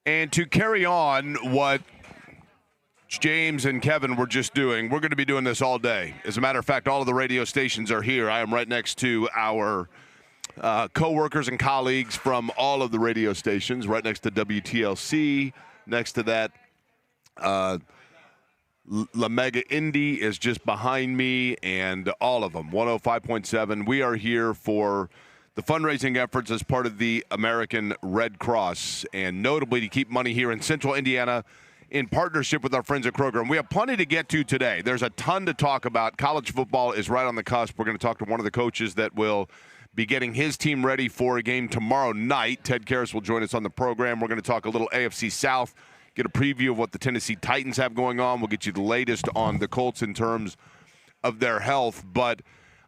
And to carry on what James and Kevin were just doing, we're going to be doing this all day. As a matter of fact, all of the radio stations are here. I am right next to our co-workers and colleagues from all of the radio stations, right next to WTLC. Next to that, La Mega Indy is just behind me, and all of them, 105.7. We are here for the fundraising efforts as part of the American Red Cross, and notably to keep money here in central Indiana in partnership with our friends at Kroger. And we have plenty to get to today. There's a ton to talk about. College football is right on the cusp. We're going to talk to one of the coaches that will be getting his team ready for a game tomorrow night. Ted Karras will join us on the program. We're going to talk a little AFC South, get a preview of what the Tennessee Titans have going on. We'll get you the latest on the Colts in terms of their health. But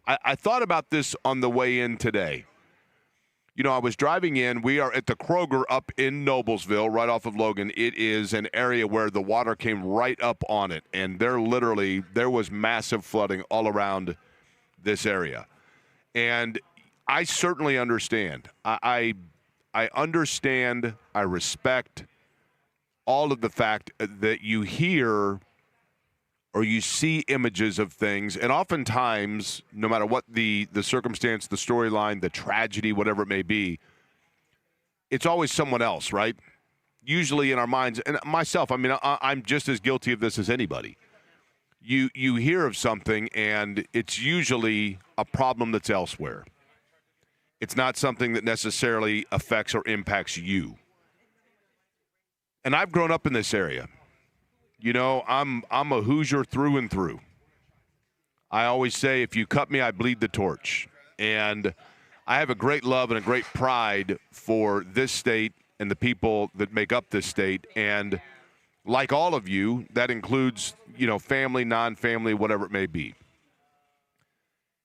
I thought about this on the way in today. You know, I was driving in. We are at the Kroger up in Noblesville, right off of Logan. It is an area where the water came right up on it, and there was massive flooding all around this area. And I certainly understand. I understand, I respect all of the fact that you hear or you see images of things, and oftentimes, no matter what the circumstance, the storyline, the tragedy, whatever it may be, it's always someone else, right? Usually in our minds, and myself, I mean, I'm just as guilty of this as anybody. You hear of something, and it's usually a problem that's elsewhere. It's not something that necessarily affects or impacts you. And I've grown up in this area. You know, I'm a Hoosier through and through. I always say, if you cut me, I bleed the torch. And I have a great love and a great pride for this state and the people that make up this state. And like all of you, that includes, you know, family, non-family, whatever it may be.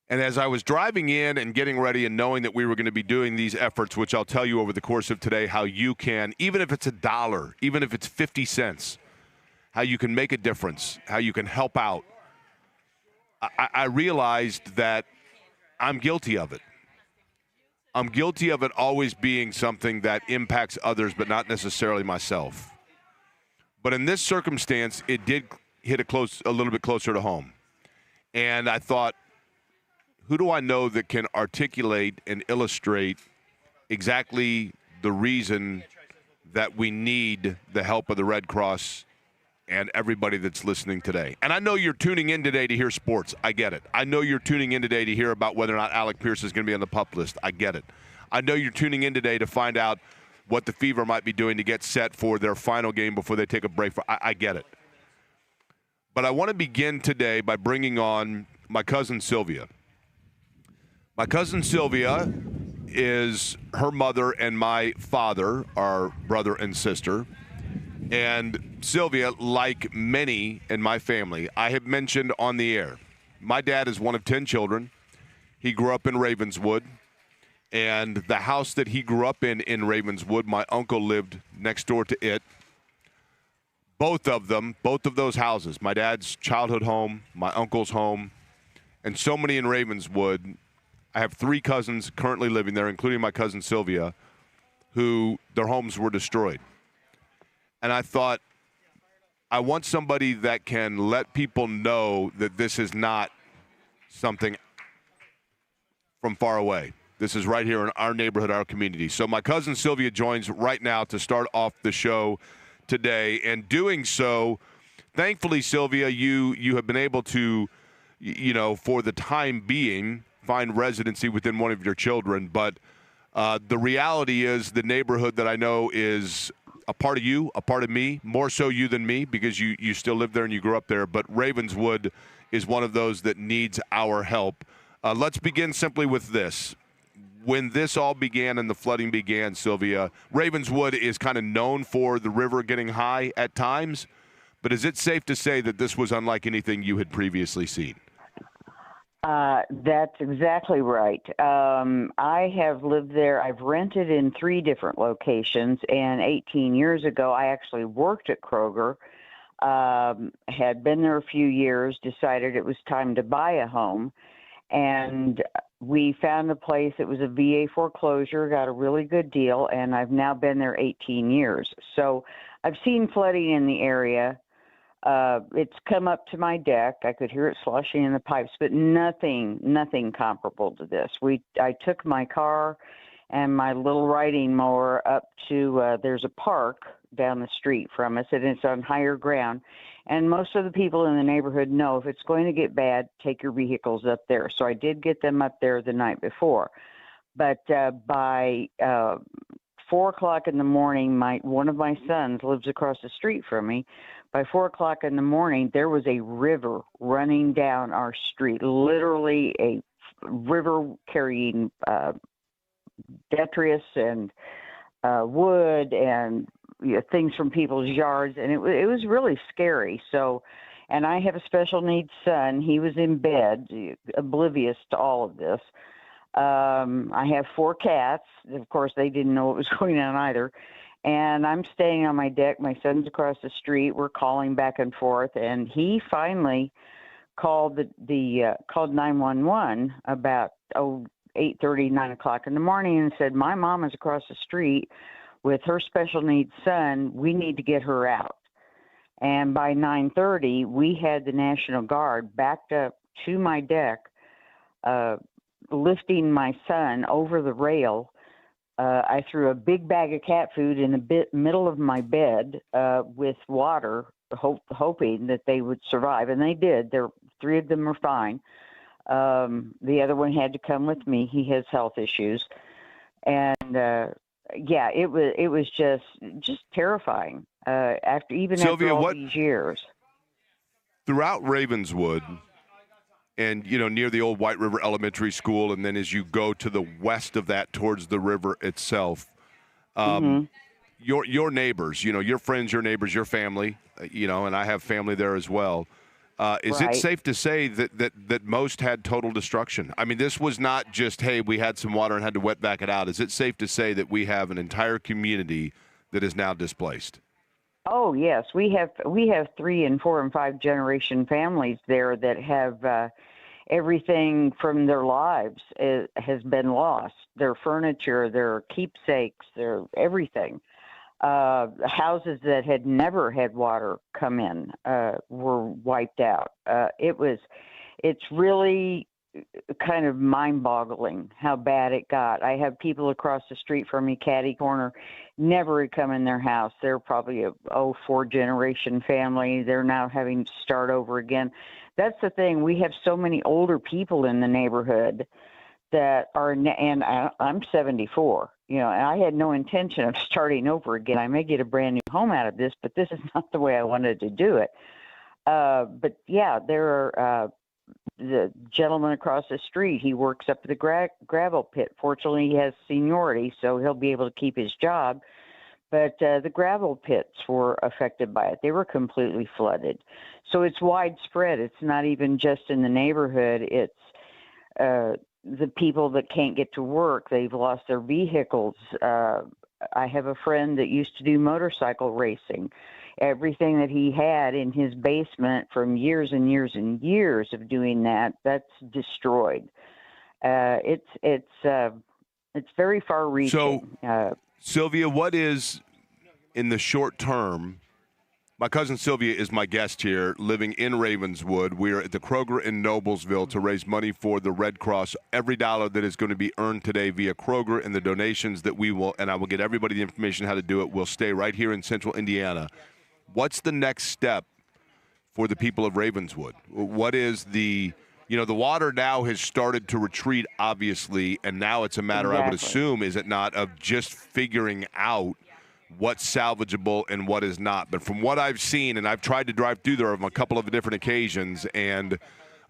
And as I was driving in and getting ready and knowing that we were going to be doing these efforts, which I'll tell you over the course of today, how you can, even if it's $1, even if it's 50 cents, how you can make a difference, how you can help out, I realized that I'm guilty of it. I'm guilty of it always being something that impacts others, but not necessarily myself. But in this circumstance, it did hit a little bit closer to home. And I thought, who do I know that can articulate and illustrate exactly the reason that we need the help of the Red Cross and everybody that's listening today? And I know you're tuning in today to hear sports. I get it. I know you're tuning in today to hear about whether or not Alec Pierce is going to be on the PUP list. I get it. I know you're tuning in today to find out what the Fever might be doing to get set for their final game before they take a break. I get it. But I want to begin today by bringing on my cousin Sylvia. My cousin Sylvia is her mother and my father are brother and sister. And Sylvia, like many in my family, I have mentioned on the air, my dad is one of 10 children. He grew up in Ravenswood. And the house that he grew up in Ravenswood, my uncle lived next door to it. Both of those houses, my dad's childhood home, my uncle's home, and so many in Ravenswood. I have 3 cousins currently living there, including my cousin Sylvia, who their homes were destroyed. And I thought, I want somebody that can let people know that this is not something from far away. This is right here in our neighborhood, our community. So my cousin Sylvia joins right now to start off the show today. And doing so, thankfully, Sylvia, you have been able to, you know, for the time being, find residency within one of your children. But the reality is the neighborhood that I know is a part of you, a part of me, more so you than me, because you still live there and you grew up there. But Ravenswood is one of those that needs our help. Let's begin simply with this. When this all began and the flooding began, Sylvia, Ravenswood is kind of known for the river getting high at times. But is it safe to say that this was unlike anything you had previously seen? That's exactly right. I have lived there. I've rented in 3 different locations, and 18 years ago, I actually worked at Kroger, had been there a few years, decided it was time to buy a home, And we found a place. It was a VA foreclosure, got a really good deal, and I've now been there 18 years. So I've seen flooding in the area. It's come up to my deck. I could hear it sloshing in the pipes, but nothing comparable to this. I took my car and my little riding mower up to, there's a park down the street from us, and it's on higher ground. And most of the people in the neighborhood know if it's going to get bad, take your vehicles up there. So I did get them up there the night before. But by 4 o'clock in the morning, one of my sons lives across the street from me. By 4 o'clock in the morning, there was a river running down our street, literally a river carrying detritus and wood and things from people's yards, and it was really scary. So, and I have a special needs son. He was in bed, oblivious to all of this. I have 4 cats. Of course, they didn't know what was going on either. And I'm staying on my deck. My son's across the street. We're calling back and forth, and he finally called called 911 about 8:30, 9 o'clock in the morning, and said, "My mom is across the street with her special needs son. We need to get her out." And by 9:30, we had the National Guard backed up to my deck, lifting my son over the rail. I threw a big bag of cat food in the middle of my bed with water, hoping that they would survive. And they did. 3 of them are fine. The other one had to come with me. He has health issues. And yeah, it was just terrifying Sylvia, after all these years. Throughout Ravenswood, and near the old White River Elementary School, and then as you go to the west of that towards the river itself, your neighbors, your friends, your neighbors, your family, and I have family there as well. Is Right. it safe to say that most had total destruction? I mean, this was not just, hey, we had some water and had to wet back it out. Is it safe to say that we have an entire community that is now displaced? Oh yes, we have 3 and 4 and 5 generation families there that have everything from their lives has been lost. Their furniture, their keepsakes, their everything. Houses that had never had water come in were wiped out. It's really kind of mind-boggling how bad it got. I have people across the street from me, catty corner, never had come in their house. They're probably a 4-generation family. They're now having to start over again. That's the thing. We have so many older people in the neighborhood that are, and I'm 74. And I had no intention of starting over again. I may get a brand new home out of this, but this is not the way I wanted to do it. But yeah, there are the gentleman across the street. He works up at the gravel pit. Fortunately, he has seniority, so he'll be able to keep his job. But the gravel pits were affected by it. They were completely flooded. So it's widespread. It's not even just in the neighborhood. It's the people that can't get to work. They've lost their vehicles. I have a friend that used to do motorcycle racing. Everything that he had in his basement from years and years and years of doing that's destroyed. It's very far-reaching. So, Sylvia, what is in the short term? My cousin Sylvia is my guest here, living in Ravenswood. We are at the Kroger in Noblesville to raise money for the Red Cross. Every dollar that is going to be earned today via Kroger and the donations that we will, and I will get everybody the information how to do it, will stay right here in central Indiana. What's the next step for the people of Ravenswood? What is the water now has started to retreat, obviously, and now it's a matter, Exactly. I would assume, is it not, of just figuring out what's salvageable and what is not. But from what I've seen, and I've tried to drive through there on a couple of different occasions, and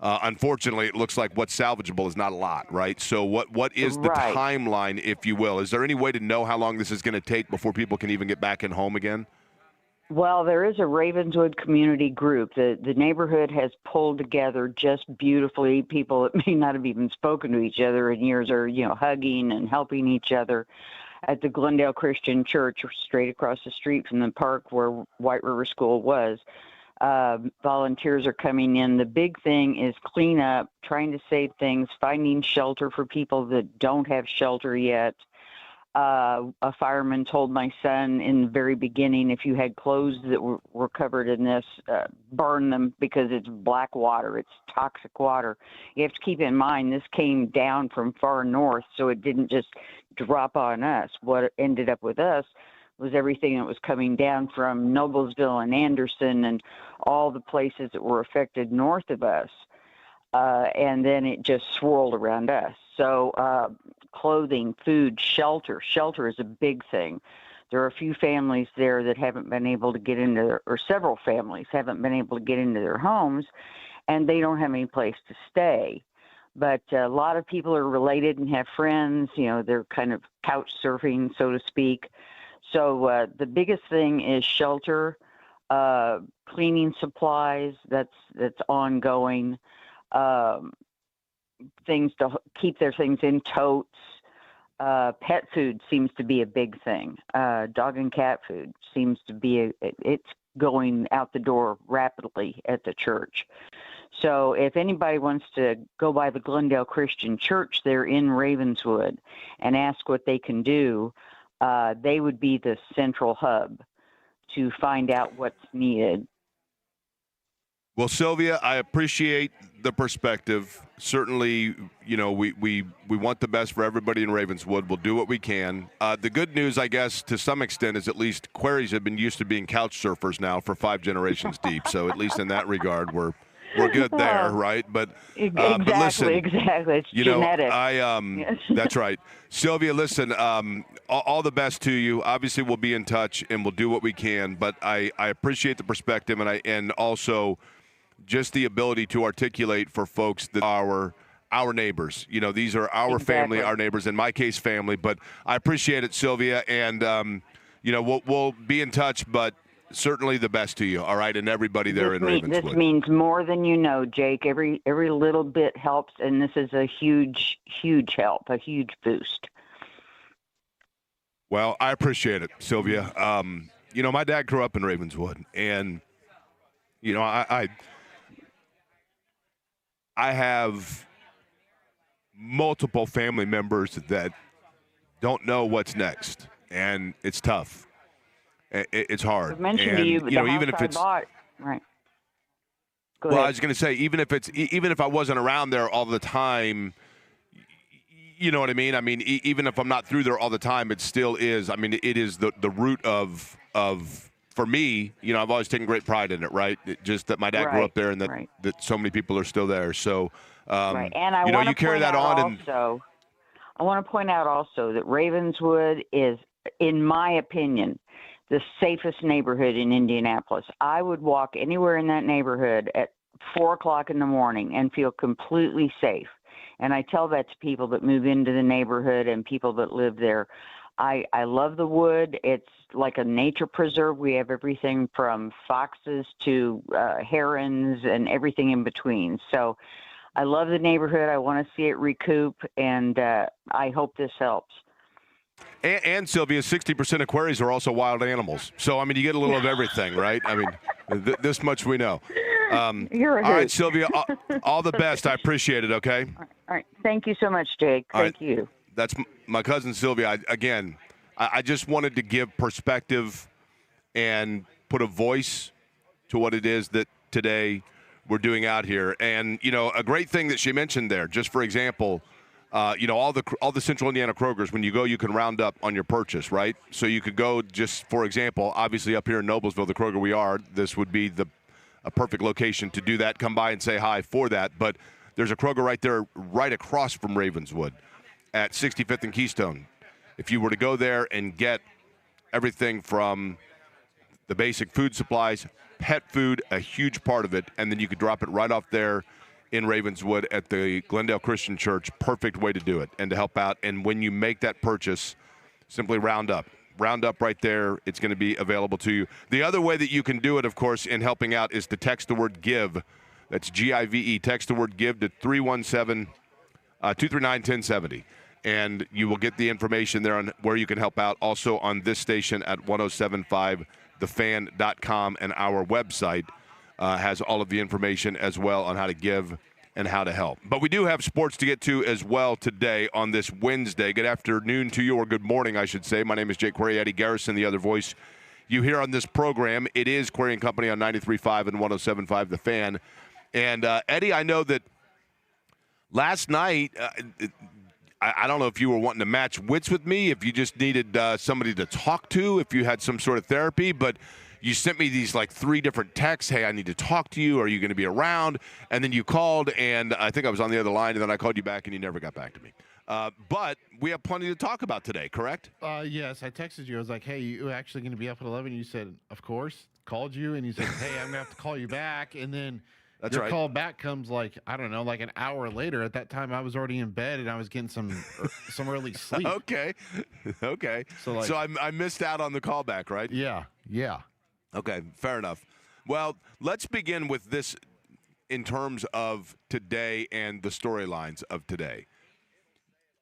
unfortunately it looks like what's salvageable is not a lot, right? So what is the Right. timeline, if you will? Is there any way to know how long this is going to take before people can even get back in home again? Well, there is a Ravenswood community group. The neighborhood has pulled together just beautifully. People that may not have even spoken to each other in years are, hugging and helping each other at the Glendale Christian Church, straight across the street from the park where White River School was. Volunteers are coming in. The big thing is clean up, trying to save things, finding shelter for people that don't have shelter yet. A fireman told my son in the very beginning, if you had clothes that were covered in this, burn them because it's black water. It's toxic water. You have to keep in mind this came down from far north, so it didn't just drop on us. What ended up with us was everything that was coming down from Noblesville and Anderson and all the places that were affected north of us. And then it just swirled around us. So clothing, food, shelter. Shelter is a big thing. There are a few families there that haven't been able to get into or several families haven't been able to get into their homes, and they don't have any place to stay. But a lot of people are related and have friends. They're kind of couch surfing, so to speak. So the biggest thing is shelter, cleaning supplies. That's ongoing. Things to keep their things in totes. Pet food seems to be a big thing. Dog and cat food seems to be it's going out the door rapidly at the church. So if anybody wants to go by the Glendale Christian Church there in Ravenswood and ask what they can do, they would be the central hub to find out what's needed. Well, Sylvia, I appreciate the perspective. Certainly, we want the best for everybody in Ravenswood. We'll do what we can. The good news, I guess, to some extent, is at least Queries have been used to being couch surfers now for 5 generations deep. So at least in that regard, we're good there, right? But exactly, but listen, exactly. It's genetic. That's right, Sylvia. Listen, all the best to you. Obviously, we'll be in touch and we'll do what we can. But I appreciate the perspective and also just the ability to articulate for folks that our neighbors. These are our family, our neighbors. In my case, family. But I appreciate it, Sylvia, and we'll be in touch. But certainly the best to you, all right, and everybody there in Ravenswood. This means more than you know, Jake. Every little bit helps, and this is a huge, huge help, a huge boost. Well, I appreciate it, Sylvia. My dad grew up in Ravenswood, and I have multiple family members that don't know what's next, and it's tough. It's hard. I mentioned to you, the house even if it's bought, right. Go well, ahead. I was going to say, even if I wasn't around there all the time, you know what I mean? I mean, even if I'm not through there all the time, it still is. I mean, it is the root of for me. I've always taken great pride in it, right? Just that my dad grew up there, and that so many people are still there. So, right. And I want you to carry point that out on. also, I want to point out also that Ravenswood is, in my opinion, the safest neighborhood in Indianapolis. I would walk anywhere in that neighborhood at 4 o'clock in the morning and feel completely safe. And I tell that to people that move into the neighborhood and people that live there. I love the wood. It's like a nature preserve. We have everything from foxes to herons and everything in between. So I love the neighborhood. I want to see it recoup, and I hope this helps. And Sylvia, 60% of queries are also wild animals. So, I mean, you get a little of everything, right? I mean, this much we know. You're a all right, Sylvia, all the best. I appreciate it, okay? All right. Thank you so much, Jake. Thank you. That's my cousin Sylvia. I just wanted to give perspective and put a voice to what it is that today we're doing out here. And, a great thing that she mentioned there, just for example, all the Central Indiana Krogers, when you go, you can round up on your purchase, right? So you could go, just for example, obviously up here in Noblesville, the Kroger we are, this would be a perfect location to do that. Come by and say hi for that. But there's a Kroger right there, right across from Ravenswood at 65th and Keystone. If you were to go there and get everything from the basic food supplies, pet food, a huge part of it, and then you could drop it right off there in Ravenswood at the Glendale Christian Church, perfect way to do it and to help out. And when you make that purchase, simply round up right there. It's going to be available to you. The other way that you can do it, of course, in helping out is to text the word GIVE. That's GIVE. Text the word GIVE to 317-239-1070. And you will get the information there on where you can help out. Also on this station at 1075thefan.com and our website. has all of the information as well on how to give and how to help. But we do have sports to get to as well today on this Wednesday. Good afternoon to you, or good morning, I should say. My name is Jake Query. Eddie Garrison, the other voice you hear on this program. It is Query and Company on 93.5 and 107.5 The Fan. And, Eddie, I know that last night, I don't know if you were wanting to match wits with me, if you just needed somebody to talk to, if you had some sort of therapy, but you sent me these like 3 different texts. Hey, I need to talk to you. Are you going to be around? And then you called, and I think I was on the other line, and then I called you back, and you never got back to me. But we have plenty to talk about today, correct? Yes, I texted you. I was like, hey, you actually going to be up at 11? You said, of course. Called you, and you said, hey, I'm going to have to call you back. And then That's your right. call back comes like, I don't know, like an hour later. At that time, I was already in bed, and I was getting some early sleep. Okay. So I missed out on the callback, right? Yeah. Okay, fair enough. Well, let's begin with this in terms of today and the storylines of today.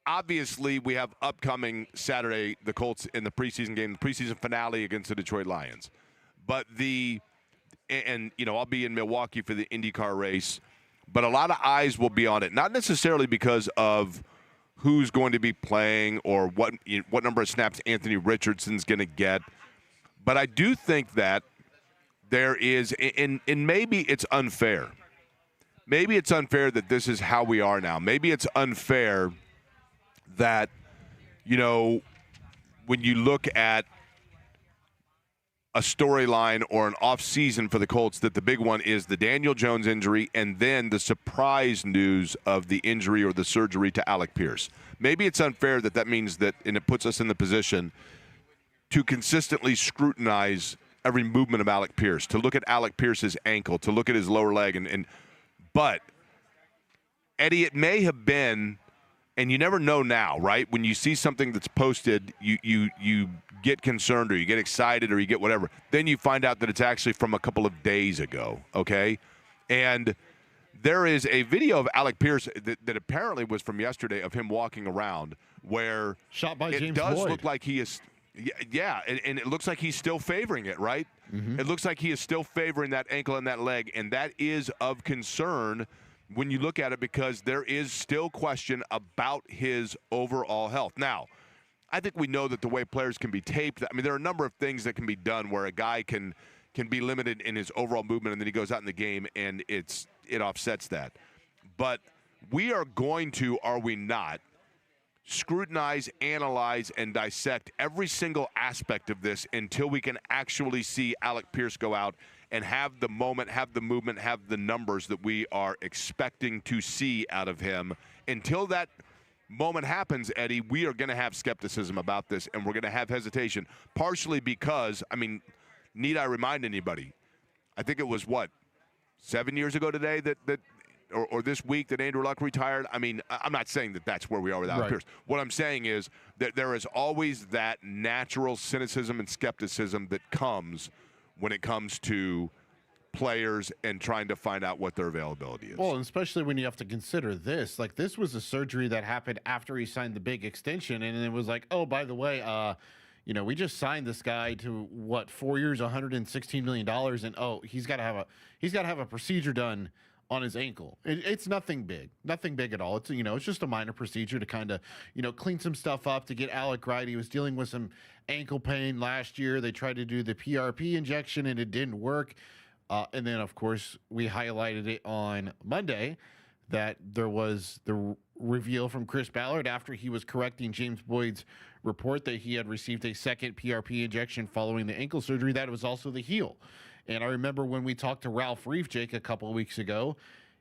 Obviously, we have upcoming Saturday, the Colts in the preseason game, the preseason finale against the Detroit Lions. But I'll be in Milwaukee for the IndyCar race, but a lot of eyes will be on it, not necessarily because of who's going to be playing or what number of snaps Anthony Richardson's going to get. But I do think that there is, and maybe it's unfair. Maybe it's unfair that this is how we are now. Maybe it's unfair that, when you look at a storyline or an off-season for the Colts, that the big one is the Daniel Jones injury and then the surprise news of the injury or the surgery to Alec Pierce. Maybe it's unfair that means that, and it puts us in the position to consistently scrutinize every movement of Alec Pierce, to look at Alec Pierce's ankle, to look at his lower leg. But, Eddie, it may have been, and you never know now, right? When you see something that's posted, you get concerned or you get excited or you get whatever. Then you find out that it's actually from a couple of days ago, okay? And there is a video of Alec Pierce that apparently was from yesterday of him walking around where Shot by James it does Boyd. look like he is – yeah, and it looks like he's still favoring it, right? Mm-hmm. It looks like he is still favoring that ankle and that leg, and that is of concern when you look at it because there is still question about his overall health. Now, I think we know that the way players can be taped, I mean, there are a number of things that can be done where a guy can be limited in his overall movement, and then he goes out in the game, and it offsets that. But we are going to, are we not, scrutinize, analyze, and dissect every single aspect of this until we can actually see Alec Pierce go out and have the moment, have the movement, have the numbers that we are expecting to see out of him. Until that moment happens, Eddie, we are going to have skepticism about this, and we're going to have hesitation, partially because, need I remind anybody, I think it was, 7 years ago today that or this week that Andrew Luck retired. I'm not saying that that's where we are with Alec Pierce. What I'm saying is that there is always that natural cynicism and skepticism that comes when it comes to players and trying to find out what their availability is. Well, and especially when you have to consider this. Like, this was a surgery that happened after he signed the big extension, and it was like, oh, by the way, we just signed this guy to 4 years, $116 million, and he's got to have a procedure done on his ankle. It's nothing big at all. It's it's just a minor procedure to kind of clean some stuff up to get Alec right. He was dealing with some ankle pain last year. They tried to do the PRP injection and it didn't work. And then of course we highlighted it on Monday that there was the reveal from Chris Ballard after he was correcting James Boyd's report that he had received a second PRP injection following the ankle surgery, that it was also the heel. And I remember when we talked to Ralph Reif, Jake, a couple of weeks ago,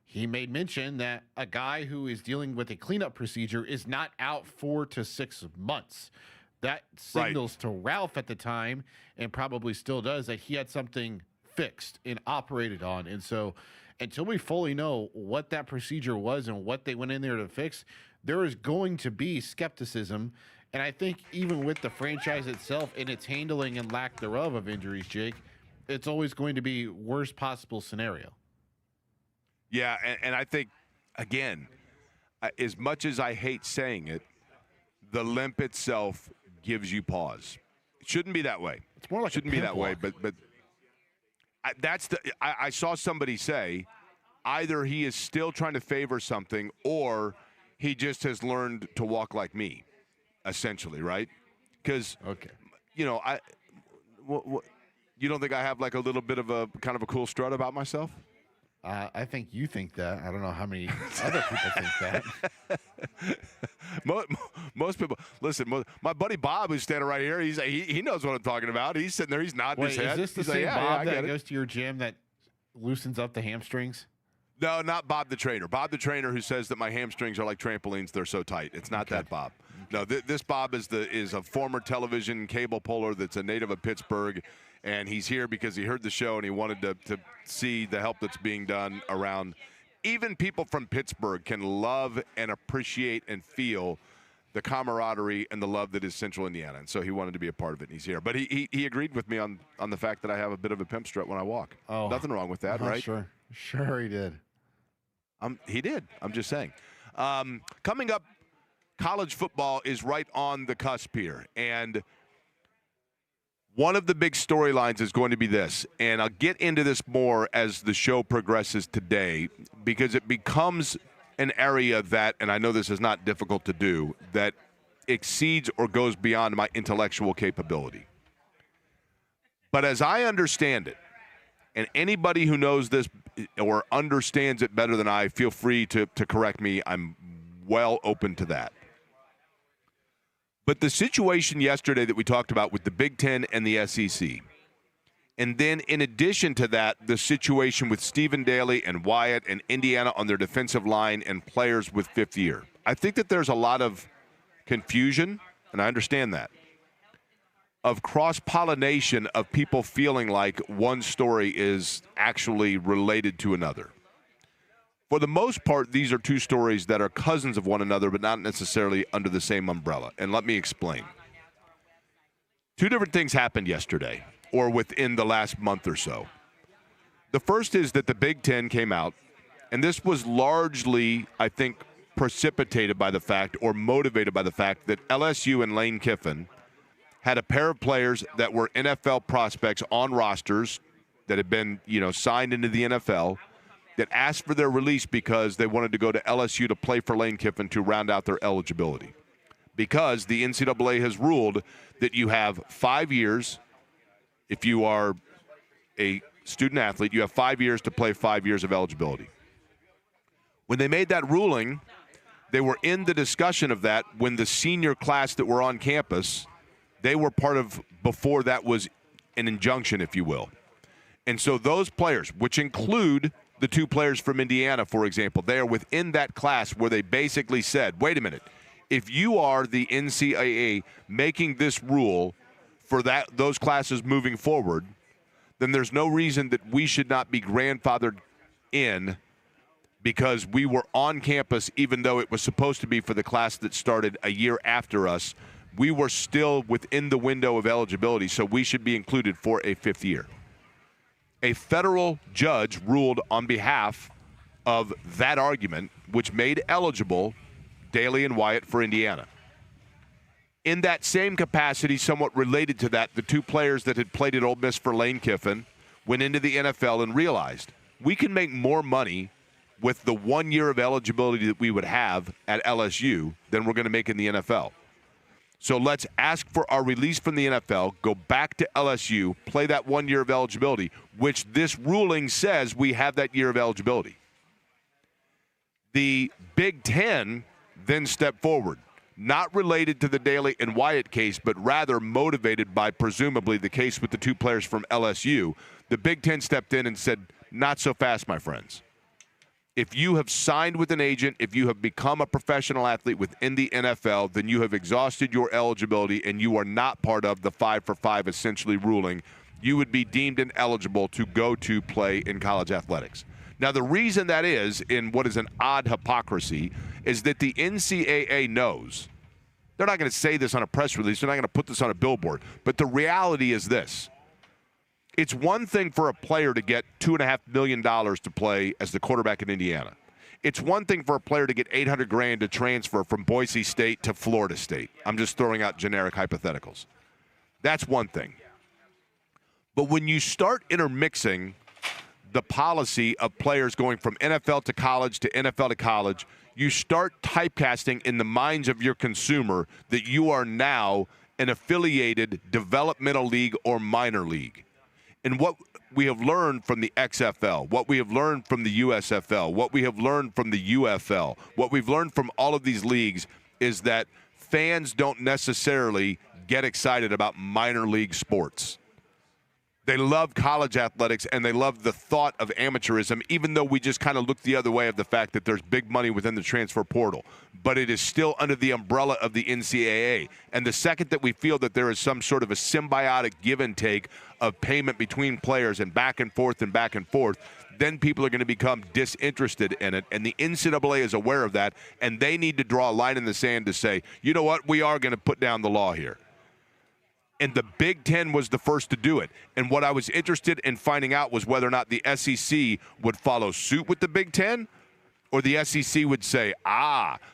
he made mention that a guy who is dealing with a cleanup procedure is not out 4 to 6 months. That signals to Ralph at the time, and probably still does, that he had something fixed and operated on. And so until we fully know what that procedure was and what they went in there to fix, there is going to be skepticism. And I think even with the franchise itself and its handling and lack thereof of injuries, Jake, it's always going to be worst possible scenario. Yeah, and I think, again, as much as I hate saying it, the limp itself gives you pause. It shouldn't be that way. It's more like it shouldn't be that way, but I saw somebody say either he is still trying to favor something or he just has learned to walk like me, essentially, right? Because, you know, you don't think I have like a little bit of a kind of a cool strut about myself? I think you think that. I don't know how many other people think that. Most people listen. My buddy Bob, who's standing right here, he knows what I'm talking about. He's sitting there, he's nodding his head. Is this the same Bob that goes to your gym that loosens up the hamstrings? No, not Bob the trainer. Bob the trainer, who says that my hamstrings are like trampolines; they're so tight. It's not that Bob. No, this Bob is a former television cable puller that's a native of Pittsburgh. And he's here because he heard the show and he wanted to see the help that's being done around. Even people from Pittsburgh can love and appreciate and feel the camaraderie and the love that is Central Indiana. And so he wanted to be a part of it, and he's here. But he agreed with me on the fact that I have a bit of a pimp strut when I walk. Oh, nothing wrong with that, right? Sure he did. He did. I'm just saying. Coming up, college football is right on the cusp here. And one of the big storylines is going to be this, and I'll get into this more as the show progresses today, because it becomes an area that, and I know this is not difficult to do, that exceeds or goes beyond my intellectual capability. But as I understand it, and anybody who knows this or understands it better than I, feel free to correct me. I'm well open to that. But the situation yesterday that we talked about with the Big Ten and the SEC, and then in addition to that, the situation with Stephen Daly and Wyatt and Indiana on their defensive line and players with fifth year. I think that there's a lot of confusion, and I understand that, of cross-pollination of people feeling like one story is actually related to another. For the most part, these are two stories that are cousins of one another, but not necessarily under the same umbrella. And let me explain. Two different things happened yesterday, or within the last month or so. The first is that the Big Ten came out, and this was largely, I think, precipitated by the fact or motivated by the fact that LSU and Lane Kiffin had a pair of players that were NFL prospects on rosters that had been, signed into the NFL, that asked for their release because they wanted to go to LSU to play for Lane Kiffin to round out their eligibility. Because the NCAA has ruled that you have 5 years, if you are a student athlete, you have 5 years to play 5 years of eligibility. When they made that ruling, they were in the discussion of that when the senior class that were on campus, they were part of before that was an injunction, if you will. And so those players, which include the two players from Indiana, for example, they are within that class where they basically said, wait a minute, if you are the NCAA making this rule for those classes moving forward, then there's no reason that we should not be grandfathered in because we were on campus, even though it was supposed to be for the class that started a year after us. We were still within the window of eligibility, so we should be included for a fifth year. A federal judge ruled on behalf of that argument, which made eligible Daly and Wyatt for Indiana. In that same capacity, somewhat related to that, the two players that had played at Ole Miss for Lane Kiffin went into the NFL and realized we can make more money with the 1 year of eligibility that we would have at LSU than we're going to make in the NFL. So let's ask for our release from the NFL, go back to LSU, play that 1 year of eligibility, which this ruling says we have that year of eligibility. The Big Ten then stepped forward, not related to the Daly and Wyatt case, but rather motivated by presumably the case with the two players from LSU. The Big Ten stepped in and said, not so fast, my friends. If you have signed with an agent, if you have become a professional athlete within the NFL, then you have exhausted your eligibility and you are not part of the 5-for-5 essentially ruling. You would be deemed ineligible to go to play in college athletics. Now, the reason that is, in what is an odd hypocrisy, is that the NCAA knows. They're not going to say this on a press release. They're not going to put this on a billboard. But the reality is this. It's one thing for a player to get $2.5 million to play as the quarterback in Indiana. It's one thing for a player to get $800,000 to transfer from Boise State to Florida State. I'm just throwing out generic hypotheticals. That's one thing. But when you start intermixing the policy of players going from NFL to college to NFL to college, you start typecasting in the minds of your consumer that you are now an affiliated developmental league or minor league. And what we have learned from the XFL, what we have learned from the USFL, what we have learned from the UFL, what we've learned from all of these leagues is that fans don't necessarily get excited about minor league sports. They love college athletics, and they love the thought of amateurism, even though we just kind of look the other way of the fact that there's big money within the transfer portal. But it is still under the umbrella of the NCAA. And the second that we feel that there is some sort of a symbiotic give and take of payment between players and back and forth, then people are going to become disinterested in it. And the NCAA is aware of that, and they need to draw a line in the sand to say, you know what, we are going to put down the law here. And the Big Ten was the first to do it. And what I was interested in finding out was whether or not the SEC would follow suit with the Big Ten, or the SEC would say,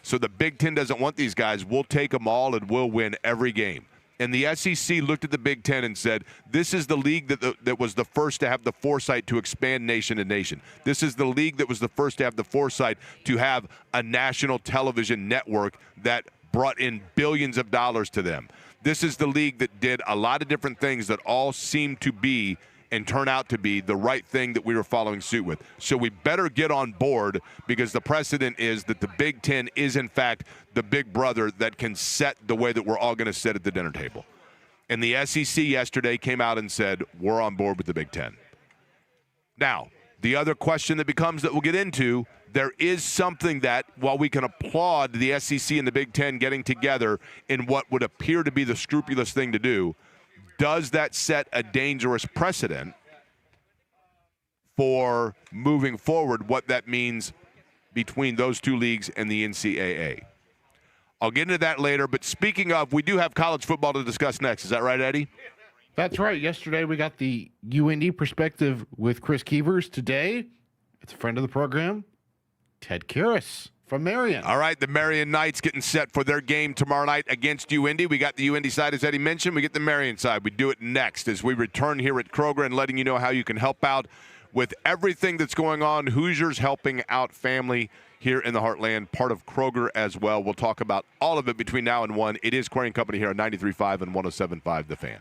so the Big Ten doesn't want these guys. We'll take them all and we'll win every game. And the SEC looked at the Big Ten and said, this is the league that was the first to have the foresight to expand nation to nation. This is the league that was the first to have the foresight to have a national television network that brought in billions of dollars to them. This is the league that did a lot of different things that all seemed to be and turn out to be the right thing that we were following suit with. So we better get on board, because the precedent is that the Big Ten is, in fact, the big brother that can set the way that we're all going to sit at the dinner table. And the SEC yesterday came out and said, we're on board with the Big Ten. Now, the other question that becomes that we'll get into, there is something that, while we can applaud the SEC and the Big Ten getting together in what would appear to be the scrupulous thing to do, does that set a dangerous precedent for moving forward, what that means between those two leagues and the NCAA? I'll get into that later, but speaking of, we do have college football to discuss next. Is that right, Eddie? That's right. Yesterday we got the UND perspective with Chris Keevers. Today, it's a friend of the program, Ted Karras from Marion. All right, the Marion Knights getting set for their game tomorrow night against UND. We got the UND side, as Eddie mentioned. We get the Marion side. We do it next as we return here at Kroger and letting you know how you can help out with everything that's going on. Hoosiers Helping Out Family here in the Heartland, part of Kroger as well. We'll talk about all of it between now and 1. It is Query & Company here on 93.5 and 107.5 The Fan.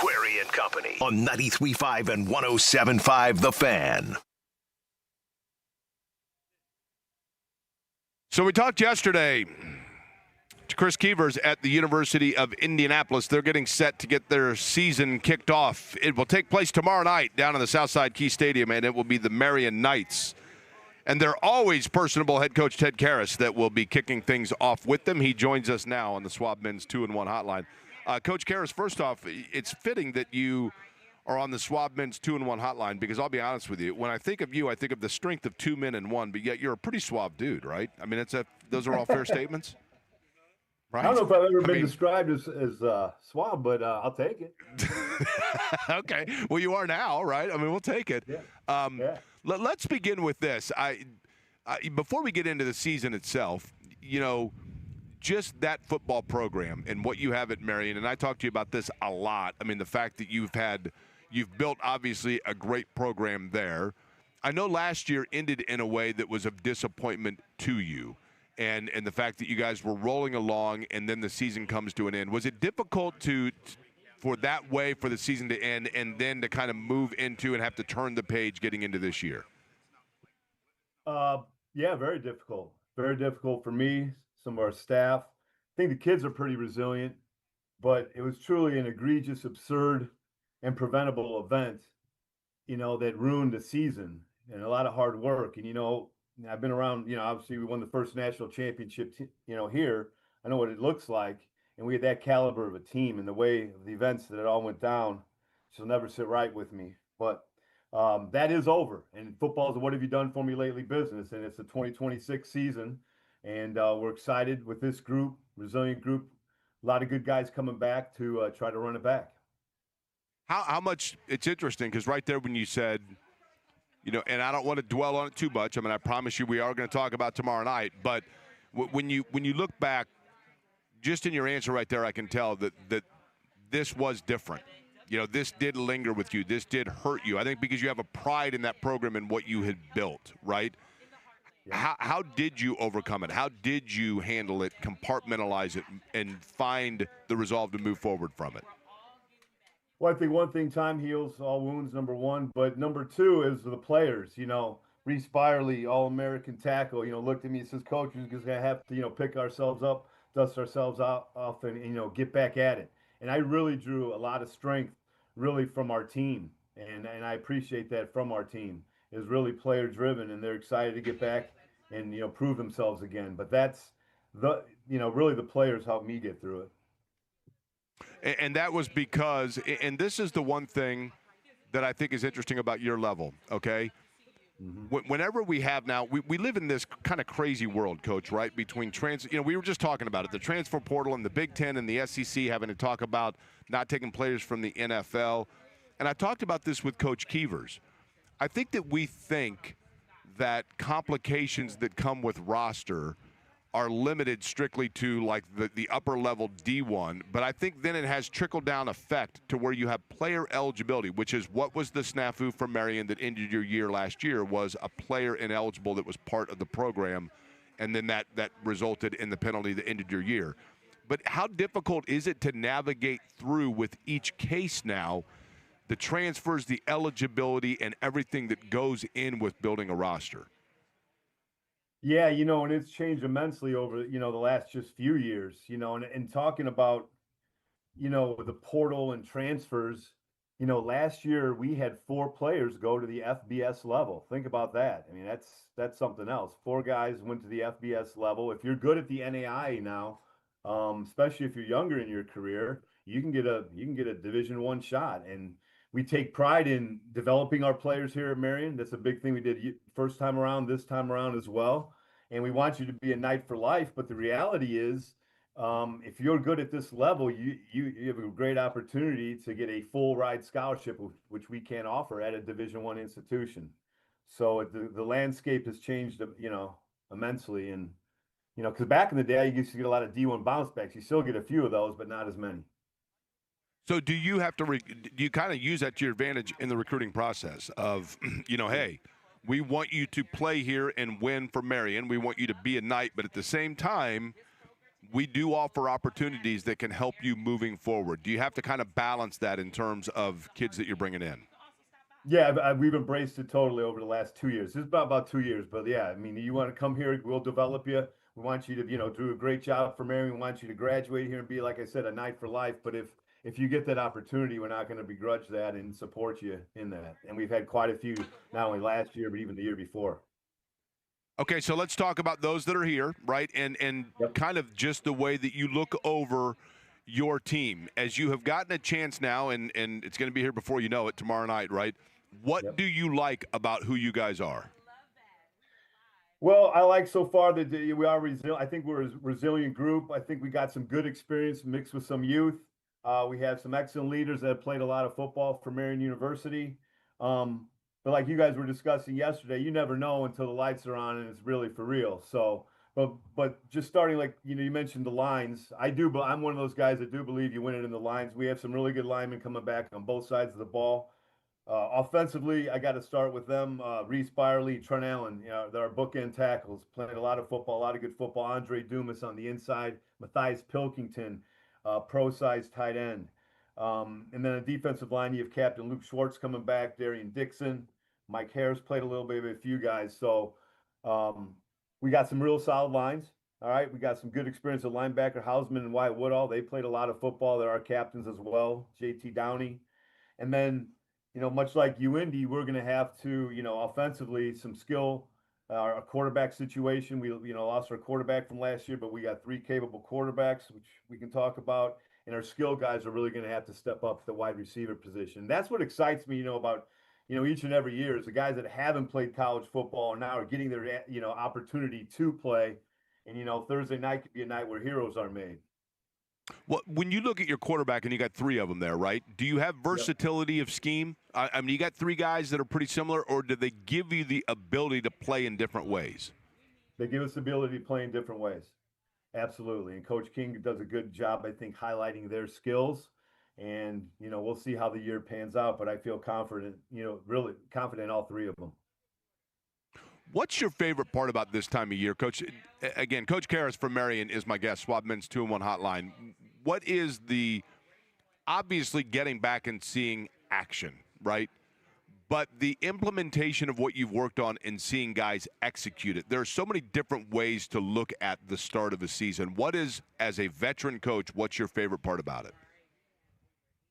Query and Company on 93.5 and 107.5 The Fan. So we talked yesterday to Chris Keevers at the University of Indianapolis. They're getting set to get their season kicked off. It will take place tomorrow night down in the Southside Key Stadium, and it will be the Marion Knights. And they're always personable head coach Ted Karras that will be kicking things off with them. He joins us now on the Schwab Men's 2-in-1 hotline. Coach Karras, first off, it's fitting that you are on the Schwab Men's 2-in-1 hotline because I'll be honest with you, when I think of you, I think of the strength of two men in one, but yet you're a pretty suave dude, right? I mean, those are all fair statements? Right? I don't know if I've ever been described as suave, but I'll take it. Okay. Well, you are now, right? I mean, we'll take it. Yeah. Let's begin with this. Before we get into the season itself, just that football program and what you have at Marion, and I talk to you about this a lot. I mean, the fact that you've built, obviously, a great program there. I know last year ended in a way that was of disappointment to you, and the fact that you guys were rolling along and then the season comes to an end. Was it difficult for that way for the season to end and then to kind of move into and have to turn the page getting into this year? Yeah, very difficult. Very difficult for me, some of our staff. I think the kids are pretty resilient, but it was truly an egregious, absurd, and preventable event, that ruined the season and a lot of hard work. And, I've been around, obviously we won the first national championship, here. I know what it looks like. And we had that caliber of a team, and the way of the events that it all went down, she'll never sit right with me. But that is over. And football is what have you done for me lately business. And it's the 2026 season. And we're excited with this group, resilient group, a lot of good guys coming back to try to run it back. How much – it's interesting because right there when you said – and I don't want to dwell on it too much. I mean, I promise you we are going to talk about tomorrow night. But when you look back, just in your answer right there, I can tell that this was different. This did linger with you. This did hurt you. I think because you have a pride in that program and what you had built, right? Yeah. How did you overcome it? How did you handle it, compartmentalize it, and find the resolve to move forward from it? Well, I think one thing, time heals all wounds, number one. But number two is the players. Reese Byerly, All-American tackle, looked at me and says, Coach, we're just going to have to, pick ourselves up, dust ourselves off, and, get back at it. And I really drew a lot of strength, really, from our team. And I appreciate that from our team. Is really player-driven, and they're excited to get back and, prove themselves again. But that's really the players helped me get through it. And that was because, and this is the one thing that I think is interesting about your level, okay? Mm-hmm. Whenever we have now, we live in this kind of crazy world, Coach, right? Between we were just talking about it, the transfer portal and the Big Ten and the SEC having to talk about not taking players from the NFL. And I talked about this with Coach Keevers. I think that we think that complications that come with roster are limited strictly to like the upper level D1, but I think then it has trickle down effect to where you have player eligibility, which is what was the snafu for Marion that ended your year last year, was a player ineligible that was part of the program, and then that resulted in the penalty that ended your year. But how difficult is it to navigate through with each case now, the transfers, the eligibility, and everything that goes in with building a roster? Yeah, and it's changed immensely over, the last just few years, and talking about, the portal and transfers, last year we had 4 players go to the FBS level. Think about that. I mean, that's something else. 4 guys went to the FBS level. If you're good at the NAIA now, especially if you're younger in your career, you can get a Division I shot. And we take pride in developing our players here at Marion. That's a big thing we did first time around, this time around as well. And we want you to be a Knight for life. But the reality is, if you're good at this level, you have a great opportunity to get a full ride scholarship, which we can't offer at a Division I institution. So the landscape has changed, immensely. And, because back in the day, you used to get a lot of D1 bounce backs. You still get a few of those, but not as many. So do you have to do you kind of use that to your advantage in the recruiting process of, hey, we want you to play here and win for Marion. We want you to be a Knight, but at the same time, we do offer opportunities that can help you moving forward. Do you have to kind of balance that in terms of kids that you're bringing in? Yeah, we've embraced it totally over the last 2 years. It's about 2 years, but yeah, I mean, you want to come here, we'll develop you. We want you to, do a great job for Marion. We want you to graduate here and be, like I said, a Knight for life. But if you get that opportunity, we're not going to begrudge that and support you in that. And we've had quite a few, not only last year, but even the year before. Okay, so let's talk about those that are here, right? And Yep. kind of just the way that you look over your team as you have gotten a chance now, and it's going to be here before you know it tomorrow night, right? What Yep. do you like about who you guys are? Well, I like so far that we are resilient. I think we're a resilient group. I think we got some good experience mixed with some youth. We have some excellent leaders that have played a lot of football for Marion University. But like you guys were discussing yesterday, you never know until the lights are on and it's really for real. So, but just starting, like you mentioned the lines. But I'm one of those guys that do believe you win it in the lines. We have some really good linemen coming back on both sides of the ball. Offensively, I got to start with them. Reese Byerly, Trent Allen, they're our bookend tackles, playing a lot of football, a lot of good football. Andre Dumas on the inside, Matthias Pilkington, pro-size tight end. And then a defensive line, you have Captain Luke Schwartz coming back, Darian Dixon, Mike Harris played a little bit with a few guys. So we got some real solid lines. All right, we got some good experience at linebacker, Hausman and Wyatt Woodall. They played a lot of football. They're our captains as well, JT Downey. And then much like Indy, we're going to have to, offensively, some skill. Our quarterback situation, we, lost our quarterback from last year, but we got 3 capable quarterbacks, which we can talk about. And our skill guys are really going to have to step up the wide receiver position. That's what excites me, about, each and every year is the guys that haven't played college football and now are getting their, opportunity to play. And, Thursday night could be a night where heroes are made. Well, when you look at your quarterback, and you got 3 of them there, right? Do you have versatility of scheme? I mean, you got 3 guys that are pretty similar, or do they give you the ability to play in different ways? They give us the ability to play in different ways. Absolutely. And Coach King does a good job, I think, highlighting their skills. And, we'll see how the year pans out, but I feel confident, really confident in all 3 of them. What's your favorite part about this time of year, Coach? Again, Coach Karras from Marion is my guest, Swabman's 2-in-1 hotline. What is obviously getting back and seeing action, right? But the implementation of what you've worked on and seeing guys execute it. There are so many different ways to look at the start of a season. What is, as a veteran coach, what's your favorite part about it?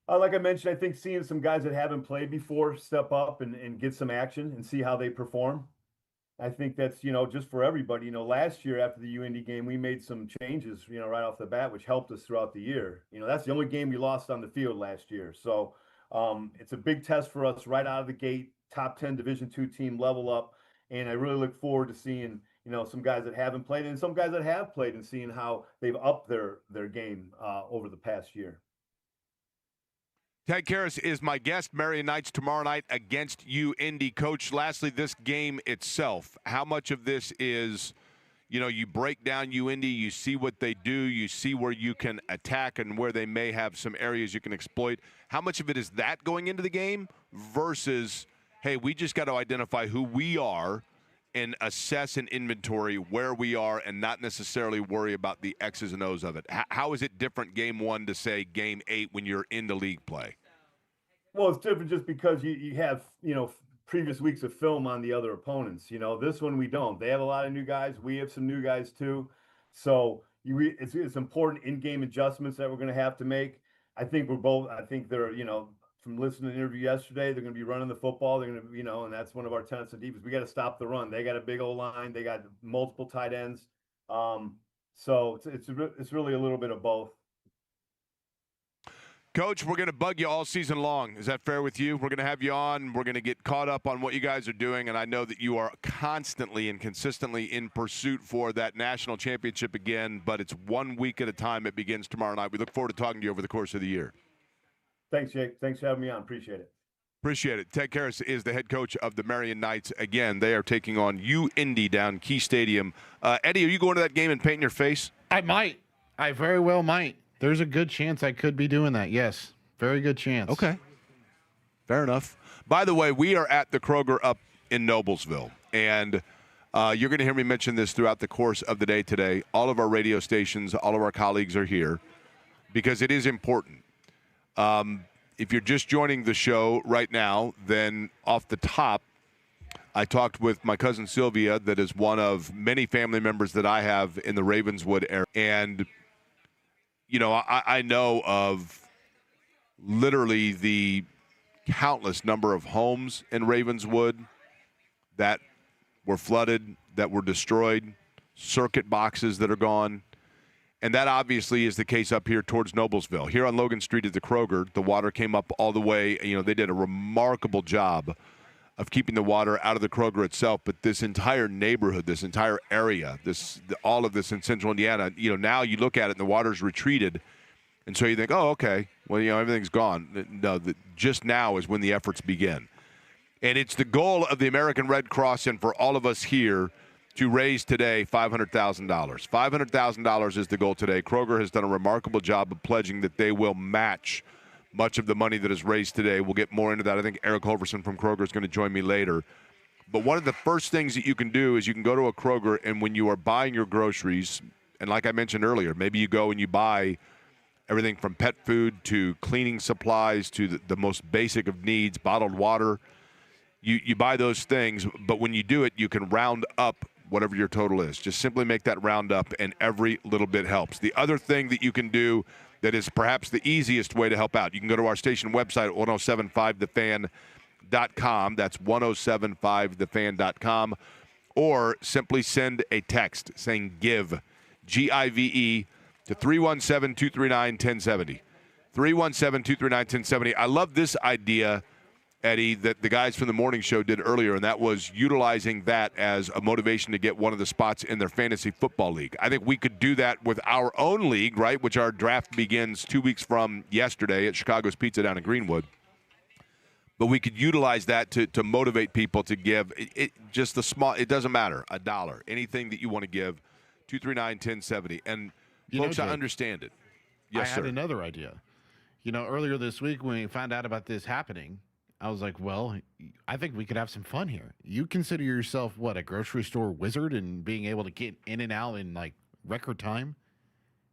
Like I mentioned, I think seeing some guys that haven't played before step up and get some action and see how they perform. I think that's, just for everybody. Last year after the UIndy game, we made some changes, right off the bat, which helped us throughout the year. That's the only game we lost on the field last year. So it's a big test for us right out of the gate, top 10 Division II team level up. And I really look forward to seeing, some guys that haven't played and some guys that have played and seeing how they've upped their game over the past year. Ted Karras is my guest. Marion Knights tomorrow night against Indy. Coach, lastly, this game itself, how much of this is, you break down Indy, you see what they do, you see where you can attack and where they may have some areas you can exploit. How much of it is that going into the game versus, hey, we just got to identify who we are and assess and inventory where we are and not necessarily worry about the X's and O's of it? How is it different game 1 to, say, game 8 when you're in the league play? Well, it's different just because you have, previous weeks of film on the other opponents. This one we don't. They have a lot of new guys. We have some new guys too. So it's important in-game adjustments that we're going to have to make. I think they're, from listening to the interview yesterday, they're going to be running the football. They're going to, and that's one of our tenets of defense. We got to stop the run. They got a big old line. They got multiple tight ends. So it's really a little bit of both. Coach, we're going to bug you all season long. Is that fair with you? We're going to have you on. We're going to get caught up on what you guys are doing, and I know that you are constantly and consistently in pursuit for that national championship again, but it's 1 week at a time. It begins tomorrow night. We look forward to talking to you over the course of the year. Thanks, Jake. Thanks for having me on. Appreciate it. Appreciate it. Ted Karras is the head coach of the Marion Knights. Again, they are taking on Indy down Key Stadium. Eddie, are you going to that game and painting your face? I might. I very well might. There's a good chance I could be doing that. Yes. Very good chance. Okay. Fair enough. By the way, we are at the Kroger up in Noblesville, and You're going to hear me mention this throughout the course of the day today. All of our radio stations, all of our colleagues are here because it is important. If you're just joining the show right now, then off the top, I talked with my cousin Sylvia, that is one of many family members that I have in the Ravenswood area. And, you know, I know of literally the countless number of homes in Ravenswood that were flooded, that were destroyed, circuit boxes that are gone. And that obviously is the case up here towards Noblesville. Here on Logan Street at the Kroger, the water came up all the way. You know, they did a remarkable job of keeping the water out of the Kroger itself. But this entire neighborhood, this entire area, all of this in central Indiana, you know, now you look at it and the water's retreated. And so you think, oh, okay, well, you know, everything's gone. No, just now is when the efforts begin. And it's the goal of the American Red Cross and for all of us here to raise today $500,000. $500,000 is the goal today. Kroger has done a remarkable job of pledging that they will match much of the money that is raised today. We'll get more into that. I think Eric Holverson from Kroger is going to join me later. But one of the first things that you can do is you can go to a Kroger, and when you are buying your groceries, and like I mentioned earlier, maybe you go and you buy everything from pet food to cleaning supplies to the most basic of needs, bottled water. You buy those things, but when you do it, you can round up whatever your total is. Just simply make that round up, and every little bit helps. The other thing that you can do that is perhaps the easiest way to help out, you can go to our station website at 1075thefan.com. That's 1075thefan.com. Or simply send a text saying GIVE, G-I-V-E, to 317-239-1070. 317-239-1070. I love this idea, Eddie, that the guys from the morning show did earlier, and that was utilizing that as a motivation to get one of the spots in their fantasy football league. I think we could do that with our own league, right, which our draft begins 2 weeks from yesterday at Chicago's Pizza down in Greenwood. But we could utilize that to motivate people to give just the small, it doesn't matter, $1, anything that you want to give, 239-1070. And folks, I understand it. Yes, I had another idea. You know, earlier this week when we found out about this happening, I was like, well, I think we could have some fun here. You consider yourself, what, a grocery store wizard and being able to get in and out in, like, record time?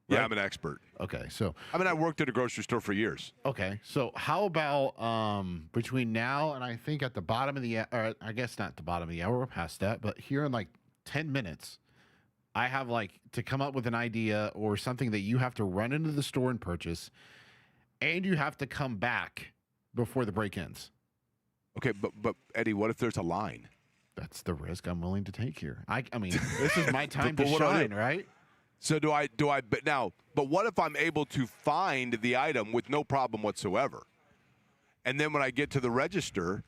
Right? Yeah, Right? I'm an expert. Okay, so. I mean, I worked at a grocery store for years. Okay, so how about between now and I think at the bottom of the or I guess not the bottom of the hour, we're past that, but here in like 10 minutes, I have like to come up with an idea or something that you have to run into the store and purchase, and you have to come back before the break ends. Okay, but Eddie, what if there's a line? That's the risk I'm willing to take here. I mean, this is my time But to shine, right? So do I but what if I'm able to find the item with no problem whatsoever? And then when I get to the register,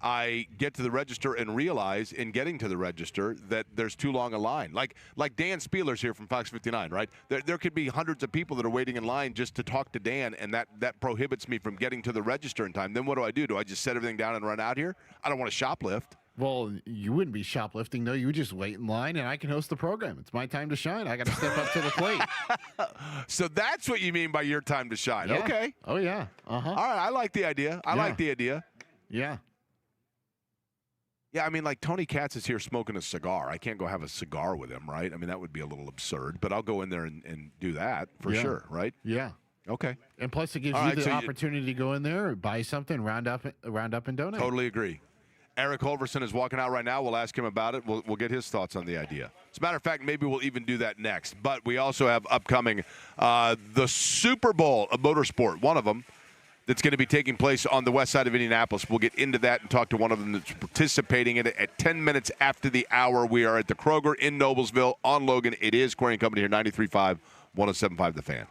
I get to the register and realize in getting to the register that there's too long a line. Like Dan Spieler's here from Fox 59, right? There could be hundreds of people that are waiting in line just to talk to Dan, and that prohibits me from getting to the register in time. Then what do? Do I just set everything down and run out here? I don't want to shoplift. Well, you wouldn't be shoplifting, though. You would just wait in line, and I can host the program. It's my time to shine. I got to step up to the plate. So that's what you mean by your time to shine. Yeah. Okay. Oh, yeah. Uh-huh. All right. I like the idea. I like the idea. Yeah. Yeah, I mean, like Tony Katz is here smoking a cigar. I can't go have a cigar with him, right? I mean, that would be a little absurd, but I'll go in there and do that for sure, right? Yeah. Okay. And plus, it gives you the opportunity to go in there, buy something, round up and donate. Totally agree. Eric Holverson is walking out right now. We'll ask him about it. We'll get his thoughts on the idea. As a matter of fact, maybe we'll even do that next. But we also have upcoming the Super Bowl of motorsport, one of them, that's going to be taking place on the west side of Indianapolis. We'll get into that and talk to one of them that's participating in it at 10 minutes after the hour. We are at the Kroger in Noblesville on Logan. It is Query & Company here, 93.5, 107.5 The Fan.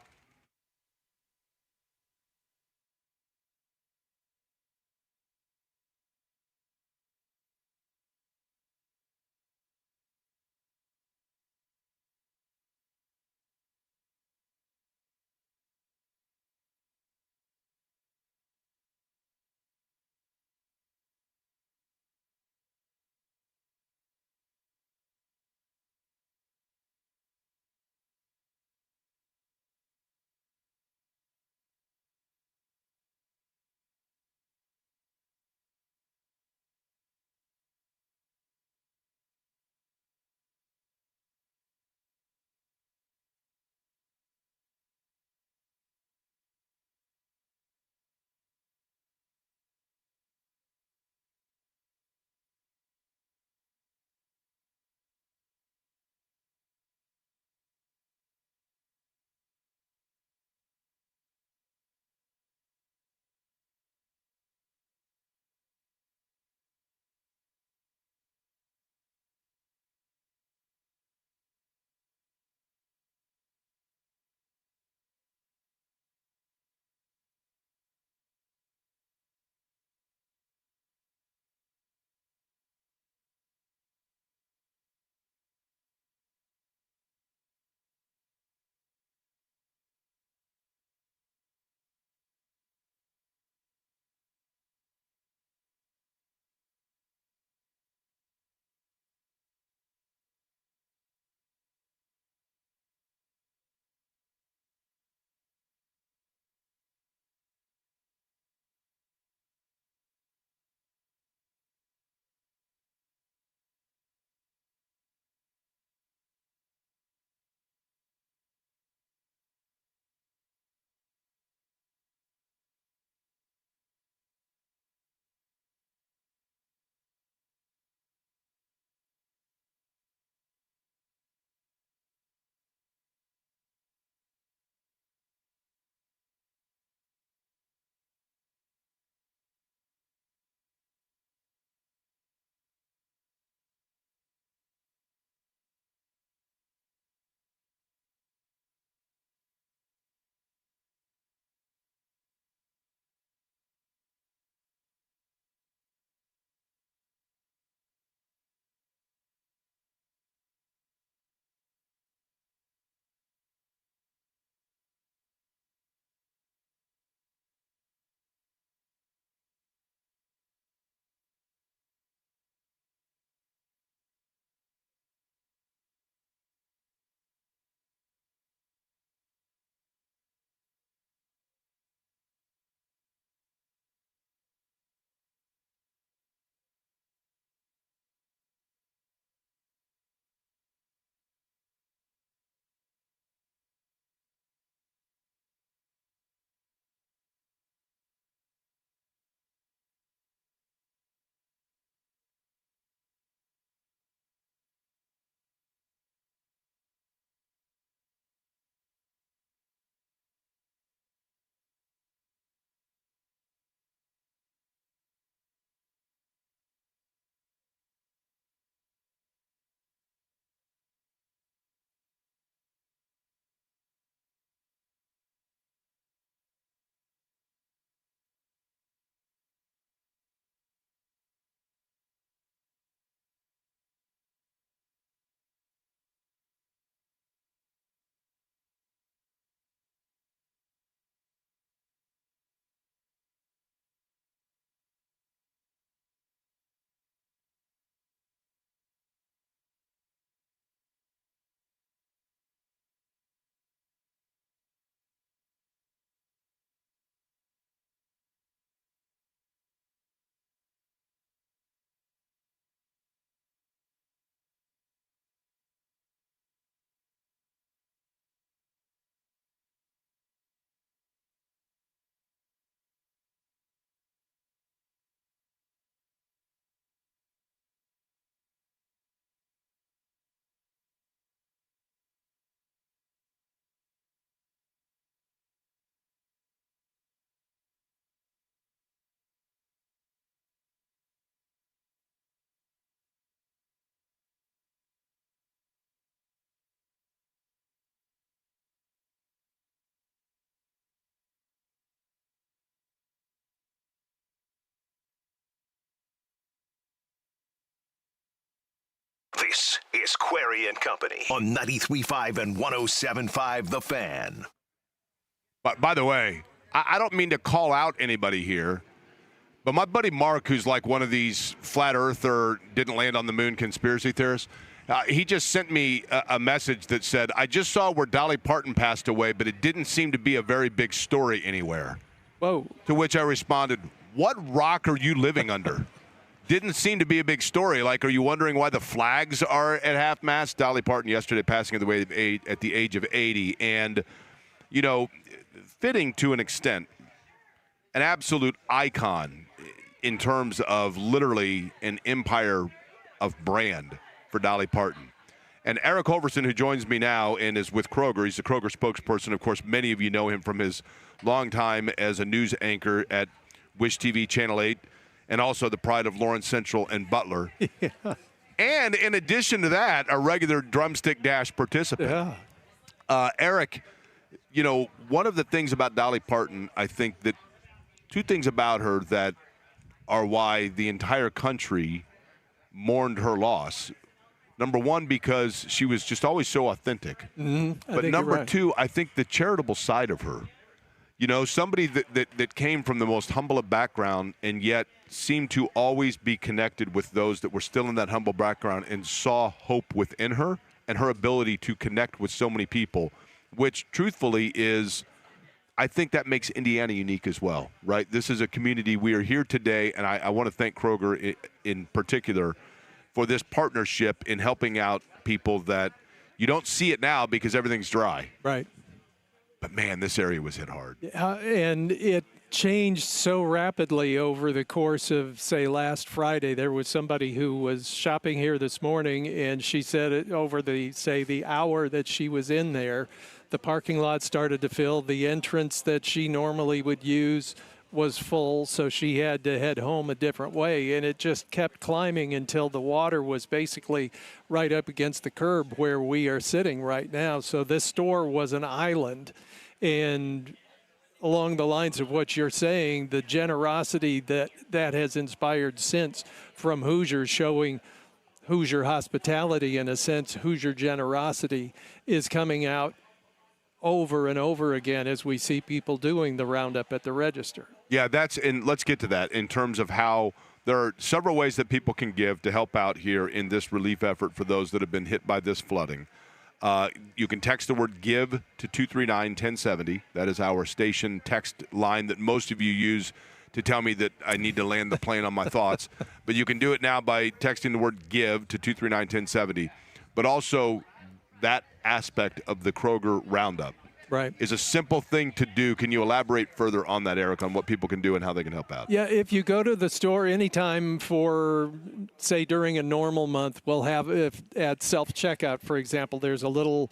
This is Query and Company on 93.5 and 107.5 The Fan. But by the way, I don't mean to call out anybody here, but my buddy Mark, who's like one of these flat earther, didn't land on the moon conspiracy theorists, he just sent me a message that said, I just saw where Dolly Parton passed away, but it didn't seem to be a very big story anywhere. Whoa. To which I responded, what rock are you living under? Didn't seem to be a big story. Like, are you wondering why the flags are at half-mast? Dolly Parton yesterday passing away at the age of 80. And, you know, fitting to an extent, an absolute icon in terms of literally an empire of brand for Dolly Parton. And Eric Holverson, who joins me now and is with Kroger, he's the Kroger spokesperson. Of course, many of you know him from his long time as a news anchor at Wish TV Channel 8. And also the pride of Lawrence Central and Butler. Yeah. And in addition to that, a regular Drumstick Dash participant. Yeah. Eric, you know, one of the things about Dolly Parton, I think that two things about her that are why the entire country mourned her loss. Number one, because she was just always so authentic. But number two, I think the charitable side of her. You know, somebody that came from the most humble of background and yet seemed to always be connected with those that were still in that humble background and saw hope within her and her ability to connect with so many people, which truthfully is, I think that makes Indiana unique as well, right? This is a community. We are here today, and I want to thank Kroger in particular for this partnership in helping out people that you don't see it now because everything's dry. Right. But, man, this area was hit hard. And it changed so rapidly over the course of, say, last Friday. There was somebody who was shopping here this morning, and she said over the hour that she was in there, the parking lot started to fill. The entrance that she normally would use was full, so she had to head home a different way. And it just kept climbing until the water was basically right up against the curb where we are sitting right now. So this store was an island. And along the lines of what you're saying, the generosity that has inspired since from Hoosiers, showing Hoosier hospitality, in a sense, Hoosier generosity, is coming out over and over again as we see people doing the roundup at the register. Yeah, and let's get to that in terms of how there are several ways that people can give to help out here in this relief effort for those that have been hit by this flooding. You can text the word GIVE to 239-1070. That is our station text line that most of you use to tell me that I need to land the plane on my thoughts. But you can do it now by texting the word GIVE to 239-1070. But also that aspect of the Kroger Roundup is a simple thing to do. Can you elaborate further on that, Eric, on what people can do and how they can help out? Yeah, if you go to the store anytime for, say, during a normal month, we'll have, at self-checkout, for example, there's a little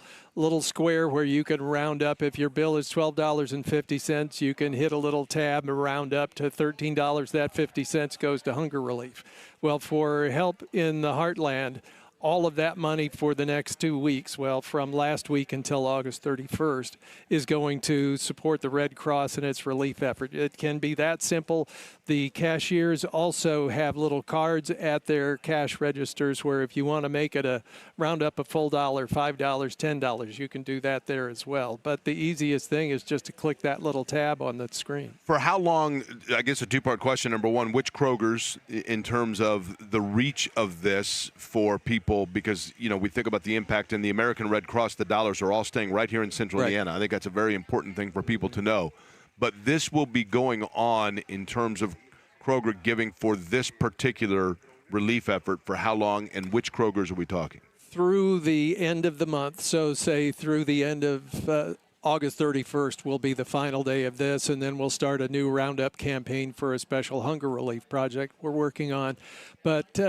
square where you can round up. If your bill is $12.50, you can hit a little tab and round up to $13. That 50 cents goes to hunger relief. Well, for help in the heartland, all of that money for the next 2 weeks, well, from last week until August 31st, is going to support the Red Cross and its relief effort. It can be that simple. The cashiers also have little cards at their cash registers where if you want to make it a round up a full $1, $5, $10, you can do that there as well. But the easiest thing is just to click that little tab on the screen. For how long, I guess a two-part question. Number one, which Krogers in terms of the reach of this for people? Because, you know, we think about the impact in the American Red Cross, the dollars are all staying right here in central Indiana. I think that's a very important thing for people to know. But this will be going on in terms of Kroger giving for this particular relief effort for how long, and which Krogers are we talking? Through the end of the month. So say through the end of August 31st will be the final day of this, and then we'll start a new Roundup campaign for a special hunger relief project we're working on. But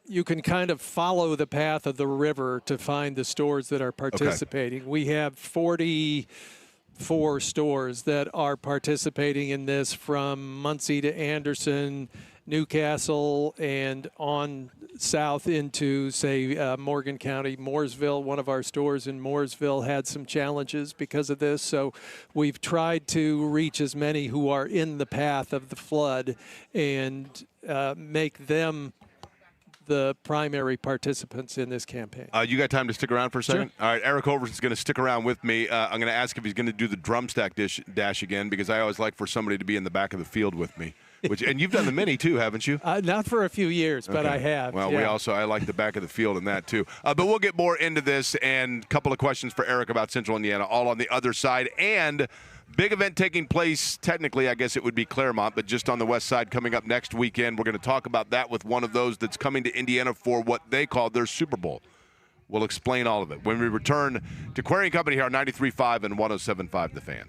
you can kind of follow the path of the river to find the stores that are participating. Okay. We have 44 stores that are participating in this, from Muncie to Anderson, Newcastle, and on south into, say, Morgan County. Mooresville, one of our stores in Mooresville, had some challenges because of this. So we've tried to reach as many who are in the path of the flood and make them the primary participants in this campaign. You got time to stick around for a second? Sure. All right, Eric Overton's going to stick around with me. I'm going to ask if he's going to do the drum stack dash again, because I always like for somebody to be in the back of the field with me. And you've done the mini too, haven't you? Not for a few years, but I have. Well, yeah. I like the back of the field in that too. But we'll get more into this and a couple of questions for Eric about Central Indiana, all on the other side. And big event taking place, technically, I guess it would be Claremont, but just on the west side coming up next weekend. We're going to talk about that with one of those that's coming to Indiana for what they call their Super Bowl. We'll explain all of it when we return to Query & Company here on 93.5 and 107.5 The Fan.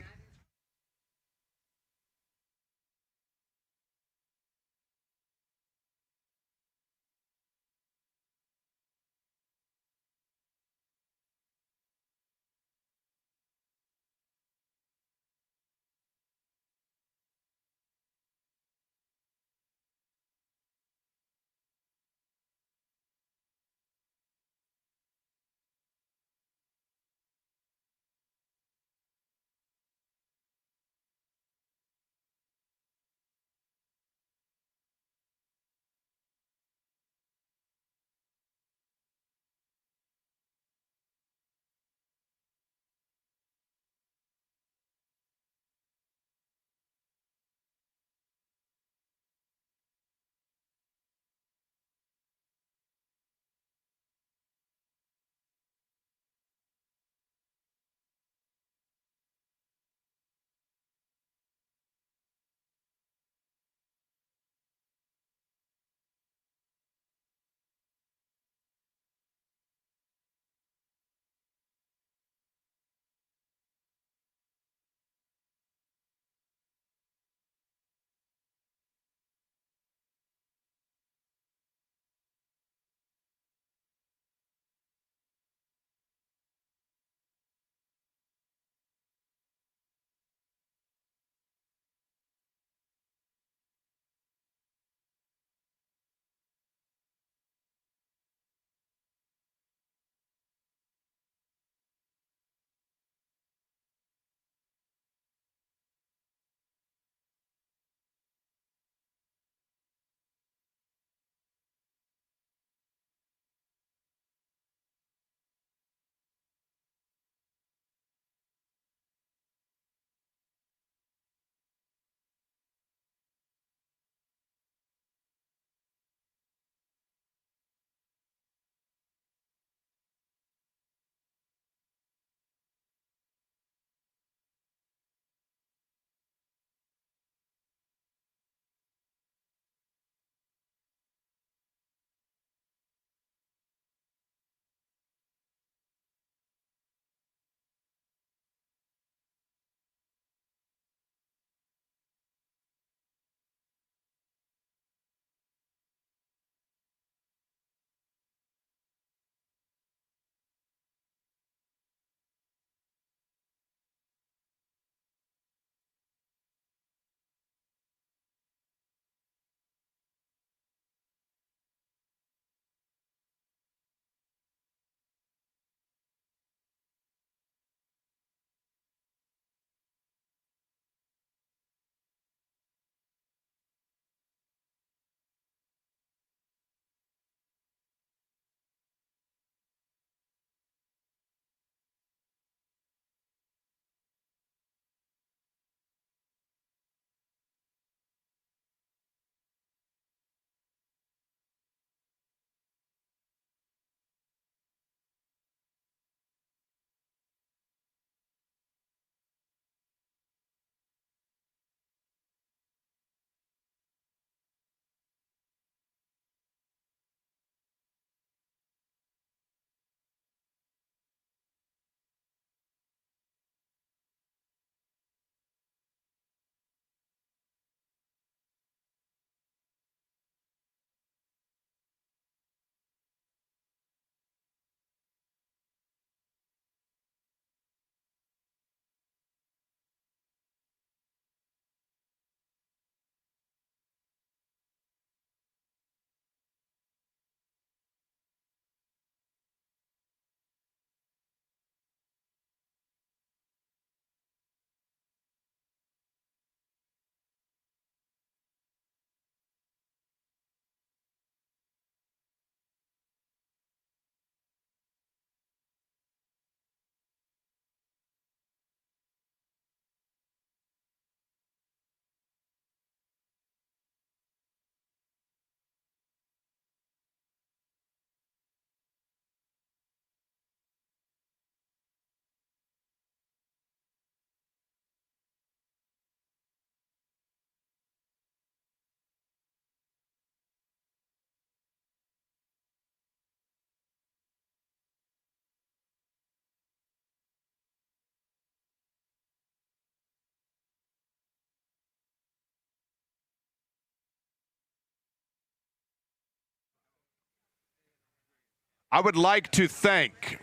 I would like to thank,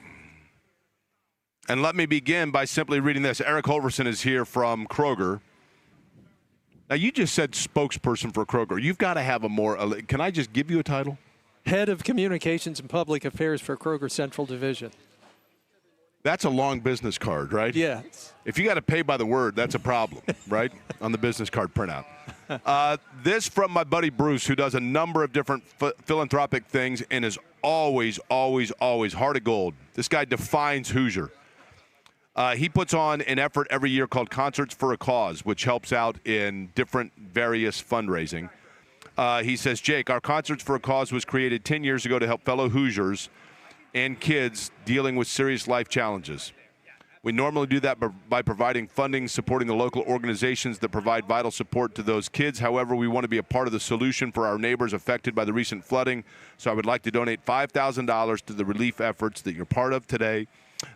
and let me begin by simply reading this. Eric Holverson is here from Kroger. Now, you just said spokesperson for Kroger. You've got to have a more – can I just give you a title? Head of Communications and Public Affairs for Kroger Central Division. That's a long business card, right? Yes. If you got to pay by the word, that's a problem, right, on the business card printout. This from my buddy Bruce, who does a number of different philanthropic things and is always, always, always heart of gold. This guy defines Hoosier. He puts on an effort every year called Concerts for a Cause, which helps out in different various fundraising. He says, Jake, our Concerts for a Cause was created 10 years ago to help fellow Hoosiers and kids dealing with serious life challenges. We normally do that by providing funding, supporting the local organizations that provide vital support to those kids. However, we want to be a part of the solution for our neighbors affected by the recent flooding. So I would like to donate $5,000 to the relief efforts that you're part of today.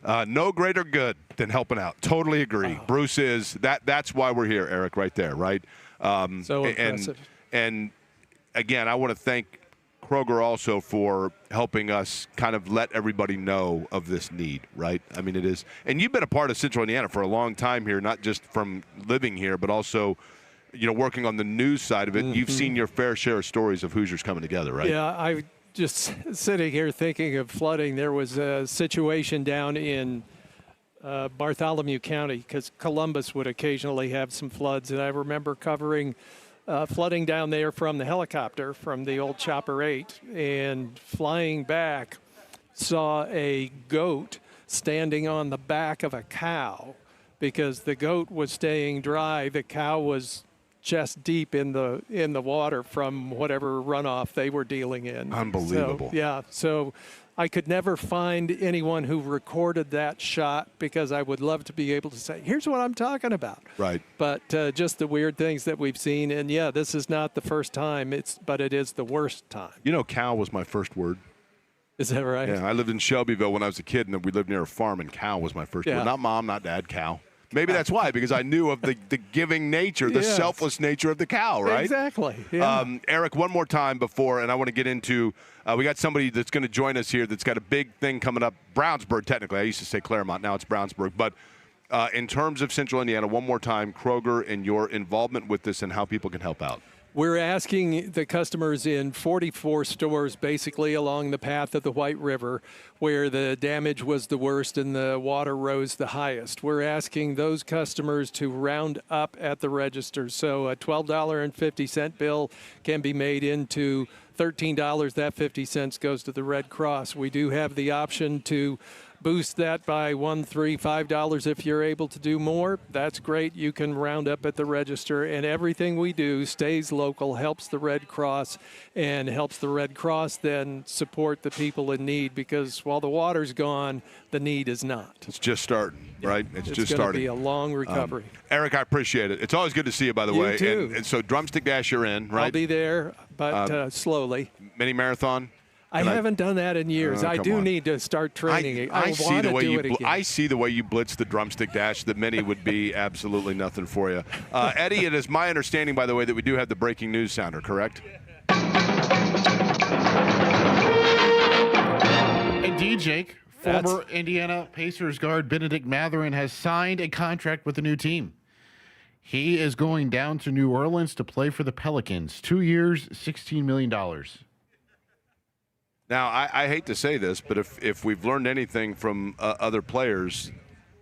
No greater good than helping out. Totally agree. Oh. Bruce is that's why we're here, Eric, right there, right? So impressive. And again, I want to thank Kroger also for helping us kind of let everybody know of this need, right? I mean, it is. And you've been a part of Central Indiana for a long time here, not just from living here, but also, working on the news side of it. Mm-hmm. You've seen your fair share of stories of Hoosiers coming together, right? Yeah, I just sitting here thinking of flooding. There was a situation down in Bartholomew County, because Columbus would occasionally have some floods, and I remember covering flooding down there from the helicopter from the old Chopper 8, and flying back saw a goat standing on the back of a cow because the goat was staying dry. The cow was chest deep in the water from whatever runoff they were dealing in. Unbelievable. So I could never find anyone who recorded that shot, because I would love to be able to say, here's what I'm talking about. Right. But just the weird things that we've seen. And, yeah, this is not the first time, but it is the worst time. Cow was my first word. Is that right? Yeah, I lived in Shelbyville when I was a kid, and we lived near a farm, and cow was my first word. Not mom, not dad, cow. Maybe that's why, because I knew of the giving nature, the selfless nature of the cow, right? Exactly. Yeah. Eric, one more time before, and I want to get into, we got somebody that's going to join us here that's got a big thing coming up. Brownsburg, technically. I used to say Claremont. Now it's Brownsburg. But in terms of Central Indiana, one more time, Kroger and your involvement with this and how people can help out. We're asking the customers in 44 stores basically along the path of the White River, where the damage was the worst and the water rose the highest. We're asking those customers to round up at the register. So a $12.50 bill can be made into $13. That 50 cents goes to the Red Cross. We do have the option to boost that by $1, $3, $5 if you're able to do more. That's great. You can round up at the register, and everything we do stays local, helps the Red Cross, and helps the Red Cross then support the people in need, because while the water's gone, the need is not. It's just starting, right? It's just starting. It's going to be a long recovery. Eric, I appreciate it. It's always good to see you, by the way. You too. And so Drumstick Dash, you're in, right? I'll be there, but slowly. Mini marathon? I haven't done that in years. I do need to start training. I see the way I see the way you blitz the Drumstick Dash. The mini would be absolutely nothing for you. Eddie, it is my understanding, by the way, that we do have the breaking news sounder, correct? Indeed, Jake. Former Indiana Pacers guard Benedict Mathurin has signed a contract with a new team. He is going down to New Orleans to play for the Pelicans. 2 years, $16 million. Now, I hate to say this, but if we've learned anything from other players,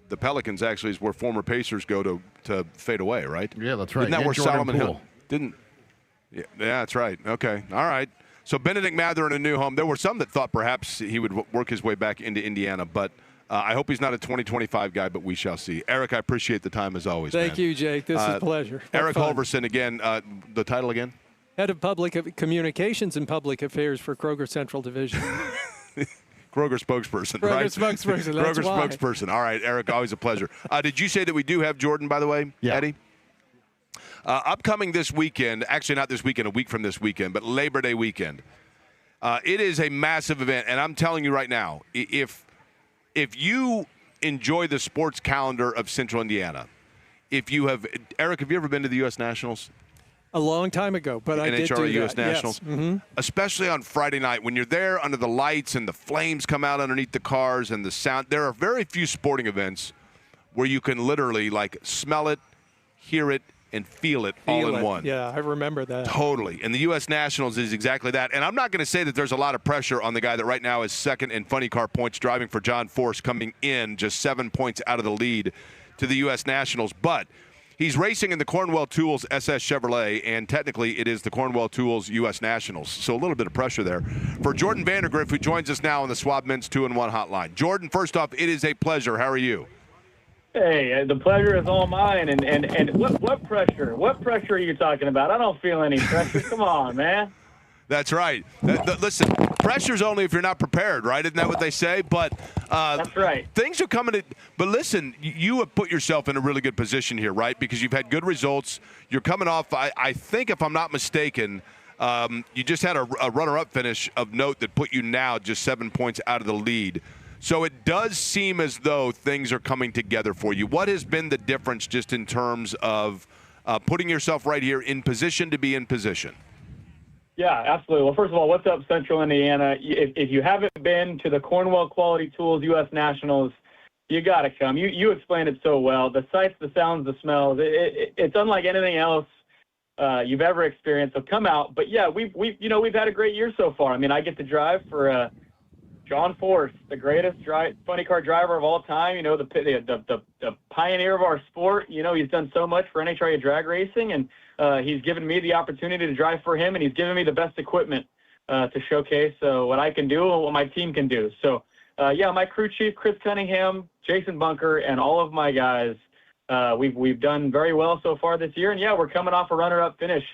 the Pelicans actually is where former Pacers go to fade away, right? Yeah, that's right. Isn't that and where Jordan Solomon Poole. Hill didn't? Yeah, that's right. Okay, all right. So Benedict Mathurin, a new home. There were some that thought perhaps he would work his way back into Indiana, but I hope he's not a 2025 guy, but we shall see. Eric, I appreciate the time as always. Thank you, Jake. This is a pleasure. Eric Holverson again. The title again? Head of Public Communications and Public Affairs for Kroger Central Division. Kroger spokesperson, Kroger right? spokesperson, Kroger that's why. spokesperson. All right, Eric, always a pleasure. Did you say that we do have Jordan, by the way, Eddie? Upcoming this weekend, actually not this weekend, a week from this weekend, but Labor Day weekend. It is a massive event, and I'm telling you right now, if you enjoy the sports calendar of Central Indiana, Eric, have you ever been to the U.S. Nationals? A long time ago, but I did do NHRA that. US Nationals. Yes. Mm-hmm. Especially on Friday night when you're there under the lights and the flames come out underneath the cars and the sound. There are very few sporting events where you can literally like smell it, hear it, and feel it all in one. Yeah, I remember that. Totally. And the U.S. Nationals is exactly that. And I'm not going to say that there's a lot of pressure on the guy that right now is second in funny car points driving for John Force, coming in just 7 points out of the lead to the U.S. Nationals. But he's racing in the Cornwell Tools SS Chevrolet, and technically it is the Cornwell Tools U.S. Nationals. So a little bit of pressure there. For Jordan Vandergriff, who joins us now on the Schwab Men's 2-in-1 hotline. Jordan, first off, it is a pleasure. How are you? Hey, the pleasure is all mine. And what pressure? What pressure are you talking about? I don't feel any pressure. Come on, man. That's right. Listen, pressure's only if you're not prepared, right? Isn't that what they say? But that's right. Things are coming to. But listen, you have put yourself in a really good position here, right? Because you've had good results. You're coming off. I think, if I'm not mistaken, you just had a runner-up finish of note that put you now just 7 points out of the lead. So it does seem as though things are coming together for you. What has been the difference just in terms of putting yourself right here in position to be in position? Yeah, absolutely. Well, first of all, what's up, Central Indiana? If you haven't been to the Cornwell Quality Tools U.S. Nationals, you got to come. You explained it so well. The sights, the sounds, the smells, it's unlike anything else you've ever experienced. So come out. But, yeah, we've had a great year so far. I mean, I get to drive for John Force, the greatest funny car driver of all time, the pioneer of our sport. He's done so much for NHRA drag racing, and he's given me the opportunity to drive for him, and he's given me the best equipment to showcase what I can do and what my team can do. So, my crew chief, Chris Cunningham, Jason Bunker, and all of my guys, we've done very well so far this year. And, we're coming off a runner-up finish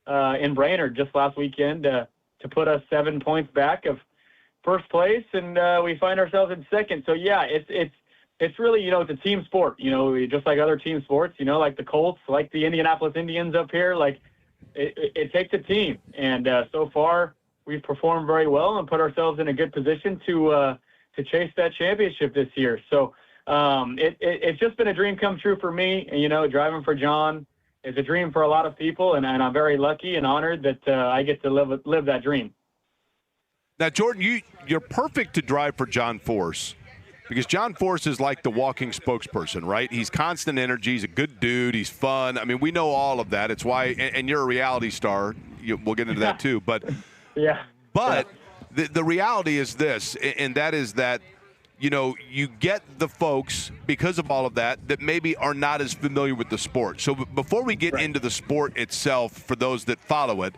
in Brainerd just last weekend to put us 7 points back of first place, and we find ourselves in second. So it's really, it's a team sport, just like other team sports, like the Colts, like the Indianapolis Indians up here, like it takes a team. And so far we've performed very well and put ourselves in a good position to chase that championship this year. So it's just been a dream come true for me. And, driving for John is a dream for a lot of people, and I'm very lucky and honored that I get to live that dream. Now, Jordan, you're perfect to drive for John Force because John Force is like the walking spokesperson, right? He's constant energy. He's a good dude. He's fun. I mean, we know all of that. It's why, and you're a reality star. We'll get into that too. But yeah. But the reality is this, and that is that, you get the folks, because of all of that maybe are not as familiar with the sport. So before we get into the sport itself, for those that follow it,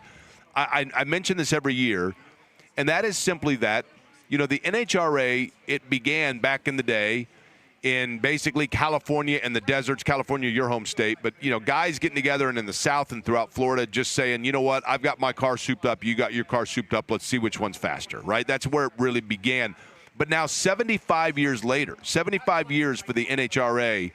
I mention this every year. And that is simply that, the NHRA, it began back in the day in basically California and the deserts. California, your home state. But, guys getting together and in the South and throughout Florida just saying, you know what, I've got my car souped up. You got your car souped up. Let's see which one's faster, right? That's where it really began. But now 75 years later, 75 years for the NHRA,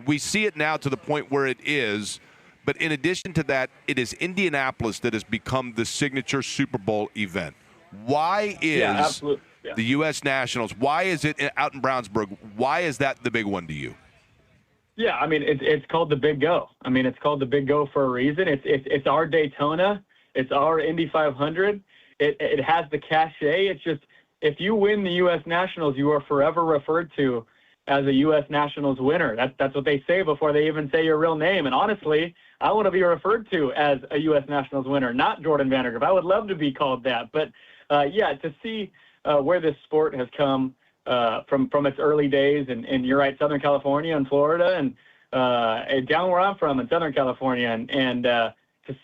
we see it now to the point where it is. But in addition to that, it is Indianapolis that has become the signature Super Bowl event. Why is the U.S. Nationals, why is it out in Brownsburg, why is that the big one to you? Yeah, I mean, it's called the Big Go. I mean, it's called the Big Go for a reason. It's our Daytona. It's our Indy 500. It has the cachet. It's just, if you win the U.S. Nationals, you are forever referred to as a U.S. Nationals winner. That's what they say before they even say your real name. And honestly, I want to be referred to as a U.S. Nationals winner, not Jordan Vandergriff. I would love to be called that. But to see where this sport has come from its early days, and you're right, Southern California and Florida, and down where I'm from in Southern California, and to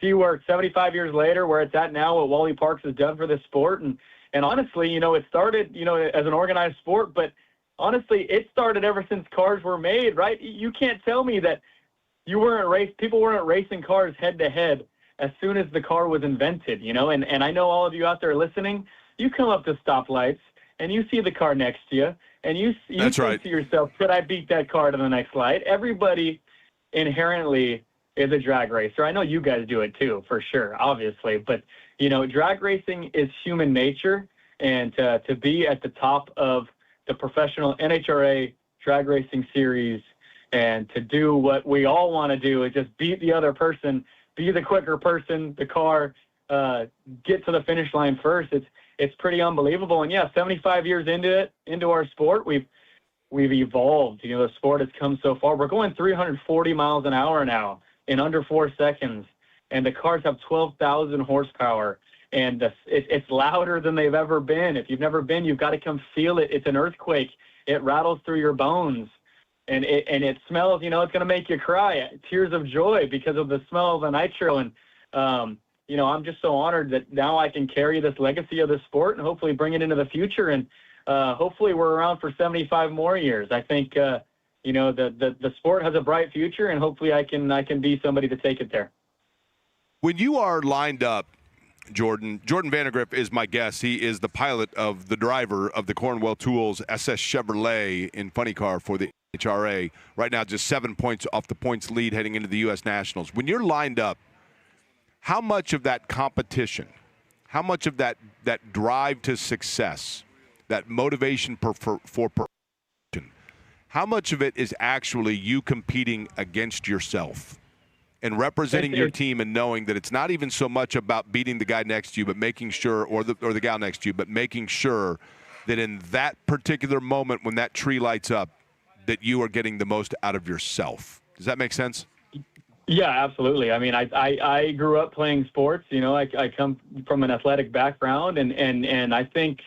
see where 75 years later, where it's at now, what Wally Parks has done for this sport, and honestly, it started, as an organized sport, but honestly, it started ever since cars were made, right? You can't tell me that people weren't racing cars head to head as soon as the car was invented, and I know all of you out there listening, you come up to stoplights and you see the car next to you, and you think to yourself, could I beat that car to the next light? Everybody inherently is a drag racer. I know you guys do it too, for sure, obviously, but drag racing is human nature, and to be at the top of the professional NHRA drag racing series and to do what we all want to do is just beat the other person be the quicker person, the car, get to the finish line first. It's pretty unbelievable. And yeah, 75 years into our sport, we've evolved. You know, the sport has come so far. We're going 340 miles an hour now in under 4 seconds, and the cars have 12,000 horsepower. And it's louder than they've ever been. If you've never been, you've got to come feel it. It's an earthquake. It rattles through your bones, and it smells. You know, it's going to make you cry, tears of joy because of the smell of the nitro. And you know, I'm just so honored that now I can carry this legacy of the sport and hopefully bring it into the future. And hopefully we're around for 75 more years. I think you know, the sport has a bright future, and hopefully I can be somebody to take it there. When you are lined up, Jordan Vandergriff is my guest. He is the pilot of the driver of the Cornwell Tools SS Chevrolet in funny car for the HRA. Right now, just 7 points off the points lead heading into the U.S. Nationals. When you're lined up, how much of that competition, how much of that drive to success, that motivation for perfection, how much of it is actually you competing against yourself and representing your team and knowing that it's not even so much about beating the guy next to you, but making sure, or the gal next to you, but making sure that in that particular moment when that tree lights up, that you are getting the most out of yourself? Does that make sense? Yeah, absolutely. I mean, I grew up playing sports. You know, I come from an athletic background, and I think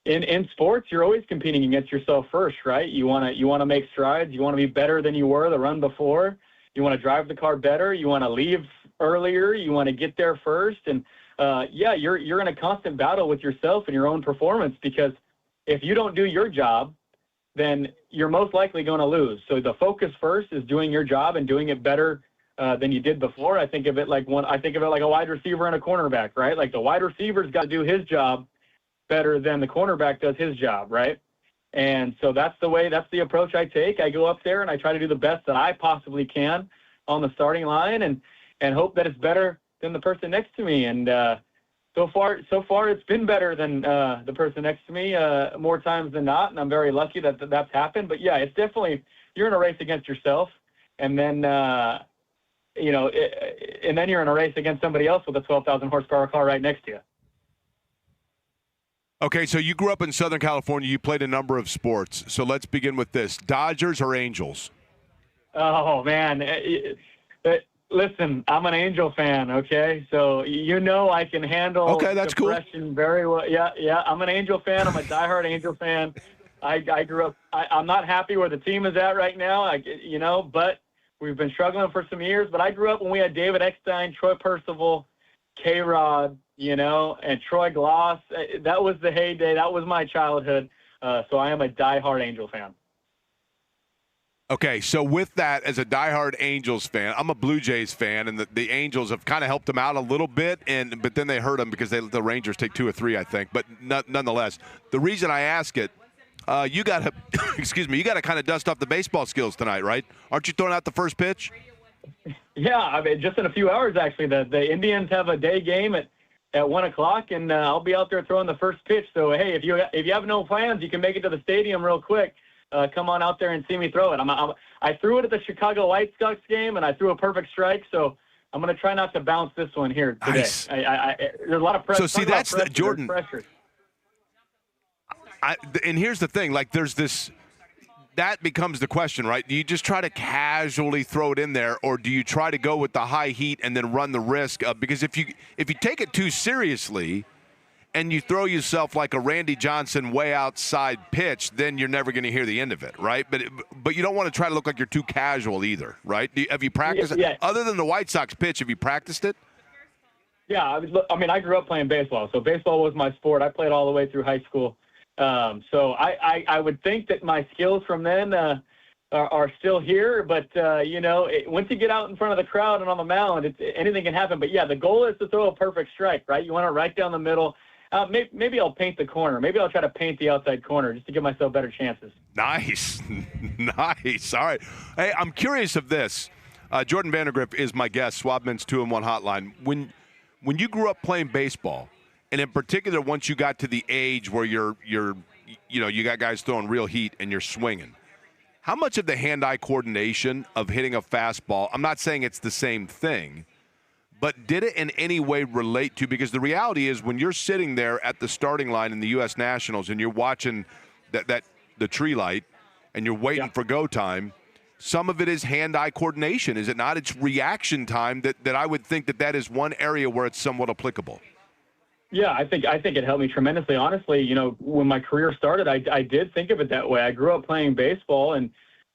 in sports you're always competing against yourself first, right? You want to make strides. You want to be better than you were the run before. You want to drive the car better. You want to leave earlier. You want to get there first. And yeah, you're in a constant battle with yourself and your own performance, because if you don't do your job, then you're most likely going to lose. So the focus first is doing your job and doing it better than you did before. I think of it like a wide receiver and a cornerback, right? Like the wide receiver's got to do his job better than the cornerback does his job, right? And so that's the approach I take. I go up there and I try to do the best that I possibly can on the starting line, and hope that it's better than the person next to me. And so far it's been better than the person next to me more times than not, and I'm very lucky that that's happened. But yeah, it's definitely, you're in a race against yourself, and then you know, and then you're in a race against somebody else with a 12,000 horsepower car right next to you. Okay, so you grew up in Southern California. You played a number of sports. So let's begin with this. Dodgers or Angels? Oh, man. Listen, I'm an Angel fan, okay? So you know I can handle depression very well. Yeah, I'm an Angel fan. I'm a diehard Angel fan. I grew up – I'm not happy where the team is at right now, you know, but we've been struggling for some years. But I grew up when we had David Eckstein, Troy Percival, K-Rod, you know, and Troy Gloss. That was the heyday. That was my childhood. So I am a diehard Angel fan. Okay, so with that, as a diehard Angels fan, I'm a Blue Jays fan, and the Angels have kind of helped them out a little bit, but then they hurt them because the Rangers take 2 or 3, I think. But nonetheless, the reason I ask it, you got to, you got to kind of dust off the baseball skills tonight, right? Aren't you throwing out the first pitch? Yeah, I mean, just in a few hours, actually. The Indians have a day game at 1 o'clock, and I'll be out there throwing the first pitch. So, hey, if you have no plans, you can make it to the stadium real quick. Come on out there and see me throw it. I threw it at the Chicago White Sox game, and I threw a perfect strike. So I'm going to try not to bounce this one here today. Nice. There's a lot of pressure. So see, that's the Jordan. Pressure. And here's the thing: like, there's this. That becomes the question, right? Do you just try to casually throw it in there, or do you try to go with the high heat and then run the risk of, because if you take it too seriously and you throw yourself like a Randy Johnson way outside pitch, then you're never going to hear the end of it, right? But you don't want to try to look like you're too casual either, right? Have you practiced it? Other than the White Sox pitch, have you practiced it? Yeah, I mean, I grew up playing baseball, so baseball was my sport. I played all the way through high school. So I would think that my skills from then are still here, but you know, once you get out in front of the crowd and on the mound, anything can happen. But yeah, the goal is to throw a perfect strike, right? You want to right down the middle. Maybe I'll paint the corner. Maybe I'll try to paint the outside corner just to give myself better chances. Nice. Nice. All right. Hey, I'm curious of this. Jordan Vandergriff is my guest, Swabman's 2-in-1 hotline. When you grew up playing baseball, and in particular, once you got to the age where you got guys throwing real heat and you're swinging, how much of the hand-eye coordination of hitting a fastball, I'm not saying it's the same thing, but did it in any way relate to, because the reality is when you're sitting there at the starting line in the U.S. Nationals and you're watching the tree light and you're waiting for go time, some of it is hand-eye coordination, is it not? It's reaction time that I would think that is one area where it's somewhat applicable. Yeah, I think it helped me tremendously. Honestly, you know, when my career started, I did think of it that way. I grew up playing baseball, and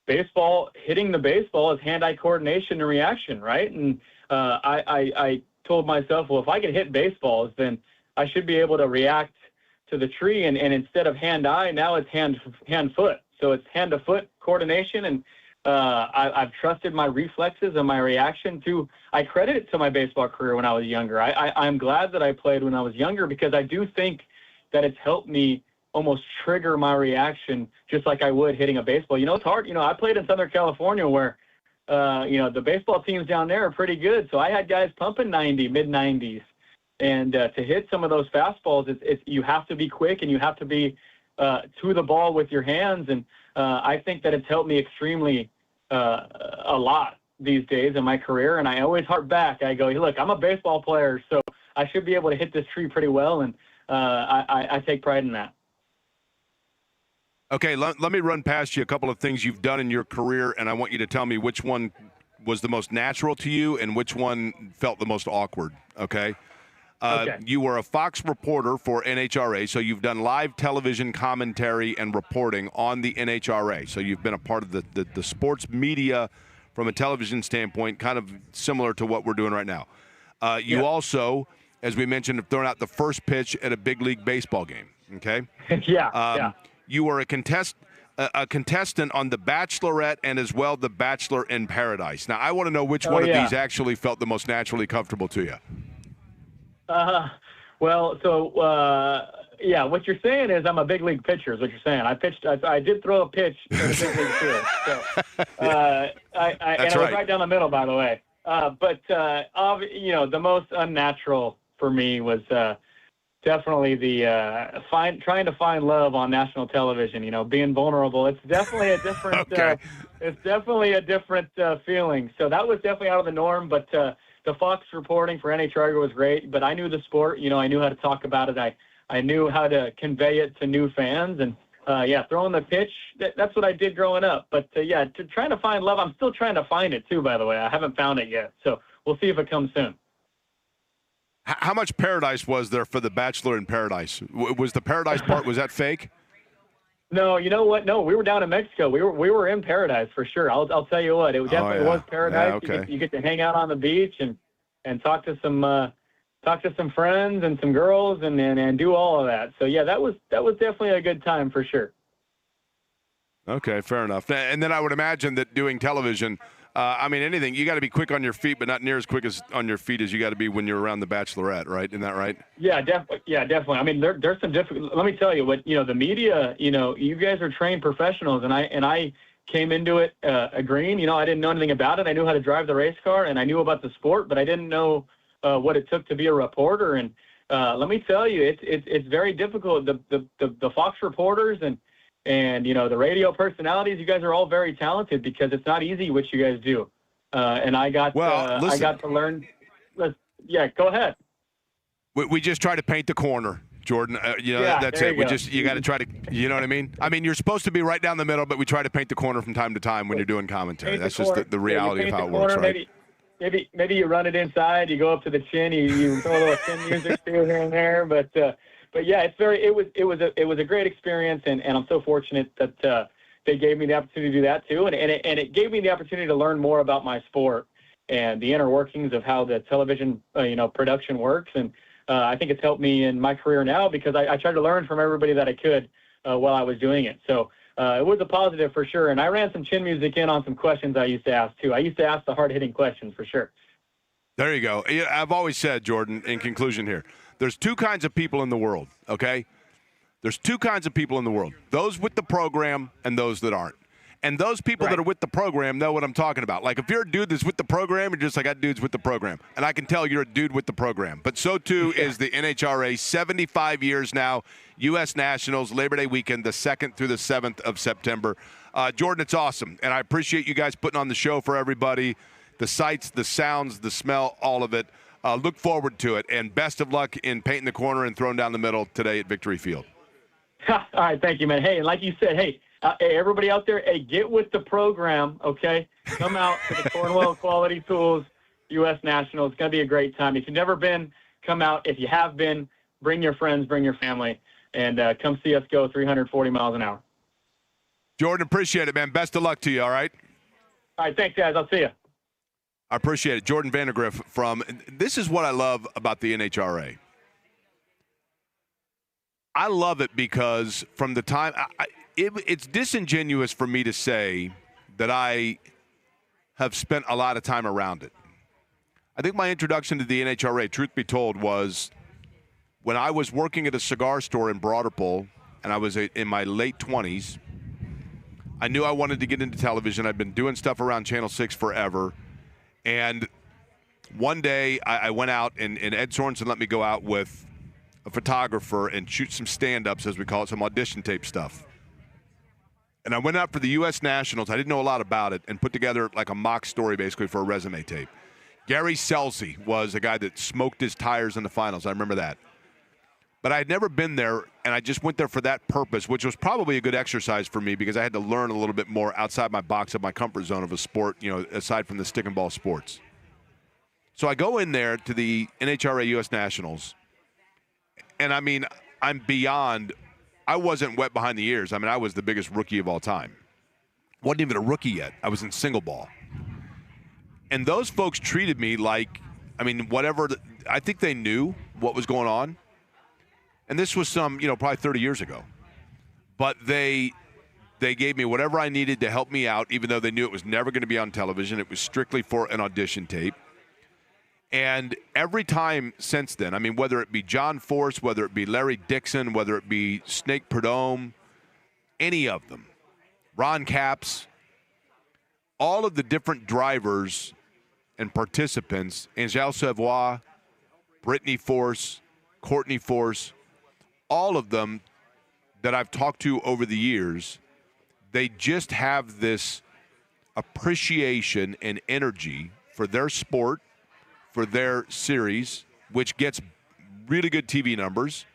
hitting the baseball is hand-eye coordination and reaction, right? And I told myself, well, if I can hit baseballs, then I should be able to react to the tree. And instead of hand-eye, now it's hand-foot. So it's hand-to-foot coordination, and I've trusted my reflexes and my reaction to. I credit it to my baseball career when I was younger. I'm glad that I played when I was younger, because I do think that it's helped me almost trigger my reaction just like I would hitting a baseball. You know, it's hard. You know, I played in Southern California where, you know, the baseball teams down there are pretty good. So I had guys pumping 90, mid-90s. And to hit some of those fastballs, it's you have to be quick and you have to be to the ball with your hands. And I think that it's helped me extremely a lot these days in my career. And I always harp back. I go, look, I'm a baseball player, so I should be able to hit this tree pretty well. And I take pride in that. Okay, let me run past you a couple of things you've done in your career, and I want you to tell me which one was the most natural to you and which one felt the most awkward, okay? Okay. You were a Fox reporter for NHRA, so you've done live television commentary and reporting on the NHRA. So you've been a part of the sports media from a television standpoint, kind of similar to what we're doing right now. You also, as we mentioned, have thrown out the first pitch at a big league baseball game, okay? Yeah. You were a contestant on The Bachelorette and as well The Bachelor in Paradise. Now, I want to know which one of these actually felt the most naturally comfortable to you. What you're saying is I'm a big league pitcher is what you're saying. I did throw a pitch in the big league too. So, it was right down the middle, by the way. The most unnatural for me was definitely the trying to find love on national television. You know, being vulnerable. It's definitely a different. It's definitely a different feeling. So that was definitely out of the norm. But the Fox reporting for NHRA was great. But I knew the sport. You know, I knew how to talk about it. I knew how to convey it to new fans. And throwing the pitch. That's what I did growing up. But trying to find love. I'm still trying to find it too. By the way, I haven't found it yet. So we'll see if it comes soon. How much paradise was there for The Bachelor in Paradise? Was the paradise part, was that fake? No, you know what? No, we were down in Mexico. We were in paradise for sure. I'll tell you what. It definitely was paradise. Yeah, okay. You get to hang out on the beach and talk to some friends and some girls and do all of that. So yeah, that was definitely a good time for sure. Okay, fair enough. And then I would imagine that doing television. Anything, you got to be quick on your feet, but not near as quick as on your feet as you got to be when you're around The Bachelorette, right? Isn't that right? Yeah, definitely. I mean, there's some difficult. Let me tell you what, the media, you guys are trained professionals, and I came into it agreeing. I didn't know anything about it. I knew how to drive the race car, and I knew about the sport, but I didn't know what it took to be a reporter. And let me tell you, it's very difficult. The Fox reporters and the radio personalities, you guys are all very talented because it's not easy what you guys do. And I got to learn. Go ahead. We just try to paint the corner, Jordan. That's it. You got to try to, you know what I mean? I mean, you're supposed to be right down the middle, but we try to paint the corner from time to time when you're doing commentary. That's just the reality of how it works, right? Maybe you run it inside, you go up to the chin, you throw a little chin music here and there, but yeah, it was a great experience, and I'm so fortunate that they gave me the opportunity to do that too, and it gave me the opportunity to learn more about my sport and the inner workings of how the television production works, and I think it's helped me in my career now because I tried to learn from everybody that I could while I was doing it. So it was a positive for sure, and I ran some chin music in on some questions I used to ask too. I used to ask the hard-hitting questions for sure. There you go. I've always said, Jordan, in conclusion here, there's two kinds of people in the world, okay? There's two kinds of people in the world, those with the program and those that aren't. And those people that are with the program know what I'm talking about. Like, if you're a dude that's with the program, you're just like, I got dudes with the program. And I can tell you're a dude with the program. But so, too, is the NHRA, 75 years now, U.S. Nationals, Labor Day weekend, the 2nd through the 7th of September. Jordan, it's awesome. And I appreciate you guys putting on the show for everybody. the sights, the sounds, the smell, all of it. Look forward to it, and best of luck in painting the corner and throwing down the middle today at Victory Field. All right, thank you, man. Hey, like you said, hey, everybody out there, hey, get with the program, okay? Come out to the Cornwell Quality Tools U.S. National. It's going to be a great time. If you've never been, come out. If you have been, bring your friends, bring your family, and come see us go 340 miles an hour. Jordan, appreciate it, man. Best of luck to you, all right? All right, thanks, guys. I'll see you. I appreciate it. Jordan Vandergriff this is what I love about the NHRA. I love it because from the time it's disingenuous for me to say that I have spent a lot of time around it. I think my introduction to the NHRA, truth be told, was when I was working at a cigar store in Broad Ripple, and I was in my late 20s. I knew I wanted to get into television. I'd been doing stuff around Channel 6 forever. And one day I went out, and Ed Sorensen let me go out with a photographer and shoot some stand-ups, as we call it, some audition tape stuff. And I went out for the U.S. Nationals. I didn't know a lot about it, and put together like a mock story basically for a resume tape. Gary Selsey was a guy that smoked his tires in the finals. I remember that. But I had never been there, and I just went there for that purpose, which was probably a good exercise for me because I had to learn a little bit more outside my box of my comfort zone of a sport, aside from the stick and ball sports. So I go in there to the NHRA U.S. Nationals, and I mean, I wasn't wet behind the ears. I mean, I was the biggest rookie of all time. Wasn't even a rookie yet. I was in single ball. And those folks treated me like, I think they knew what was going on. And this was probably 30 years ago. But they gave me whatever I needed to help me out, even though they knew it was never going to be on television. It was strictly for an audition tape. And every time since then, whether it be John Force, whether it be Larry Dixon, whether it be Snake Perdome, any of them, Ron Capps, all of the different drivers and participants, Angel Savoy, Brittany Force, Courtney Force, all of them that I've talked to over the years, they just have this appreciation and energy for their sport, for their series, which gets really good TV numbers,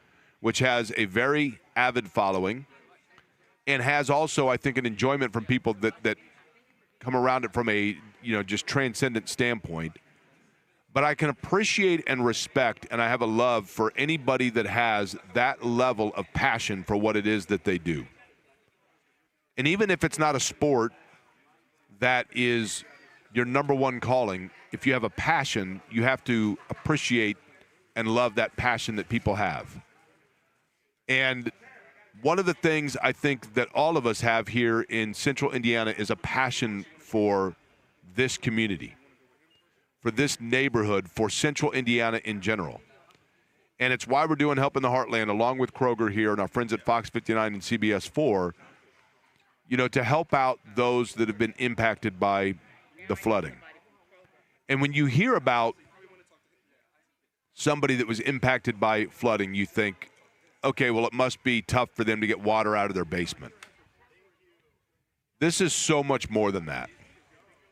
which has a very avid following, and has also, I think, an enjoyment from people that come around it from a just transcendent standpoint. But I can appreciate and respect, and I have a love for anybody that has that level of passion for what it is that they do. And even if it's not a sport that is your number one calling, if you have a passion, you have to appreciate and love that passion that people have. And one of the things I think that all of us have here in Central Indiana is a passion for this community, for this neighborhood, for Central Indiana in general. And it's why we're doing Help in the Heartland along with Kroger here and our friends at Fox 59 and CBS 4, to help out those that have been impacted by the flooding. And when you hear about somebody that was impacted by flooding, you think, okay, well, it must be tough for them to get water out of their basement. This is so much more than that.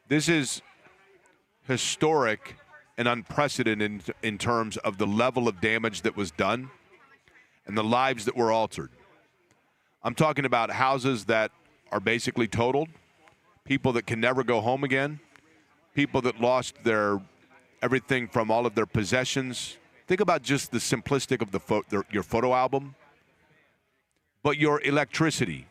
This is historic and unprecedented in terms of the level of damage that was done and the lives that were altered. I'm talking about houses that are basically totaled, people that can never go home again, people that lost everything from all of their possessions. Think about just the simplistic of your photo album, but your electricity,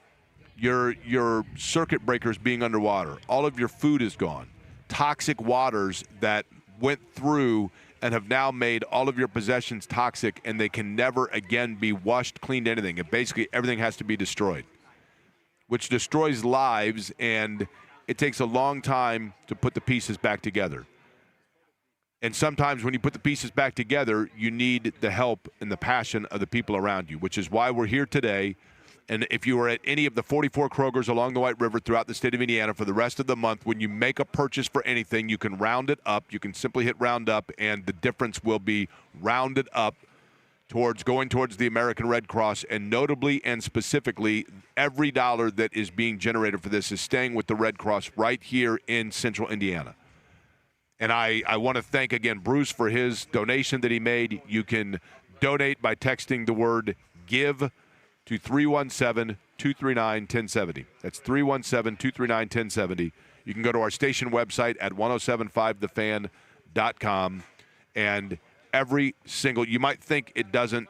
your circuit breakers being underwater, all of your food is gone. Toxic waters that went through and have now made all of your possessions toxic, and they can never again be washed, cleaned, anything. And basically everything has to be destroyed, which destroys lives, and it takes a long time to put the pieces back together. And sometimes when you put the pieces back together, you need the help and the passion of the people around you, which is why we're here today. And if you are at any of the 44 Krogers along the White River throughout the state of Indiana for the rest of the month, when you make a purchase for anything, you can round it up. You can simply hit round up, and the difference will be rounded up going towards the American Red Cross. And notably and specifically, every dollar that is being generated for this is staying with the Red Cross right here in Central Indiana. And I want to thank again Bruce for his donation that he made. You can donate by texting the word GIVE to 317-239-1070. That's 317-239-1070. You can go to our station website at 1075thefan.com. And every single, you might think it doesn't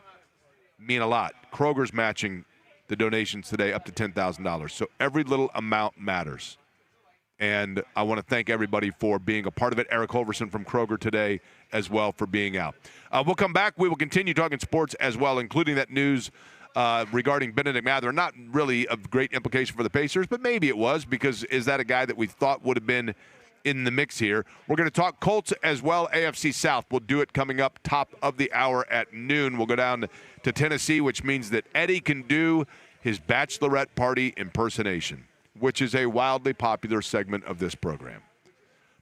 mean a lot. Kroger's matching the donations today up to $10,000. So every little amount matters. And I want to thank everybody for being a part of it. Eric Holverson from Kroger today as well for being out. We'll come back. We will continue talking sports as well, including that news regarding Benedict Mather. Not really of great implication for the Pacers, but maybe it was, because is that a guy that we thought would have been in the mix here? We're going to talk Colts as well, AFC South. We'll do it coming up top of the hour at noon. We'll go down to Tennessee, which means that Eddie can do his bachelorette party impersonation, which is a wildly popular segment of this program.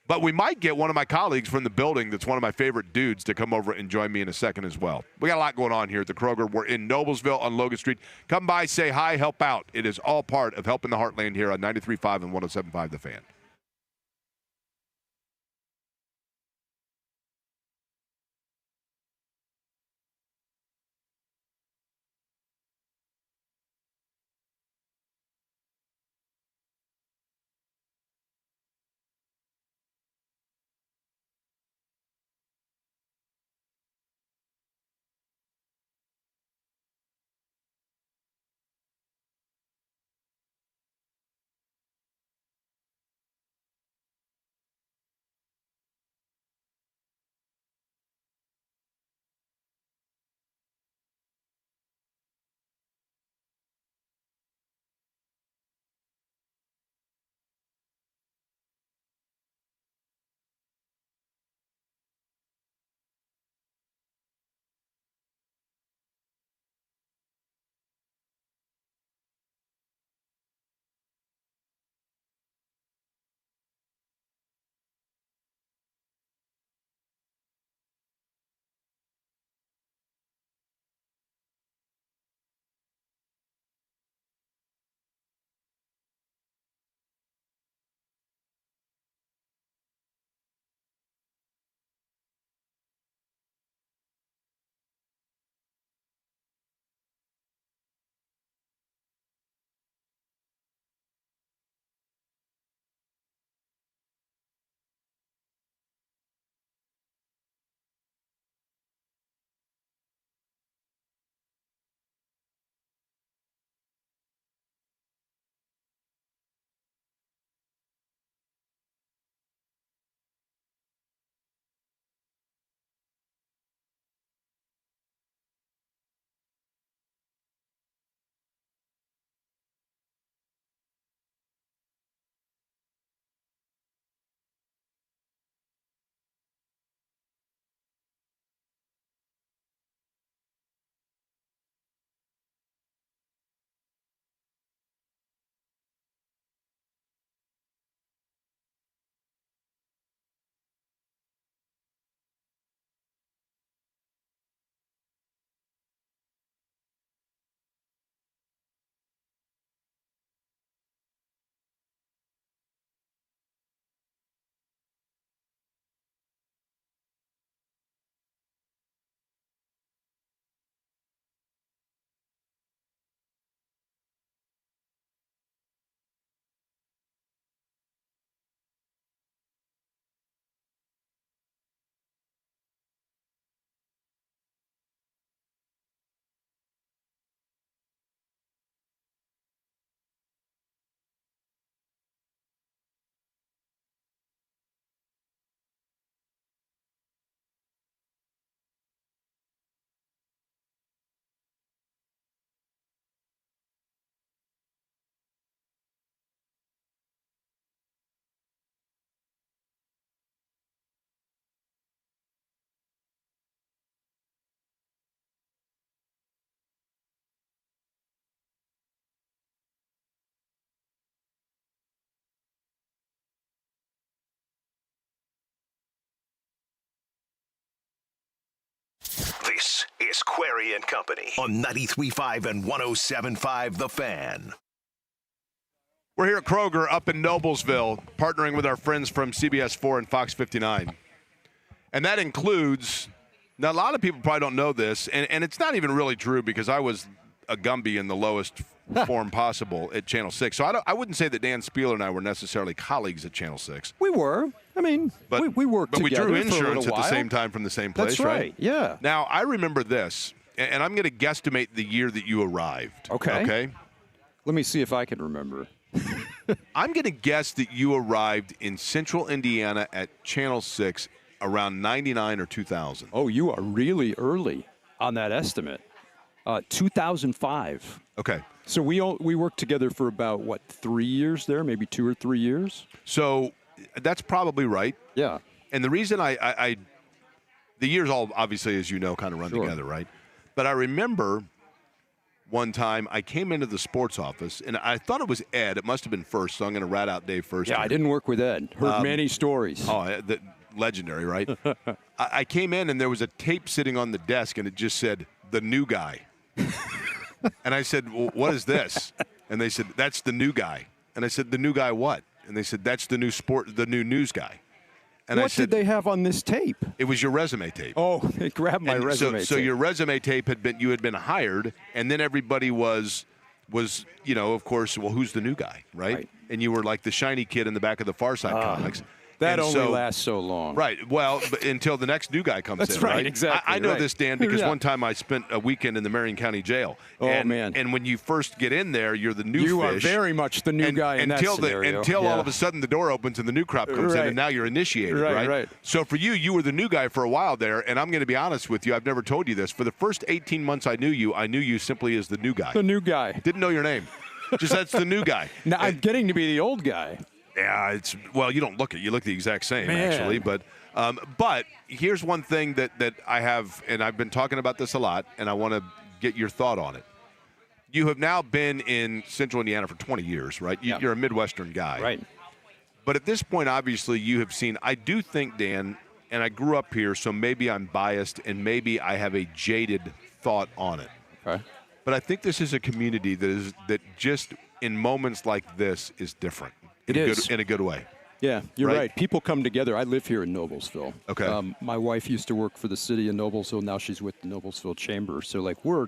But we might get one of my colleagues from the building that's one of my favorite dudes to come over and join me in a second as well. We got a lot going on here at the Kroger. We're in Noblesville on Logan Street. Come by, say hi, help out. It is all part of helping the Heartland here on 93.5 and 107.5 The Fan. This is Query and Company on 93.5 and 107.5 The Fan. We're here at Kroger up in Noblesville, partnering with our friends from CBS 4 and Fox 59. And that includes, now a lot of people probably don't know this, and it's not even really true because I was a Gumby in the lowest form possible at Channel 6. So I wouldn't say that Dan Spieler and I were necessarily colleagues at Channel 6. We were. I mean, we worked together. But we drew for a insurance little at the while. same time from the same place, That's right. Yeah. Now, I remember this, and I'm going to guesstimate the year that you arrived. Okay. Okay? Let me see if I can remember. I'm going to guess that you arrived in central Indiana at Channel 6 around 99 or 2000. Oh, you are really early on that estimate. 2005. Okay. So we worked together for about, 3 years there, maybe 2 or 3 years? So that's probably right. Yeah. And the reason I the years all obviously, as you know, kind of run together, right? But I remember one time I came into the sports office, and I thought it was Ed. It must have been first, so I'm going to rat out Dave first. Yeah, here. I didn't work with Ed. Heard many stories. Oh, legendary, right? I came in, and there was a tape sitting on the desk, and it just said, "The New Guy." And I said, "Well, what is this?" And they said, "That's the new guy." And I said, "The new guy what?" And they said, "That's the new news guy." And What I said, did they have on this tape? "It was your resume tape." Oh, they grabbed my And resume so tape. your resume tape you had been hired, and then everybody was of course, well, who's the new guy, right? And you were like the shiny kid in the back of the Far Side comics. That And only so, lasts so long. Right. Well, but until the next new guy comes That's in, right, exactly, I know right. this, Dan, because Yeah. one time I spent a weekend in the Marion County Jail. Oh, and, man. And when you first get in there, you're the new You fish. are very much the new guy in that scenario. Until Yeah. all of a sudden the door opens and the new crop comes in, Right. and now you're initiated, Right. So for you were the new guy for a while there, and I'm going to be honest with you, I've never told you this. For the first 18 months I knew you simply as the new guy. The new guy. Didn't know your name. Just that's the new guy. Now, I'm getting to be the old guy. Yeah, you don't look it. You look the exact same, Man. actually. But here's one thing that I have, and I've been talking about this a lot, and I want to get your thought on it. You have now been in Central Indiana for 20 years, right? Yeah. You're a Midwestern guy. Right. But at this point, obviously, you have seen, I do think, Dan, and I grew up here, so maybe I'm biased, and maybe I have a jaded thought on it. Okay. But I think this is a community that just in moments like this is different. In a good way. Yeah, you're Right? right. People come together. I live here in Noblesville. Okay. My wife used to work for the city of Noblesville. Now she's with the Noblesville Chamber. So, we're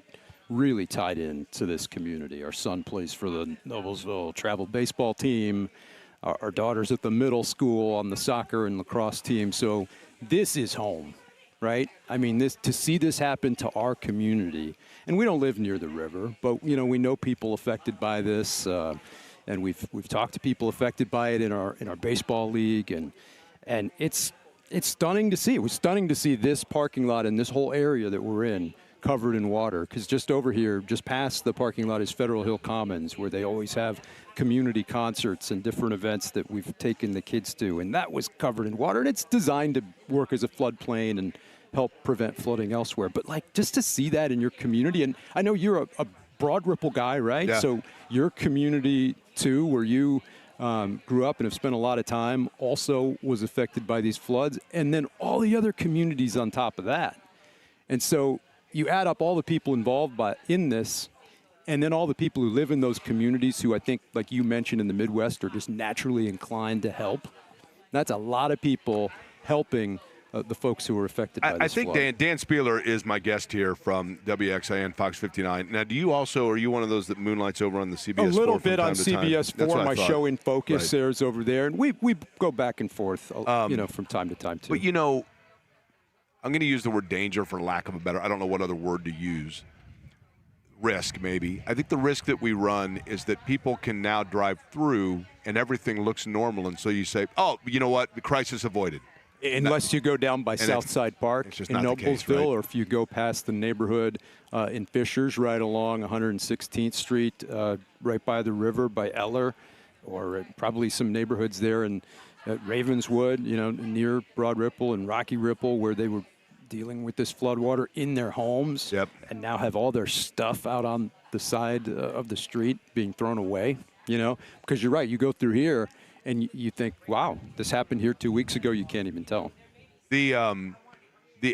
really tied in to this community. Our son plays for the Noblesville travel baseball team. Our daughter's at the middle school on the soccer and lacrosse team. So this is home, right? I mean, to see this happen to our community, and we don't live near the river, but, we know people affected by this. And we've talked to people affected by it in our baseball league, and it's stunning to see. It was stunning to see this parking lot and this whole area that we're in covered in water. Because just over here, just past the parking lot, is Federal Hill Commons, where they always have community concerts and different events that we've taken the kids to, and that was covered in water. And it's designed to work as a floodplain and help prevent flooding elsewhere. But just to see that in your community, and I know you're a Broad Ripple guy, right? Yeah. So your community too, where you grew up and have spent a lot of time, also was affected by these floods, and then all the other communities on top of that. And so you add up all the people involved in this, and then all the people who live in those communities who I think, like you mentioned in the Midwest, are just naturally inclined to help. That's a lot of people helping the folks who were affected by this I think flood. Dan Spieler is my guest here from WXIN Fox 59. Now, are you one of those that moonlights over on the CBS 4 A little from bit on time to time? CBS 4. That's what I My thought. show In Focus Right. airs over there, and we go back and forth, from time to time too. But I'm going to use the word danger for lack of a better. I don't know what other word to use. Risk, maybe. I think the risk that we run is that people can now drive through and everything looks normal, and so you say, "Oh, you know what? The crisis avoided." Unless you go down by Southside Park it's just in not the case, Noblesville, right? or if you go past the neighborhood in Fishers, right along 116th Street, right by the river, by Eller, or probably some neighborhoods there at Ravenswood, near Broad Ripple and Rocky Ripple, where they were dealing with this floodwater in their homes, Yep. and now have all their stuff out on the side of the street being thrown away. Because you're right, you go through here, and you think, wow, this happened here 2 weeks ago. You can't even tell. The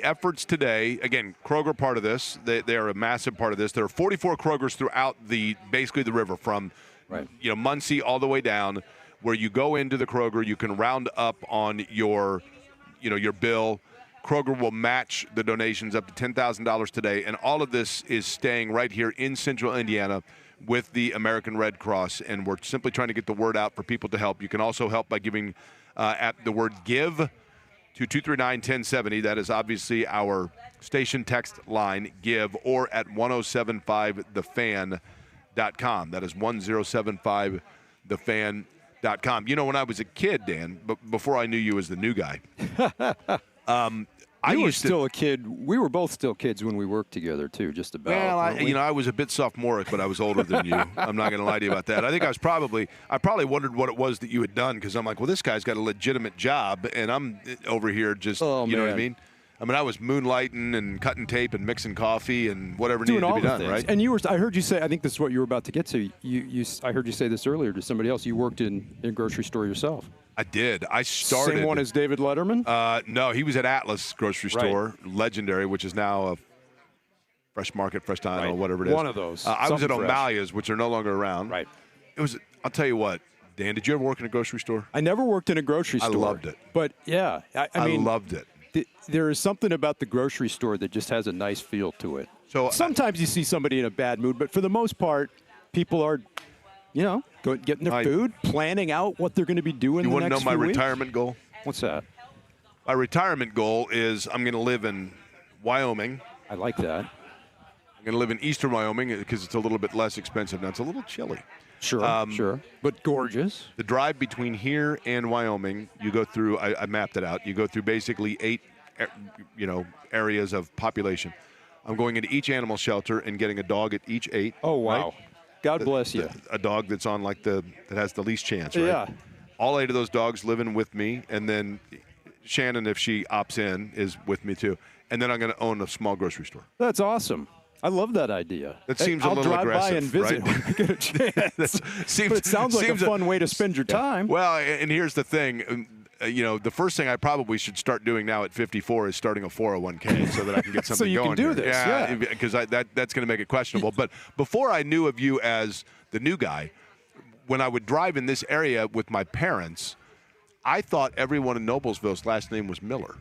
efforts today, again, Kroger part of this. They are a massive part of this. There are 44 Krogers throughout basically the river, from Right. Muncie all the way down, where you go into the Kroger, you can round up on your bill. Kroger will match the donations up to $10,000 today, and all of this is staying right here in Central Indiana with the American Red Cross, and we're simply trying to get the word out for people to help. You can also help by giving at the word GIVE to 239-1070. That is obviously our station text line, GIVE, or at 1075thefan.com. That is 1075thefan.com. When I was a kid, Dan, before I knew you as the new guy, You were still a kid. We were both still kids when we worked together, too, just about. Well, I was a bit sophomoric, but I was older than you. I'm not going to lie to you about that. I think I probably wondered what it was that you had done, because I'm like, well, this guy's got a legitimate job, and I'm over here just, you know what I mean? I was moonlighting and cutting tape and mixing coffee and whatever needed to be done, things. right? And I heard you say, I think this is what you were about to get to. I heard you say this earlier to somebody else. You worked in a grocery store yourself. I did. I started. Same one as David Letterman? No, he was at Atlas grocery store, legendary, which is now a Fresh Market, Fresh Time, or whatever it is. One of those. I was at O'Malley's, which are no longer around. Right. It was. I'll tell you what, Dan. Did you ever work in a grocery store? I never worked in a grocery store. I loved it. But yeah, I mean, loved it. There is something about the grocery store that just has a nice feel to it. So sometimes you see somebody in a bad mood, but for the most part, people are, getting their food, planning out what they're going to be doing. You want to know my retirement goal? What's that? My retirement goal is I'm going to live in Wyoming. I like that. I'm going to live in eastern Wyoming because it's a little bit less expensive now. It's a little chilly. Sure, but gorgeous. The drive between here and Wyoming, you go through. I mapped it out. You go through basically 8, areas of population. I'm going into each animal shelter and getting a dog at each 8. Oh wow! Right? God bless you. A dog that's on that has the least chance. Right? Yeah. All 8 of those dogs living with me, and then Shannon, if she opts in, is with me too. And then I'm going to own a small grocery store. That's awesome. I love that idea. That seems a little aggressive, I'll drive by and visit right? when I get a chance. But it sounds like a fun way to spend your time. Well, and here's the thing. The first thing I probably should start doing now at 54 is starting a 401k so that I can get something so you going can do here. this, yeah. Because that's going to make it questionable. But before I knew of you as the new guy, when I would drive in this area with my parents, I thought everyone in Noblesville's last name was Miller.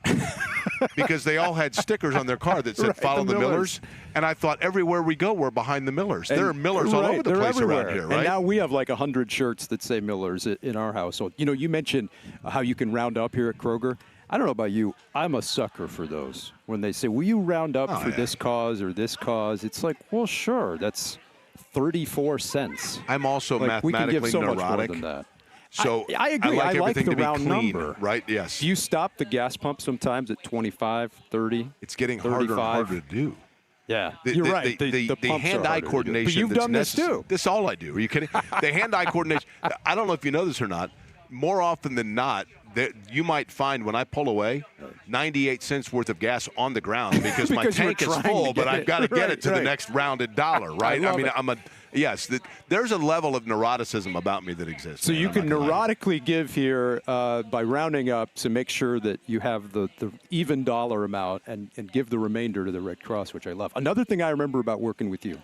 Because they all had stickers on their car that said follow the Millers. And I thought everywhere we go, we're behind the Millers. There are Millers all over the place around here, right? And now we have like 100 shirts that say Millers in our household. You mentioned how you can round up here at Kroger. I don't know about you. I'm a sucker for those. When they say, will you round up for this cause or this cause? It's like, well, sure. That's 34 cents. I'm also mathematically we can give so neurotic. much more than that. So I agree. I like everything the to be round clean, number. right? Yes. Do you stop the gas pump sometimes at 25, 30? It's getting 35? harder and harder to do. Yeah, you're right. The hand-eye coordination. But you've done this too. This is all I do. Are you kidding? The hand-eye coordination. I don't know if you know this or not. More often than not, you might find when I pull away, 98 cents worth of gas on the ground because my tank is full, but I've got to get it to the next rounded dollar, right? I mean, there's a level of neuroticism about me that exists. So you can neurotically give here by rounding up to make sure that you have the even dollar amount and give the remainder to the Red Cross, which I love. Another thing I remember about working with you,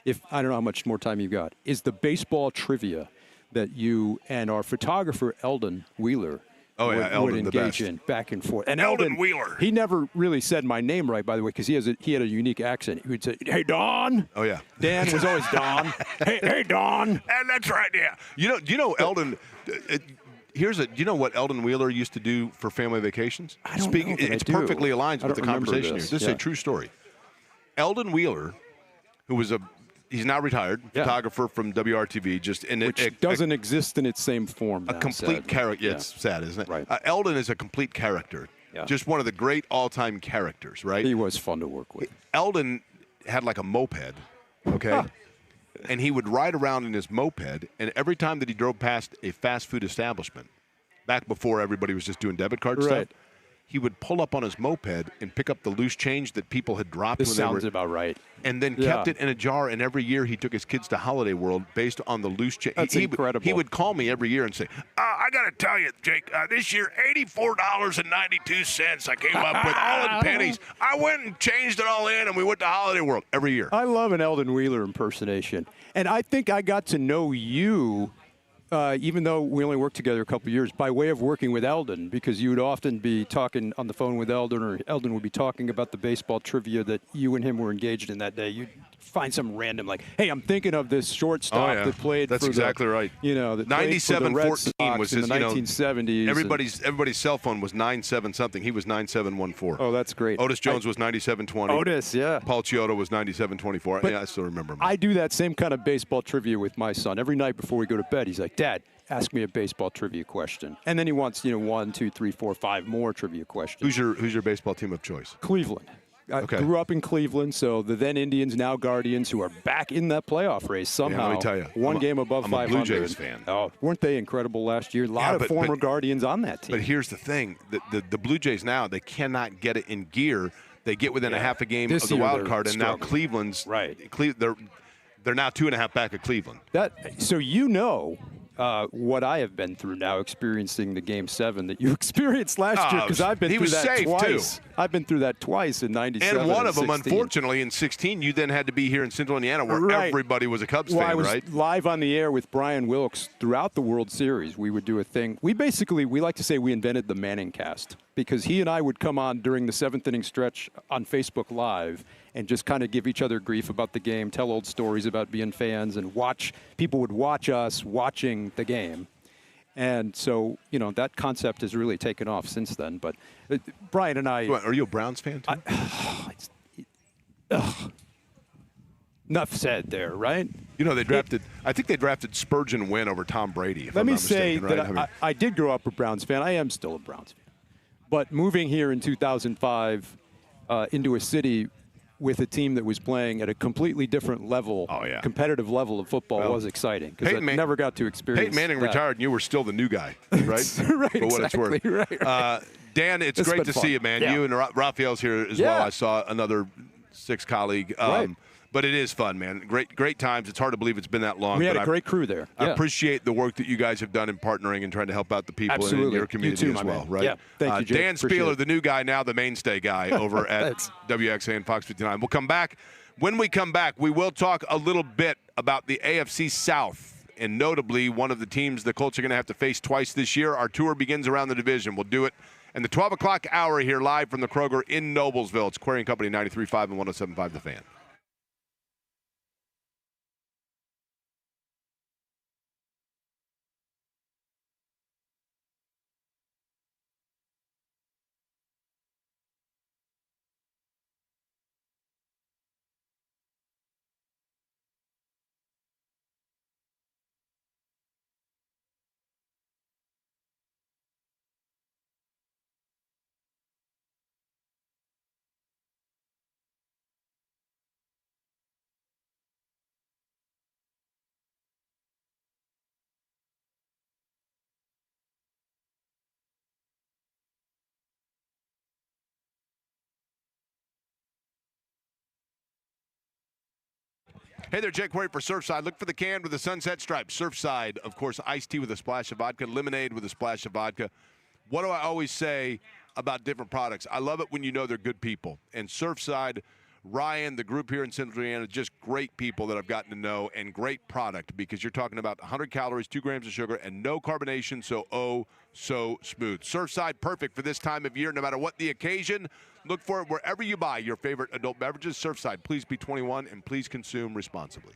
if I don't know how much more time you've got, is the baseball trivia that you and our photographer, Eldon Wheeler, would engage in back and forth. And Eldon Wheeler. He never really said my name right, by the way, because he had a unique accent. He would say, "Hey, Don." Oh yeah. Dan was always Don. Hey, Don. And that's right. Yeah. Do you know Eldon? Do you know what Eldon Wheeler used to do for family vacations? I don't know. It's perfectly aligned with the conversation here. This is a true story. Eldon Wheeler, who was he's now retired, photographer from WRTV, which doesn't exist in its same form now, a complete character. Yeah. It's sad, isn't it? Right. Eldon is a complete character. Yeah. Just one of the great all-time characters, right? He was fun to work with. Eldon had like a moped, okay? And he would ride around in his moped, and every time that he drove past a fast food establishment, back before everybody was just doing debit card stuff, he would pull up on his moped and pick up the loose change that people had dropped. This when they sounds were, about right. and then kept it in a jar. And every year he took his kids to Holiday World based on the loose change. That's incredible. He would call me every year and say, I got to tell you, Jake, this year, $84.92 I came up with all in pennies. I went and changed it all in, and we went to Holiday World every year. I love an Eldon Wheeler impersonation. And I think I got to know you, even though we only worked together a couple of years, by way of working with Eldon, because you would often be talking on the phone with Eldon, or Eldon would be talking about the baseball trivia that you and him were engaged in that day. You'd find some random, like, hey, I'm thinking of this shortstop that played That's for exactly the, right. You know, that played for the Red 97-14 Sox was in his, the 1970s. Everybody's cell phone was 97 something. He was 9714. Oh, that's great. Otis Jones was 9720. Otis, yeah. Paul Chiodo was 9724. But Yeah, I still remember him. I do that same kind of baseball trivia with my son. Every night before we go to bed, he's like, Dad, ask me a baseball trivia question. And then he wants, 1, 2, 3, 4, 5 more trivia questions. Who's your baseball team of choice? Cleveland. I grew up in Cleveland, so the then Indians, now Guardians, who are back in that playoff race somehow. Let me tell you, one game above I'm 500. a Blue Jays fan. Oh, weren't they incredible last year? A lot of former Guardians on that team. But here's the thing: the Blue Jays now, they cannot get it in gear. They get within a half a game This of the year wild they're card, and now struggling. Cleveland's they're now 2.5 back of Cleveland. So what I have been through now, experiencing the Game 7 that you experienced last year, because I've been through that twice. Too. I've been through that twice in '97 and one of them, 16. unfortunately, in 16, you then had to be here in Central Indiana, where everybody was a Cubs fan, I was right? live on the air with Brian Wilkes throughout the World Series. We would do a thing. We like to say we invented the Manning cast, because he and I would come on during the 7th inning stretch on Facebook Live and just kind of give each other grief about the game, tell old stories about being fans, and people would watch us watching the game. And so, that concept has really taken off since then. But Brian and I... Are you a Browns fan, too? Enough said there, right? I think they drafted Spurgeon Wynn over Tom Brady. Let me say mistaken, that I did grow up a Browns fan. I am still a Browns fan. But moving here in 2005 into a city with a team that was playing at a completely different level, competitive level of football was exciting, because I never got to experience Peyton Manning that. retired, and you were still the new guy, right? Right, For what it's worth. Right. Dan, it's great to see you, man. Yeah. You and Raphael's here as well. I saw another Six colleague. But it is fun, man. Great times. It's hard to believe it's been that long. We had a great crew there. I appreciate the work that you guys have done in partnering and trying to help out the people in your community you too, as well, right? Yeah. Thank you, Jake. Dan Spieler, the new guy, now the mainstay guy over at WXA and Fox 59. We'll come back. When we come back, we will talk a little bit about the AFC South, and notably one of the teams the Colts are going to have to face twice this year. Our tour begins around the division. We'll do it in the 12 o'clock hour here live from the Kroger in Noblesville. It's Query & Company 93.5 and 107.5 The Fan. Hey there, Jake Query for Surfside. Look for the can with the sunset stripe. Surfside, of course, iced tea with a splash of vodka, lemonade with a splash of vodka. What do I always say about different products? I love it when you know they're good people. And Surfside, Ryan, the group here in Central Indiana, just great people that I've gotten to know, and great product, because you're talking about 100 calories, 2 grams of sugar, and no carbonation, so smooth. Surfside, perfect for this time of year, no matter what the occasion. Look for it wherever you buy your favorite adult beverages. Surfside, please be 21 and please consume responsibly.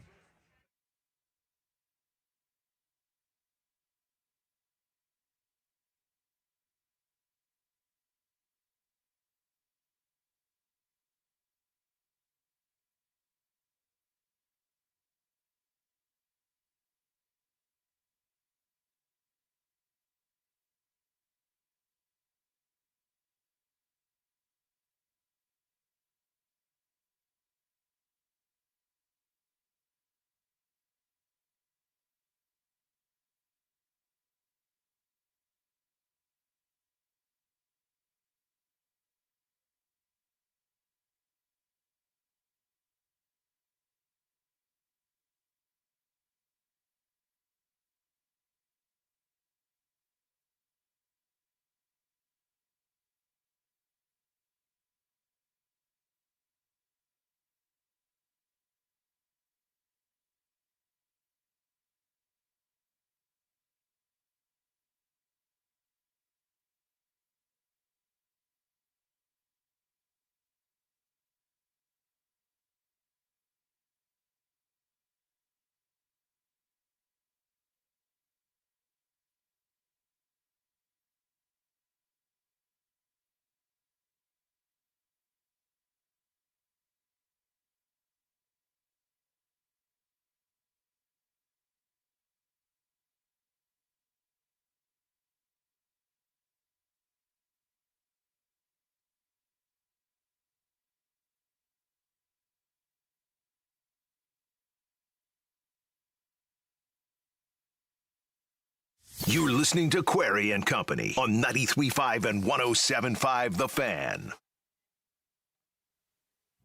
You're listening to Query and Company on 93.5 and 107.5 The Fan.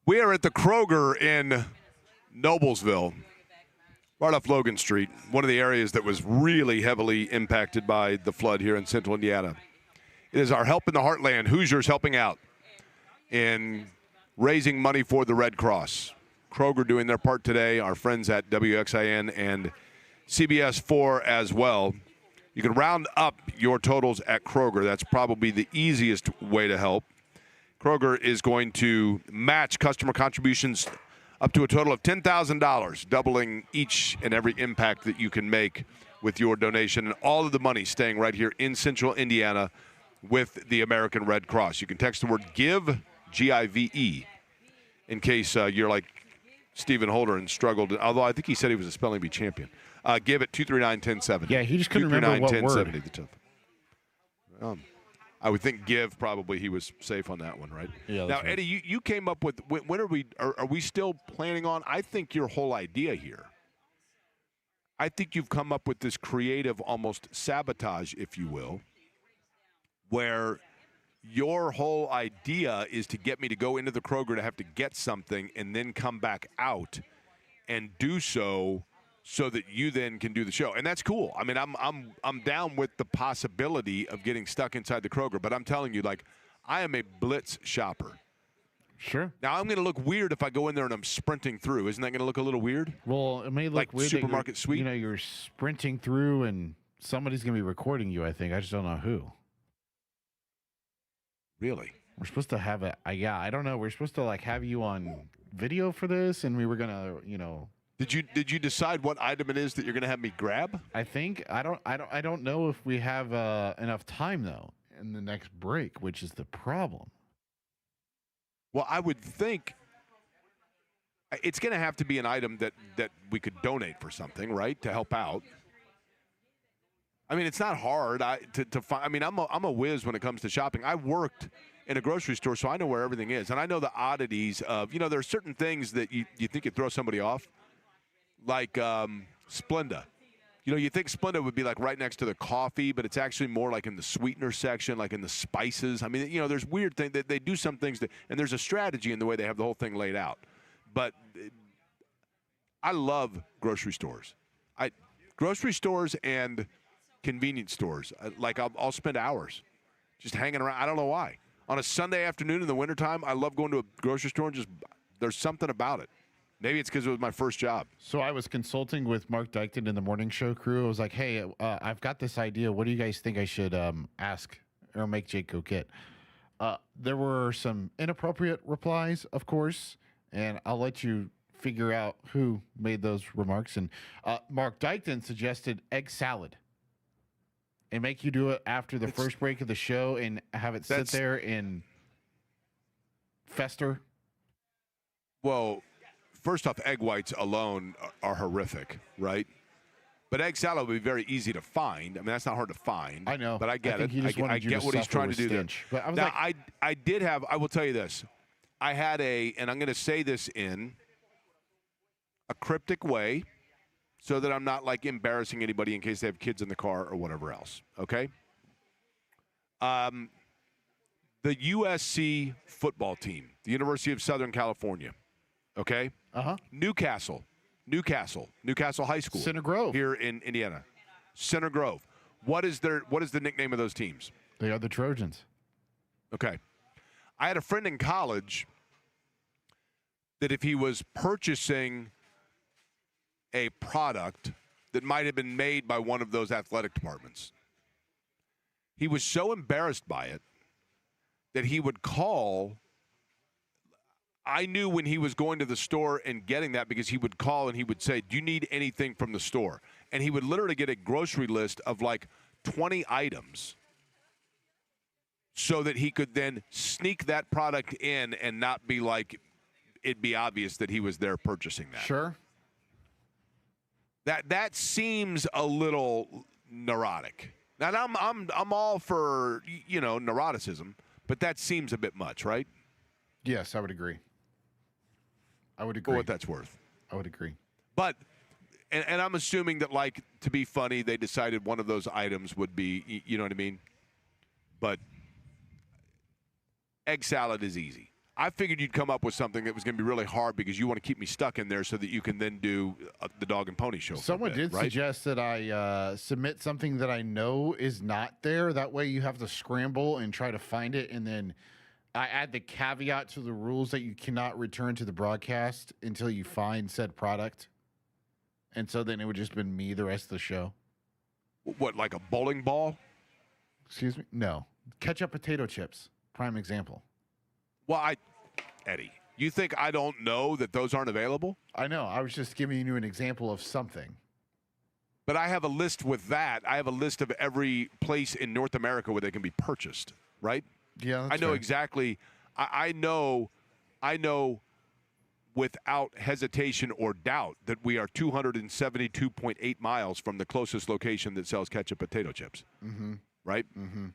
We are at the Kroger in Noblesville, right off Logan Street, one of the areas that was really heavily impacted by the flood here in central Indiana. It is our Help in the Heartland, Hoosiers helping out in raising money for the Red Cross. Kroger doing their part today, our friends at WXIN and CBS4 as well. You can round up your totals at Kroger. That's probably the easiest way to help. Kroger is going to match customer contributions up to a total of $10,000, doubling each and every impact that you can make with your donation. And all of the money staying right here in central Indiana with the American Red Cross. You can text the word GIVE, G-I-V-E, in case you're like Stephen Holder and struggled. Although I think he said he was a spelling bee champion. Give it 239-1070. Yeah, he just couldn't remember what word. I would think give probably he was safe on that one, right? Yeah. Now, right. Eddie, you came up with when are we still planning on? I think your whole idea here. I think you've come up with this creative, almost sabotage, if you will, where your whole idea is to get me to go into the Kroger to have to get something and then come back out and do so that you then can do the show. And that's cool. I mean, I'm down with the possibility of getting stuck inside the Kroger, but I'm telling you, like, I am a blitz shopper. Sure. Now, I'm going to look weird if I go in there and I'm sprinting through. Isn't that going to look a little weird? Well, it may look like weird. Supermarket Sweep? You know, you're sprinting through and somebody's going to be recording you, I think. I just don't know who. Really? We're supposed to have it. Yeah, I don't know. We're supposed to, like, have you on video for this, and we were going to, you know. Did you decide what item it is that you're going to have me grab? I think I don't know if we have enough time though in the next break, which is the problem. Well, I would think it's going to have to be an item that we could donate for something, right, to help out. I mean, it's not hard to find. I mean, I'm a whiz when it comes to shopping. I worked in a grocery store, so I know where everything is, and I know the oddities of, you know, there are certain things that you think could throw somebody off. Like Splenda. You know, you think Splenda would be like right next to the coffee, but it's actually more like in the sweetener section, like in the spices. I mean, you know, there's weird things that they do some things and there's a strategy in the way they have the whole thing laid out. But I love grocery stores. Grocery stores and convenience stores. Like I'll spend hours just hanging around. I don't know why. On a Sunday afternoon in the wintertime, I love going to a grocery store and just there's something about it. Maybe it's because it was my first job. So I was consulting with Mark Dykton in the morning show crew. I was like, hey, I've got this idea. What do you guys think I should ask or make Jake go get? There were some inappropriate replies, of course, and I'll let you figure out who made those remarks. And Mark Dykton suggested egg salad and make you do it after the first break of the show and have it sit there and fester. Well, first off, egg whites alone are horrific, right? But egg salad would be very easy to find. I mean, that's not hard to find. I know. But I get it. I get what he's trying to do there. But I was now, I will tell you this. I had and I'm going to say this in a cryptic way so that I'm not, like, embarrassing anybody in case they have kids in the car or whatever else, okay? The USC football team, the University of Southern California, okay? Newcastle High School. Center Grove. Here in Indiana. Center Grove. What is the nickname of those teams? They are the Trojans. Okay. I had a friend in college that if he was purchasing a product that might have been made by one of those athletic departments, he was so embarrassed by it that he would call. I knew when he was going to the store and getting that because he would call and he would say, do you need anything from the store? And he would literally get a grocery list of like 20 items so that he could then sneak that product in and not be like, it'd be obvious that he was there purchasing that. Sure. That seems a little neurotic. Now I'm all for, neuroticism, but that seems a bit much, right? Yes, I would agree. For what that's worth. I would agree. But And I'm assuming that, like, to be funny, they decided one of those items would be, you know what I mean? But egg salad is easy. I figured you'd come up with something that was going to be really hard because you want to keep me stuck in there so that you can then do the dog and pony show. Someone did suggest that I submit something that I know is not there. That way you have to scramble and try to find it. And then I add the caveat to the rules that you cannot return to the broadcast until you find said product. And so then it would just been me the rest of the show. What, like a bowling ball? Excuse me? No. Ketchup potato chips. Prime example. Well, Eddie, you think I don't know that those aren't available? I know. I was just giving you an example of something. But I have a list with that. I have a list of every place in North America where they can be purchased, right? Yeah, I know exactly. I know without hesitation or doubt that we are 272.8 miles from the closest location that sells ketchup potato chips. Mm-hmm. Right? Mm-hmm.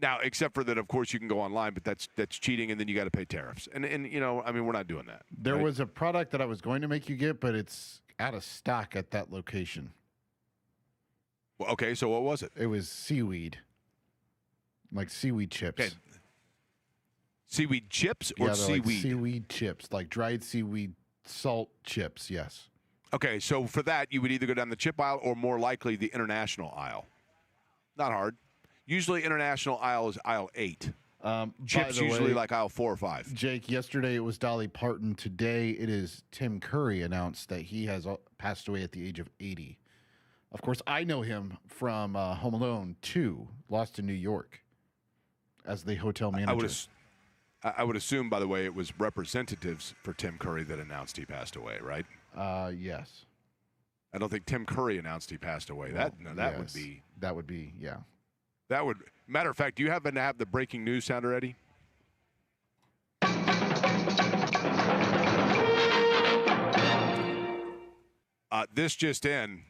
Now, except for that, of course, you can go online, but that's cheating, and then you got to pay tariffs. And you know, I mean, we're not doing that. There was a product that I was going to make you get, but it's out of stock at that location. Well, okay, so what was it? It was seaweed, like seaweed chips. Okay. Seaweed chips or seaweed? Like seaweed chips, like dried seaweed salt chips, yes. Okay, so for that, you would either go down the chip aisle or more likely the international aisle. Not hard. Usually international aisle is aisle 8. Chips usually like aisle 4 or 5. Jake, yesterday it was Dolly Parton. Today it is Tim Curry announced that he has passed away at the age of 80. Of course, I know him from Home Alone 2, Lost in New York, as the hotel manager. I would assume, by the way, it was representatives for Tim Curry that announced he passed away, right? Yes. I don't think Tim Curry announced he passed away. Well, that would be. That would be, yeah. That would. Matter of fact, do you happen to have the breaking news sounder, Eddie? This just in.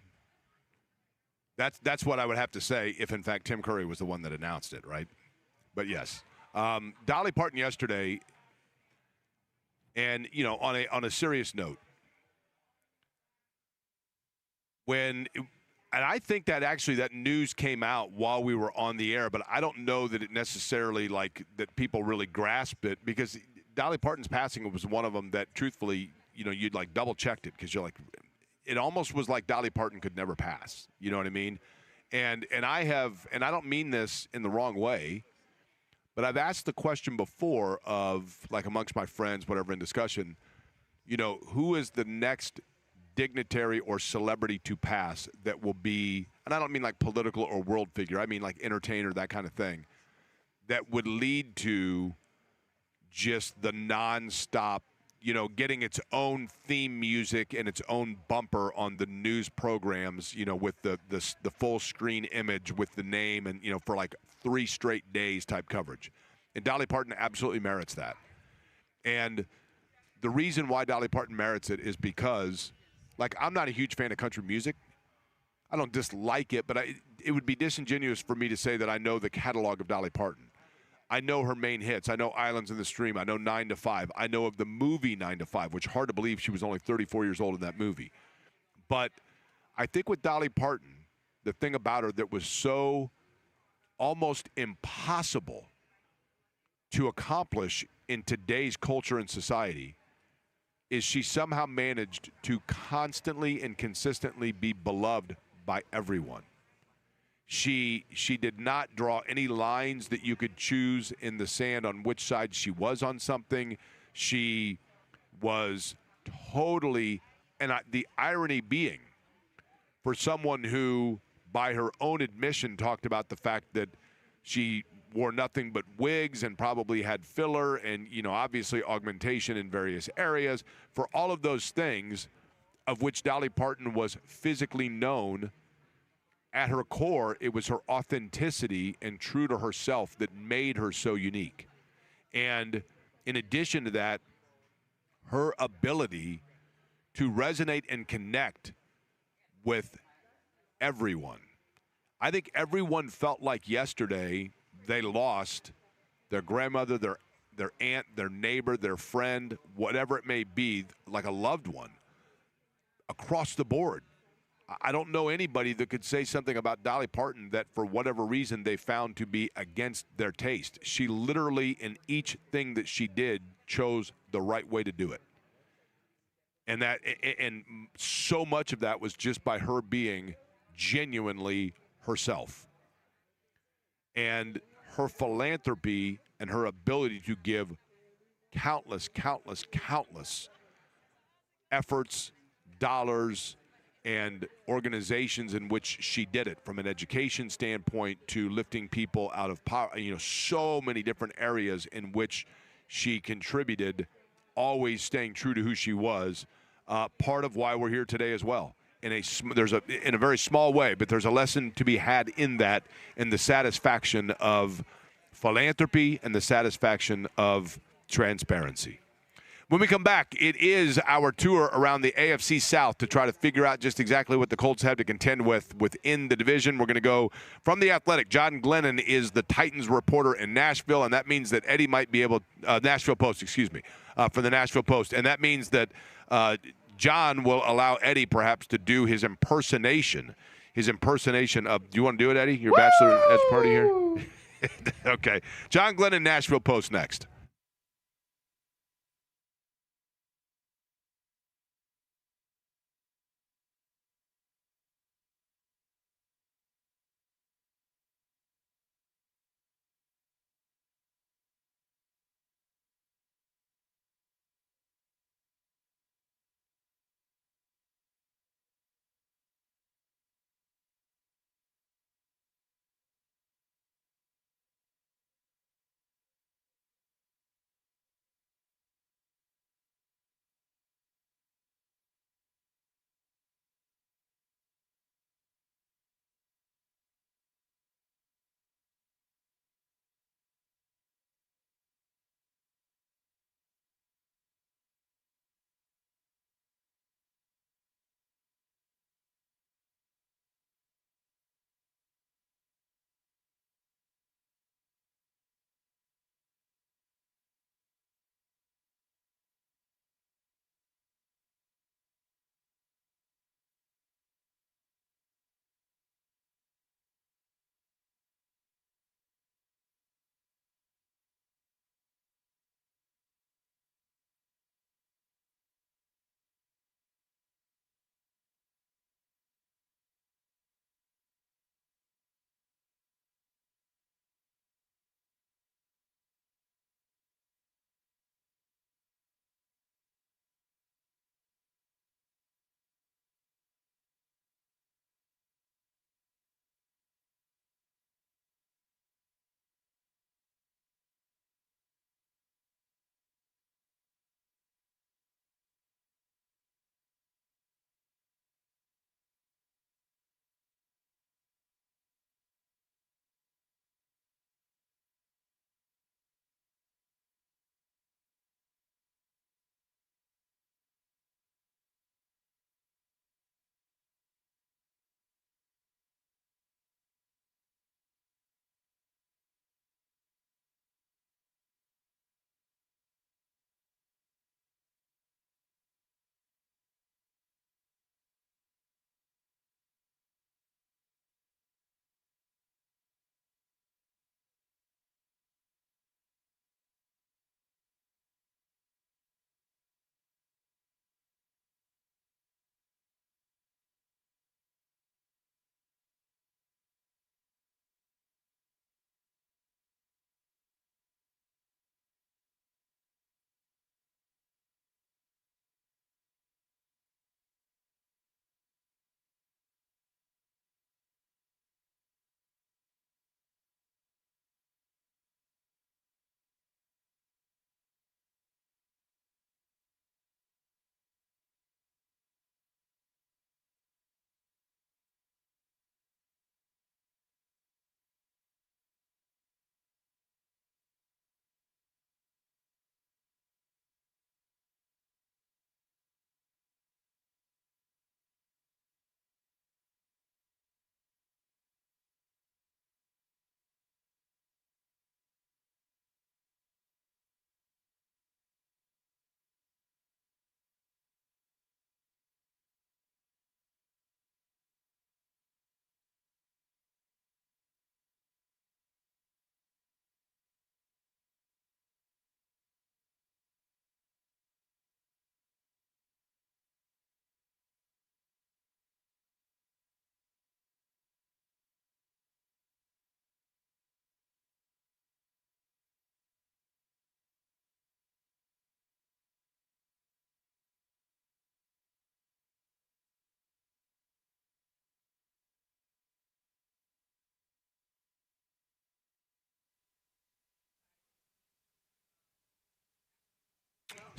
That's what I would have to say if, in fact, Tim Curry was the one that announced it, right? But yes. Dolly Parton yesterday, and you know, on a serious note, and I think that actually that news came out while we were on the air, but I don't know that it necessarily like that people really grasped it because Dolly Parton's passing was one of them that truthfully, you know, you'd like double checked it because you're like, it almost was like Dolly Parton could never pass. You know what I mean? And I don't mean this in the wrong way. But I've asked the question before of, like, amongst my friends, whatever, in discussion, you know, who is the next dignitary or celebrity to pass that will be, and I don't mean like political or world figure, I mean like entertainer, that kind of thing, that would lead to just the nonstop, you know, getting its own theme music and its own bumper on the news programs, you know, with the full screen image with the name and, you know, for like 3 straight days type coverage. And Dolly Parton absolutely merits that. And the reason why Dolly Parton merits it is because, like, I'm not a huge fan of country music. I don't dislike it, but it would be disingenuous for me to say that I know the catalog of Dolly Parton. I know her main hits. I know Islands in the Stream. I know 9 to 5. I know of the movie 9 to 5, which hard to believe she was only 34 years old in that movie. But I think with Dolly Parton, the thing about her that was so almost impossible to accomplish in today's culture and society is she somehow managed to constantly and consistently be beloved by everyone. She did not draw any lines that you could choose in the sand on which side she was on something. She was totally, and the irony being, for someone who, by her own admission, talked about the fact that she wore nothing but wigs and probably had filler and, you know, obviously augmentation in various areas. For all of those things, of which Dolly Parton was physically known, at her core, it was her authenticity and true to herself that made her so unique. And in addition to that, her ability to resonate and connect with everyone. I think everyone felt like yesterday they lost their grandmother, their aunt, their neighbor, their friend, whatever it may be, like a loved one, across the board. I don't know anybody that could say something about Dolly Parton that for whatever reason they found to be against their taste. She literally, in each thing that she did, chose the right way to do it. And so much of that was just by her being genuinely herself. And her philanthropy and her ability to give countless efforts, dollars, and organizations in which she did it, from an education standpoint to lifting people out of poverty, so many different areas in which she contributed, always staying true to who she was. Part of why we're here today as well. In a very small way, but there's a lesson to be had in that, in the satisfaction of philanthropy and the satisfaction of transparency. When we come back, it is our tour around the AFC South to try to figure out just exactly what the Colts have to contend with within the division. We're going to go from The Athletic. John Glennon is the Titans reporter in Nashville, and that means that Eddie might be able Nashville Post, for the Nashville Post. And that means that John will allow Eddie perhaps to do his impersonation of, do you want to do it, Eddie? Your bachelor as party here? Okay. John Glennon, Nashville Post next.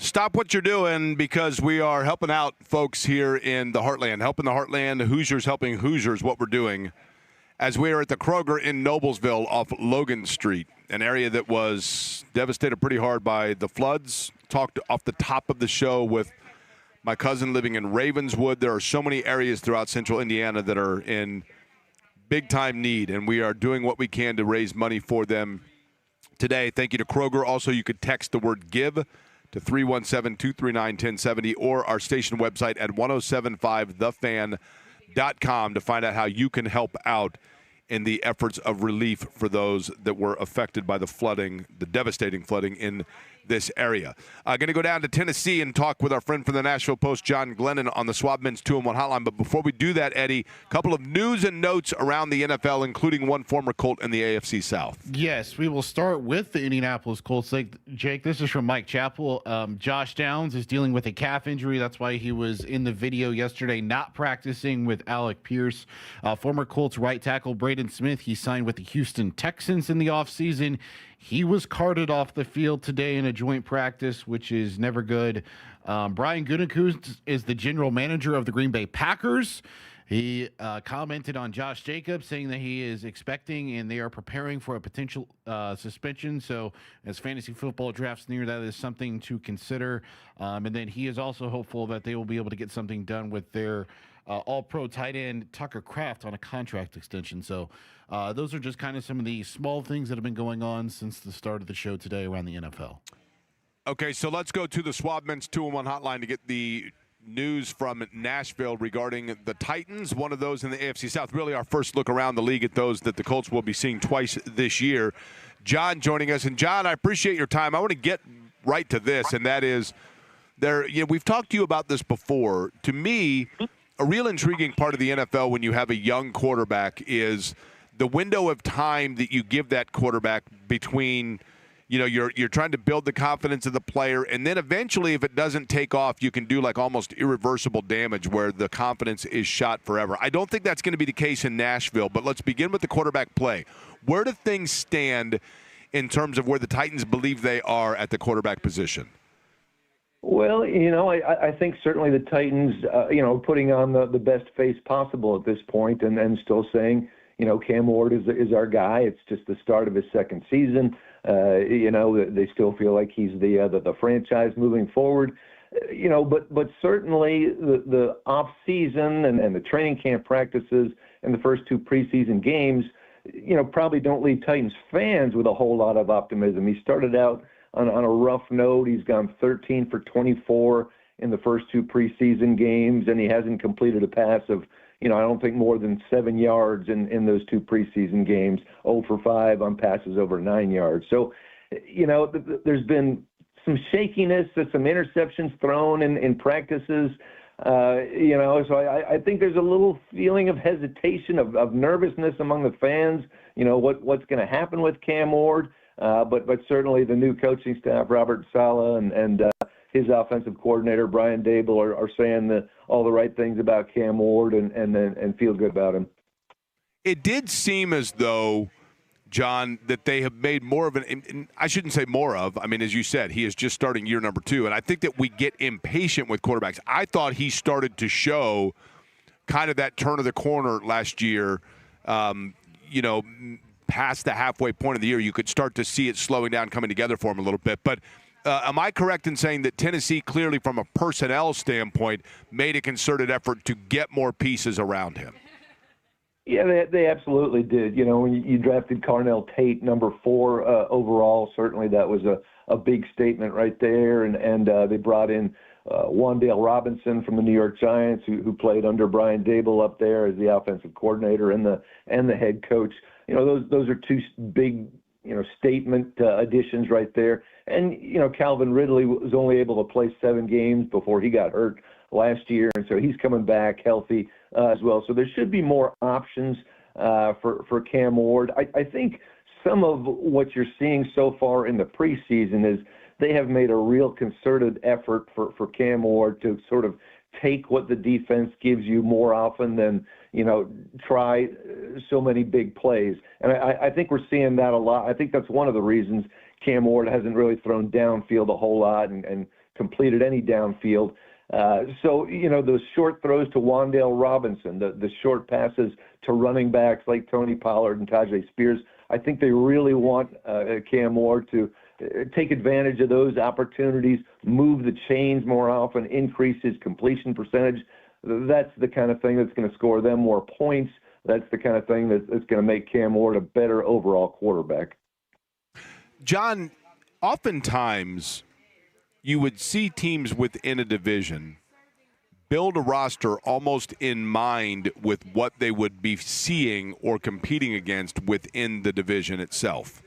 stop what you're doing because we are helping out folks here in the Heartland, helping the Heartland, Hoosiers helping Hoosiers, what we're doing, as we are at the Kroger in Noblesville off Logan Street, an area that was devastated pretty hard by the floods. Talked off the top of the show with my cousin living in Ravenswood. There are so many areas throughout central Indiana that are in big-time need, and we are doing what we can to raise money for them today. Thank you to Kroger. Also, you could text the word GIVE to 317-239-1070 or our station website at 1075thefan.com to find out how you can help out in the efforts of relief for those that were affected by the flooding, the devastating flooding in this area. Going to go down to Tennessee and talk with our friend from the Nashville Post, John Glennon, on the Schwab Men's 2-1 hotline. But before we do that, Eddie, a couple of news and notes around the NFL, including one former Colt in the AFC South. Yes, we will start with the Indianapolis Colts. Jake, this is from Mike Chappell. Josh Downs is dealing with a calf injury. That's why he was in the video yesterday not practicing with Alec Pierce. Former Colts right tackle Braden Smith, he signed with the Houston Texans in the offseason. He was carted off the field today in a joint practice, which is never good. Brian Gutekunst is the general manager of the Green Bay Packers. He commented on Josh Jacobs, saying that he is expecting and they are preparing for a potential suspension. So as fantasy football drafts near, that is something to consider. And then he is also hopeful that they will be able to get something done with their all-pro tight end Tucker Kraft on a contract extension. So those are just kind of some of the small things that have been going on since the start of the show today around the NFL. Okay, so let's go to the Schwab Men's 2-1 hotline to get the news from Nashville regarding the Titans, one of those in the AFC South. Really our first look around the league at those that the Colts will be seeing twice this year. John joining us. And, John, I appreciate your time. I want to get right to this, and that is we've talked to you about this before. To me, a real intriguing part of the NFL when you have a young quarterback is the window of time that you give that quarterback between – you're trying to build the confidence of the player, and then eventually if it doesn't take off, you can do like almost irreversible damage where the confidence is shot forever. I don't think that's going to be the case in Nashville, but let's begin with the quarterback play. Where do things stand in terms of where the Titans believe they are at the quarterback position? Well, I think certainly the Titans, putting on the best face possible at this point and then still saying, Cam Ward is our guy. It's just the start of his second season. They still feel like he's the franchise moving forward. But certainly the off season and the training camp practices and the first two preseason games, probably don't leave Titans fans with a whole lot of optimism. He started out on a rough note. He's gone 13 for 24 in the first two preseason games, and he hasn't completed a pass of I don't think more than 7 yards in those two preseason games, 0 for 5 on passes over 9 yards. So, there's been some shakiness, some interceptions thrown in practices, so I think there's a little feeling of hesitation, of nervousness among the fans, what's going to happen with Cam Ward. But certainly the new coaching staff, Robert Saleh and his offensive coordinator, Brian Dable, are saying all the right things about Cam Ward and feel good about him. It did seem as though, John, that they have made more of an – I shouldn't say more of. I mean, as you said, he is just starting year number 2, and I think that we get impatient with quarterbacks. I thought he started to show kind of that turn of the corner last year, past the halfway point of the year. You could start to see it slowing down, coming together for him a little bit. But am I correct in saying that Tennessee clearly from a personnel standpoint made a concerted effort to get more pieces around him? Yeah, they absolutely did. When you drafted Carnell Tate, number 4 overall, certainly that was a big statement right there. And they brought in Wan'Dale Robinson from the New York Giants, who played under Brian Dable up there as the offensive coordinator and the head coach. Those are two big statement additions right there. And, Calvin Ridley was only able to play 7 games before he got hurt last year, and so he's coming back healthy as well. So there should be more options for Cam Ward. I think some of what you're seeing so far in the preseason is they have made a real concerted effort for Cam Ward to sort of take what the defense gives you more often than, try so many big plays. And I think we're seeing that a lot. I think that's one of the reasons Cam Ward hasn't really thrown downfield a whole lot and completed any downfield. So, those short throws to Wan'Dale Robinson, the short passes to running backs like Tony Pollard and Tajay Spears, I think they really want Cam Ward to take advantage of those opportunities, move the chains more often, increase his completion percentage. That's the kind of thing that's going to score them more points. That's the kind of thing that's going to make Cam Ward a better overall quarterback. John, oftentimes you would see teams within a division build a roster almost in mind with what they would be seeing or competing against within the division itself.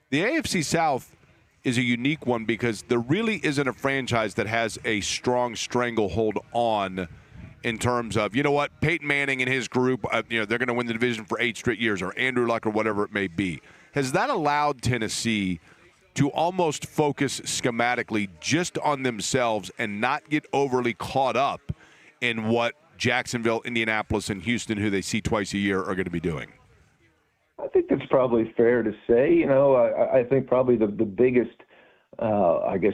The AFC South is a unique one because there really isn't a franchise that has a strong stranglehold on in terms of, Peyton Manning and his group, they're going to win the division for 8 straight years, or Andrew Luck, or whatever it may be. Has that allowed Tennessee to almost focus schematically just on themselves and not get overly caught up in what Jacksonville, Indianapolis, and Houston, who they see twice a year, are going to be doing? I think that's probably fair to say. I think probably the biggest,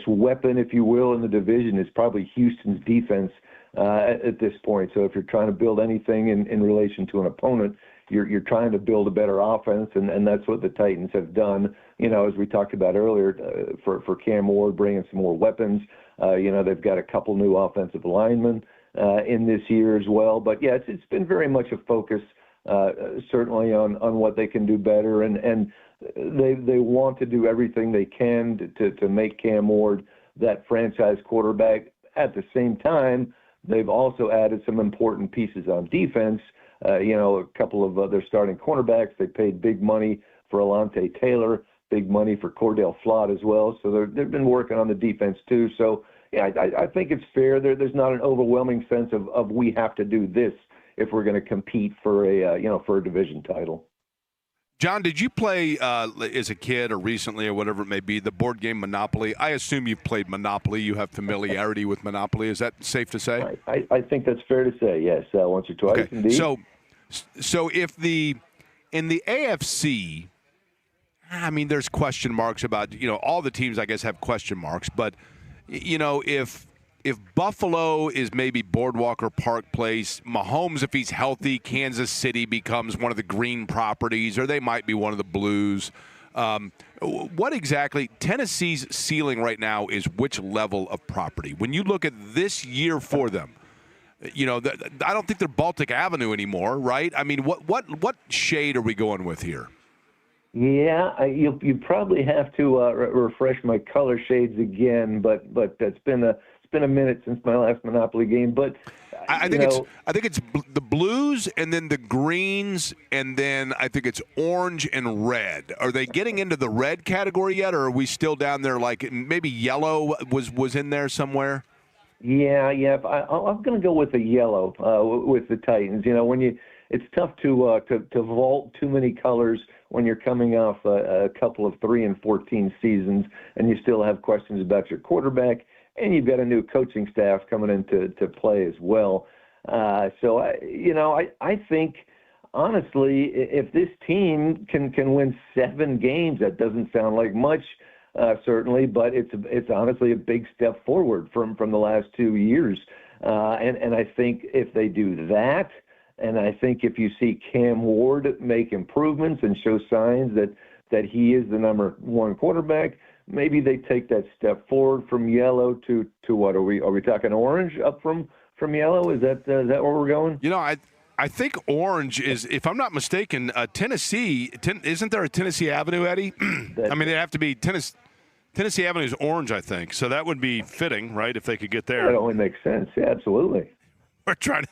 weapon, if you will, in the division is probably Houston's defense at this point. So if you're trying to build anything in relation to an opponent, you're trying to build a better offense, and that's what the Titans have done. As we talked about earlier, for Cam Ward bringing some more weapons. They've got a couple new offensive linemen in this year as well. But yeah, it's been very much a focus, certainly on what they can do better, and they want to do everything they can to make Cam Ward that franchise quarterback. At the same time, they've also added some important pieces on defense. A couple of their starting cornerbacks. They paid big money for Alontae Taylor, big money for Cordell Flott as well. So they've been working on the defense too. So yeah, I think it's fair. There's not an overwhelming sense of we have to do this if we're going to compete for a division title. John, did you play as a kid or recently or whatever it may be, the board game Monopoly? I assume you've played Monopoly. You have familiarity with Monopoly. Is that safe to say? I think that's fair to say, yes. Once or twice, okay. Indeed. So if in the AFC, there's question marks about, all the teams, I guess, have question marks. But, if Buffalo is maybe Boardwalk or Park Place, Mahomes, if he's healthy, Kansas City becomes one of the green properties, or they might be one of the blues. What exactly Tennessee's ceiling right now is? Which level of property? When you look at this year for them, I don't think they're Baltic Avenue anymore, right? What shade are we going with here? Yeah, you probably have to refresh my color shades again, but it's been a minute since my last Monopoly game. But I think it's the blues and then the greens, and then I think it's orange and red. Are they getting into the red category yet, or are we still down there like maybe yellow was in there somewhere? Yeah. I'm going to go with the yellow with the Titans. It's tough to vault too many colors when you're coming off a couple of 3-14 seasons, and you still have questions about your quarterback, and you've got a new coaching staff coming into play as well. So I think honestly, if this team can win 7 games, that doesn't sound like much. Certainly, but it's honestly a big step forward from the last 2 years. And I think if they do that, and I think if you see Cam Ward make improvements and show signs that he is the number 1 quarterback, maybe they take that step forward from yellow to what? Are we talking orange up from yellow? Is that where we're going? I think orange is, if I'm not mistaken, Tennessee. Isn't there a Tennessee Avenue, Eddie? They have to be Tennessee Avenue is orange, I think. So that would be fitting, right? If they could get there. That only makes sense. Yeah, absolutely. We're trying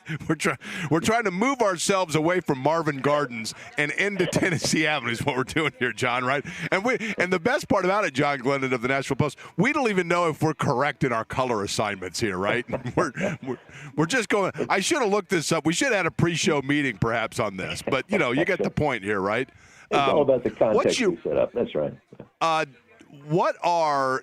to move ourselves away from Marvin Gardens and into Tennessee Avenue is what we're doing here, John, right? And the best part about it, John Glennon of the Nashville Post, we don't even know if we're correct in our color assignments here, right? We're just going. I should have looked this up. We should have had a pre-show meeting perhaps on this, but you get the point here, right? It's all about the context you set up. That's right. What are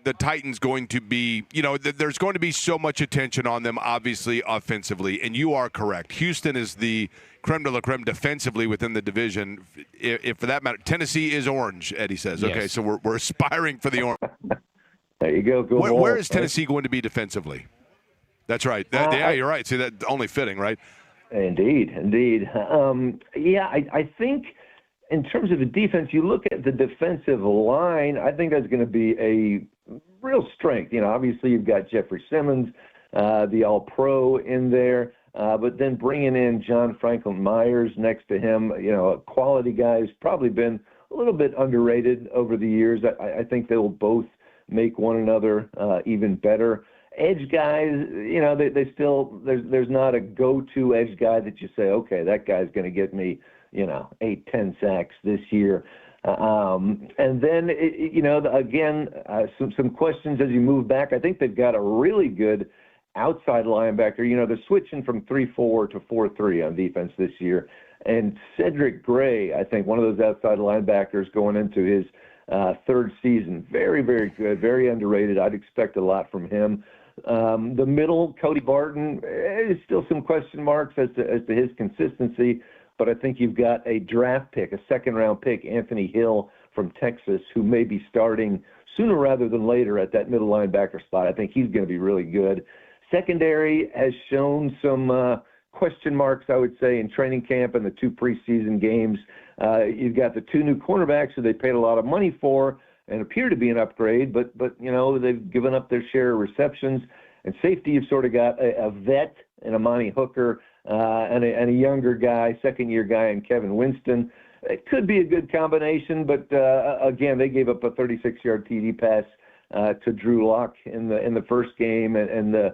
the Titans going to be, there's going to be so much attention on them, obviously, offensively, and you are correct. Houston is the creme de la creme defensively within the division. If for that matter, Tennessee is orange, Eddie says. Yes. Okay, so we're aspiring for the orange. There you go. Go Where Vols, is Tennessee going to be defensively? That's right. Yeah, you're right. See, that only fitting, right? Indeed. I think in terms of the defense, you look at the defensive line, I think that's going to be a real strength. Obviously you've got Jeffrey Simmons, the All-Pro in there, but then bringing in John Franklin Myers next to him, a quality guy who's probably been a little bit underrated over the years. I think they will both make one another even better. Edge guys, they still there's not a go-to edge guy that you say, okay, that guy's going to get me, 8-10 sacks this year. And then, again, some questions as you move back. I think they've got a really good outside linebacker. They're switching from 3-4 to 4-3 on defense this year. And Cedric Gray, I think, one of those outside linebackers going into his third season, very, very good, very underrated. I'd expect a lot from him. The middle, Cody Barton, is still some question marks as to his consistency, but I think you've got a draft pick, a second-round pick, Anthony Hill from Texas, who may be starting sooner rather than later at that middle linebacker spot. I think he's going to be really good. Secondary has shown some question marks, I would say, in training camp and the 2 preseason games. You've got the 2 new cornerbacks who they paid a lot of money for and appear to be an upgrade, but they've given up their share of receptions. And safety, you've sort of got a vet in Amani Hooker and a younger guy, second-year guy in Kevin Winston. It could be a good combination, but again, they gave up a 36-yard TD pass to Drew Lock in the first game, and the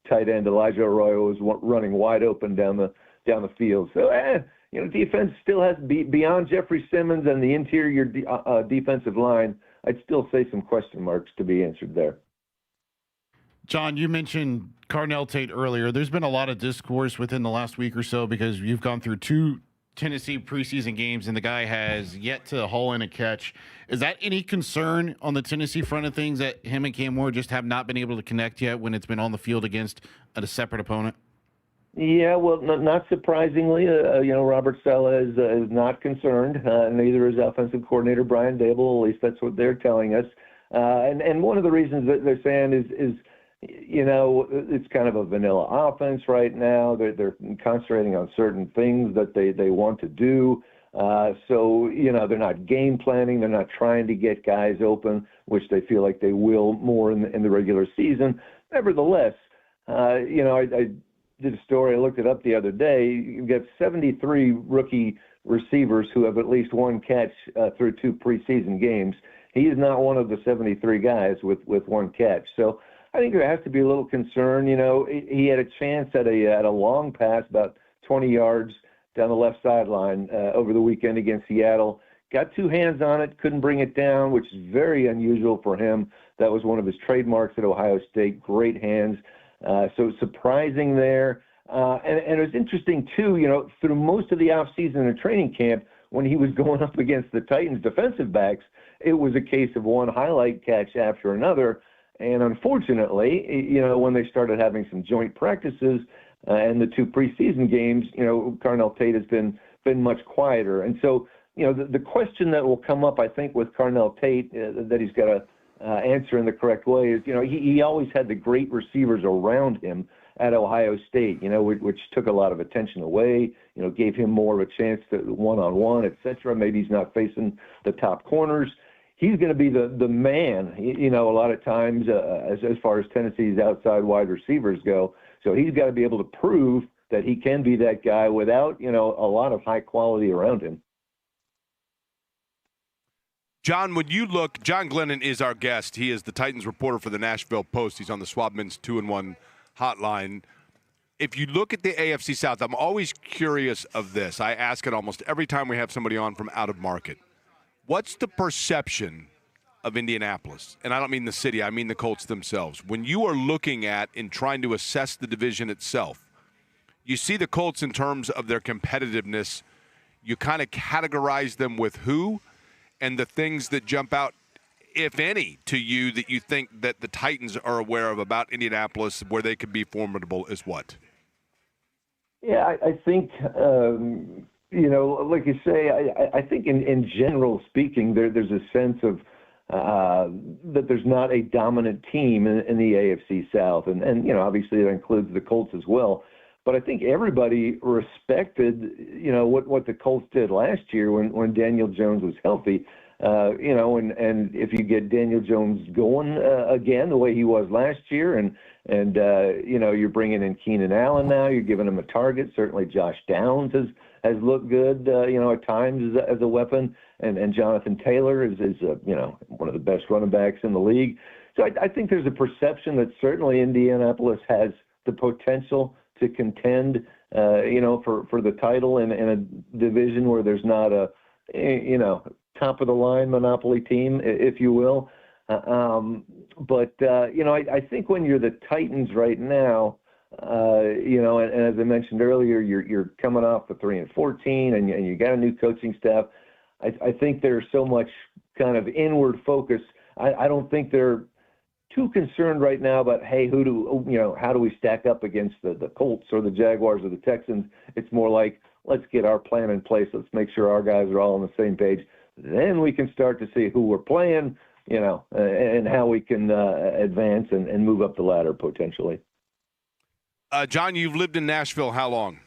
tight end Elijah Arroyo was running wide open down the field. So defense still has beyond Jeffrey Simmons and the interior defensive line. I'd still say some question marks to be answered there. John, you mentioned Carnell Tate earlier. There's been a lot of discourse within the last week or so because you've gone through 2 Tennessee preseason games and the guy has yet to haul in a catch. Is that any concern on the Tennessee front of things that him and Cam Ward just have not been able to connect yet when it's been on the field against a separate opponent? Yeah, well, not surprisingly, Robert Saleh is not concerned. Neither is offensive coordinator Brian Dable. At least that's what they're telling us. And one of the reasons that they're saying is it's kind of a vanilla offense right now. They're concentrating on certain things that they want to do. So they're not game planning. They're not trying to get guys open, which they feel like they will more in the regular season. Nevertheless, I did a story. I looked it up the other day. You've got 73 rookie receivers who have at least one catch through 2 preseason games. He is not one of the 73 guys with one catch. So I think there has to be a little concern. He had a chance at a long pass, about 20 yards down the left sideline over the weekend against Seattle. Got 2 hands on it, couldn't bring it down, which is very unusual for him. That was one of his trademarks at Ohio State. Great hands. So surprising there. And it was interesting, too, through most of the offseason and training camp, when he was going up against the Titans defensive backs, it was a case of one highlight catch after another. And unfortunately, when they started having some joint practices and the 2 preseason games, Carnell Tate has been much quieter. And so, the question that will come up, I think, with Carnell Tate that he's got to answer in the correct way is, he always had the great receivers around him at Ohio State, which took a lot of attention away, gave him more of a chance to one-on-one, et cetera. Maybe he's not facing the top corners. He's going to be the man, a lot of times as far as Tennessee's outside wide receivers go. So he's got to be able to prove that he can be that guy without, a lot of high quality around him. John, when you look, John Glennon is our guest. He is the Titans reporter for the Nashville Post. He's on the Swabman's 2-in-1 hotline. If you look at the AFC South, I'm always curious of this. I ask it almost every time we have somebody on from out of market. What's the perception of Indianapolis? And I don't mean the city, I mean the Colts themselves. When you are looking at and trying to assess the division itself, you see the Colts in terms of their competitiveness. You kind of categorize them with who and the things that jump out, if any, to you that you think that the Titans are aware of about Indianapolis where they could be formidable is what? Yeah, I think like you say, I think in general speaking, there's a sense of that there's not a dominant team in the AFC South, and obviously that includes the Colts as well. But I think everybody respected what the Colts did last year when Daniel Jones was healthy. And if you get Daniel Jones going again the way he was last year, and you're bringing in Keenan Allen now, you're giving him a target. Certainly Josh Downs has looked good, at times as a weapon, and Jonathan Taylor is one of the best running backs in the league. So I think there's a perception that certainly Indianapolis has the potential to contend, for the title in a division where there's not a, top of the line monopoly team, if you will. But I think when you're the Titans right now, and as I mentioned earlier, you're coming off the 3-14, and you got a new coaching staff. I think there's so much kind of inward focus. I don't think they're too concerned right now about, hey, how do we stack up against the Colts or the Jaguars or the Texans? It's more like, let's get our plan in place. Let's make sure our guys are all on the same page. Then we can start to see who we're playing, and how we can advance and move up the ladder potentially. John, you've lived in Nashville how long?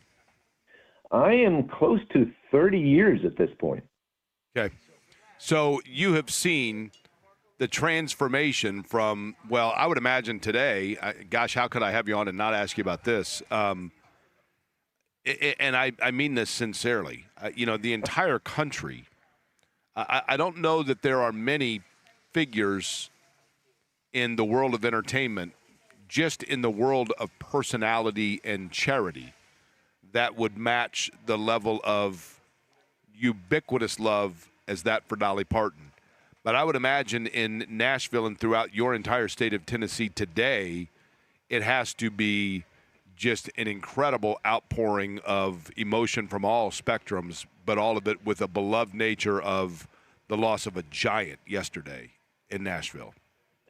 I am close to 30 years at this point. Okay. So you have seen the transformation from, well, I would imagine today, gosh, how could I have you on and not ask you about this? And I mean this sincerely. The entire country, I don't know that there are many figures in the world of entertainment, just in the world of personality and charity, that would match the level of ubiquitous love as that for Dolly Parton. But I would imagine in Nashville and throughout your entire state of Tennessee today, it has to be just an incredible outpouring of emotion from all spectrums, but all of it with a beloved nature of the loss of a giant yesterday in Nashville.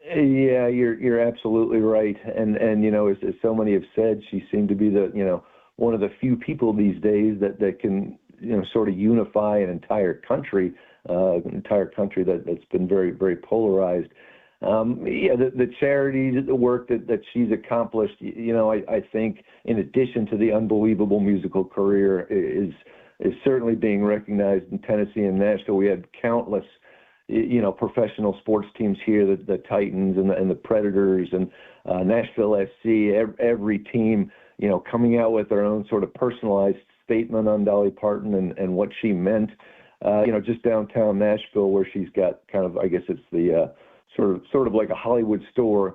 Yeah, you're absolutely right. And as so many have said, she seemed to be the one of the few people these days that can sort of unify an entire country that's been very, very polarized. The charity, the work that she's accomplished, I think in addition to the unbelievable musical career is certainly being recognized in Tennessee and Nashville. We had countless, professional sports teams here, the Titans and the Predators and Nashville SC, every team, coming out with their own sort of personalized statement on Dolly Parton and what she meant. Just downtown Nashville, where she's got kind of, I guess it's the sort of like a Hollywood star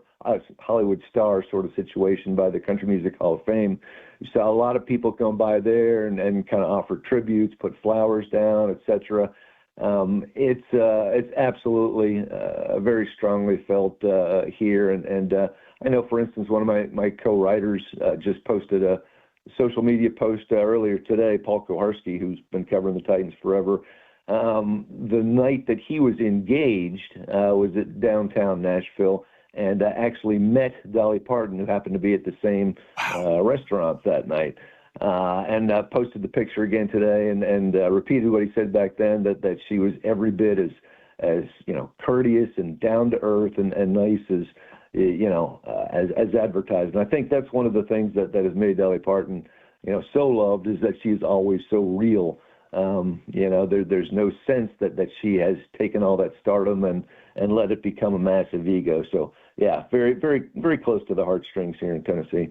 sort of situation by the Country Music Hall of Fame. You saw a lot of people come by there and kind of offer tributes, put flowers down, etc. It's absolutely very strongly felt here. And I know, for instance, one of my co-writers just posted a social media post earlier today, Paul Koharski, who's been covering the Titans forever. The night that he was engaged was at downtown Nashville, and actually met Dolly Parton, who happened to be at the same restaurant that night, and posted the picture again today and repeated what he said back then, that she was every bit as courteous and down to earth and nice as as advertised. And I think that's one of the things that has made Dolly Parton so loved, is that she's always so real. There's no sense that she has taken all that stardom and let it become a massive ego. So yeah, very, very, very close to the heartstrings here in Tennessee.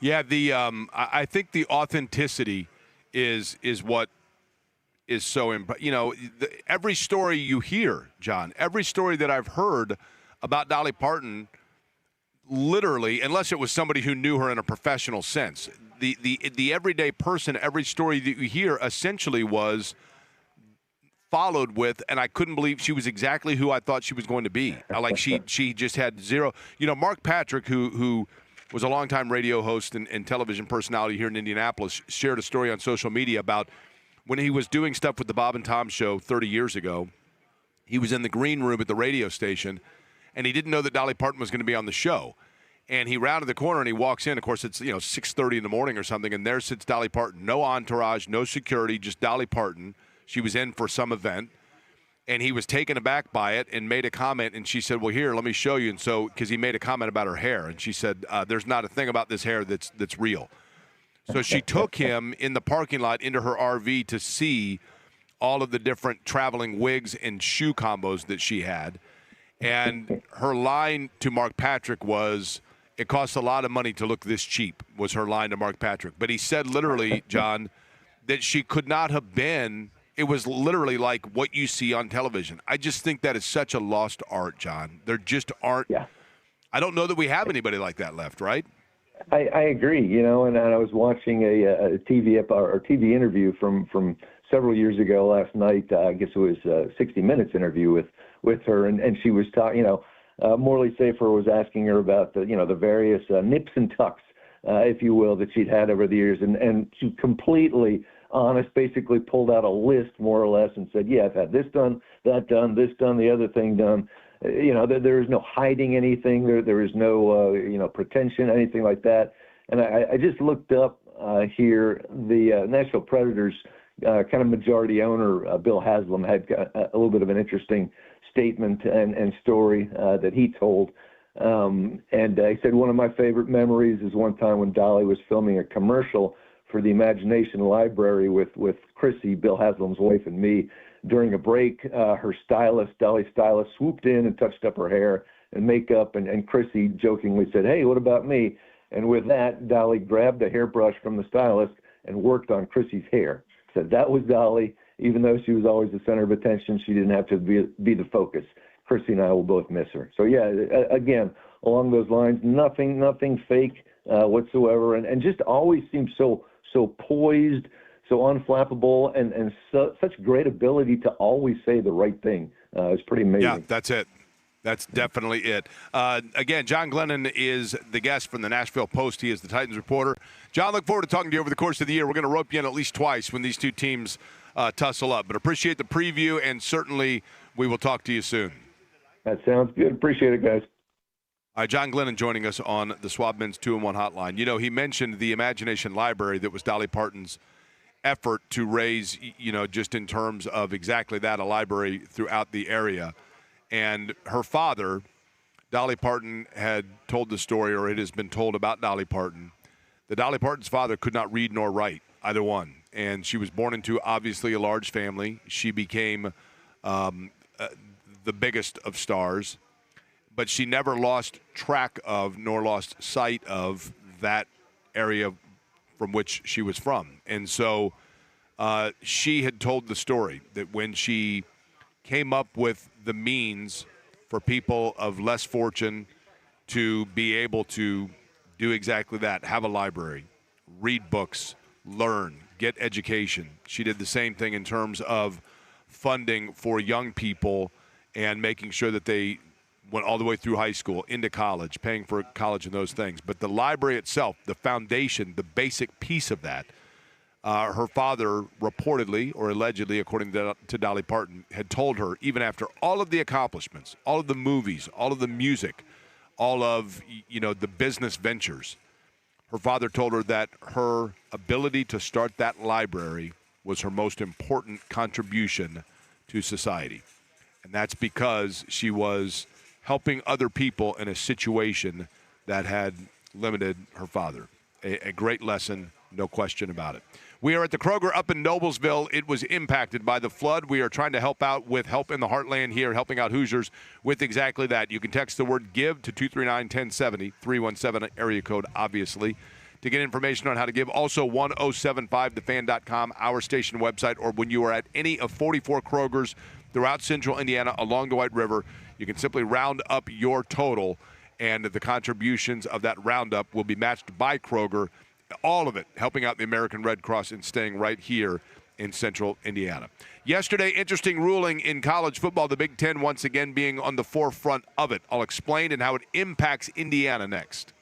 Yeah, I think the authenticity is what is so every story you hear, John, every story that I've heard about Dolly Parton, literally, unless it was somebody who knew her in a professional sense, the everyday person, every story that you hear essentially was followed with, and I couldn't believe she was exactly who I thought she was going to be. Like she just had zero. Mark Patrick, who was a longtime radio host and television personality here in Indianapolis, shared a story on social media about when he was doing stuff with the Bob and Tom show 30 years ago. He was in the green room at the radio station, and he didn't know that Dolly Parton was going to be on the show. And he rounded the corner and he walks in. Of course, it's 6:30 in the morning or something, and there sits Dolly Parton. No entourage, no security, just Dolly Parton. She was in for some event. And he was taken aback by it and made a comment. And she said, well, here, let me show you. And so, because he made a comment about her hair. And she said, there's not a thing about this hair that's real. So she took him in the parking lot into her RV to see all of the different traveling wigs and shoe combos that she had. And her line to Mark Patrick was, it costs a lot of money to look this cheap, was her line to Mark Patrick. But he said literally, John, that she could not have been. It was literally like what you see on television. I just think that is such a lost art, John. There just aren't. Yeah. I don't know that we have anybody like that left, right? I agree, and I was watching a TV interview from several years ago last night. I guess it was a 60 Minutes interview with her, and she was talking, Morley Safer was asking her about the various nips and tucks, if you will, that she'd had over the years, and she completely honest, basically pulled out a list more or less and said, yeah, I've had this done, that done, this done, the other thing done. There is no hiding anything. There is no, pretension, anything like that. And I just looked up here, the Nashville Predators kind of majority owner, Bill Haslam, had a little bit of an interesting statement and story that he told. And he said, one of my favorite memories is one time when Dolly was filming a commercial for the Imagination Library with Chrissy, Bill Haslam's wife, and me. During a break, her stylist, Dolly's stylist, swooped in and touched up her hair and makeup, and Chrissy jokingly said, hey, what about me? And with that, Dolly grabbed a hairbrush from the stylist and worked on Chrissy's hair. Said that was Dolly. Even though she was always the center of attention, she didn't have to be the focus. Chrissy and I will both miss her. So, yeah, again, along those lines, nothing fake whatsoever, and just always seems so poised, so unflappable, and such great ability to always say the right thing. It's pretty amazing. Yeah, that's it. That's definitely it. Again, John Glennon is the guest from the Nashville Post. He is the Titans reporter. John, look forward to talking to you over the course of the year. We're going to rope you in at least twice when these two teams tussle up. But appreciate the preview, and certainly we will talk to you soon. That sounds good. Appreciate it, guys. All right, John Glennon joining us on the Swab Men's 2-in-1 hotline. He mentioned the Imagination Library that was Dolly Parton's effort to raise, just in terms of exactly that, a library throughout the area. And her father, Dolly Parton, had told the story, or it has been told about Dolly Parton, that Dolly Parton's father could not read nor write, either one. And she was born into, obviously, a large family. She became the biggest of stars. But she never lost track of nor lost sight of that area from which she was from. And so she had told the story that when she came up with the means for people of less fortune to be able to do exactly that, have a library, read books, learn, get education. She did the same thing in terms of funding for young people and making sure that they went all the way through high school, into college, paying for college and those things. But the library itself, the foundation, the basic piece of that, her father reportedly or allegedly, according to Dolly Parton, had told her, even after all of the accomplishments, all of the movies, all of the music, all of the business ventures, her father told her that her ability to start that library was her most important contribution to society. And that's because she was helping other people in a situation that had limited her father. A great lesson, no question about it. We are at the Kroger up in Noblesville. It was impacted by the flood. We are trying to help out with Help in the Heartland here, helping out Hoosiers with exactly that. You can text the word GIVE to 239-1070, 317 area code, obviously, to get information on how to give. Also, 1075thefan.com, our station website, or when you are at any of 44 Krogers throughout central Indiana along the White River, you can simply round up your total, and the contributions of that roundup will be matched by Kroger. All of it helping out the American Red Cross and staying right here in central Indiana. Yesterday, interesting ruling in college football, the Big Ten once again being on the forefront of it. I'll explain and how it impacts Indiana next.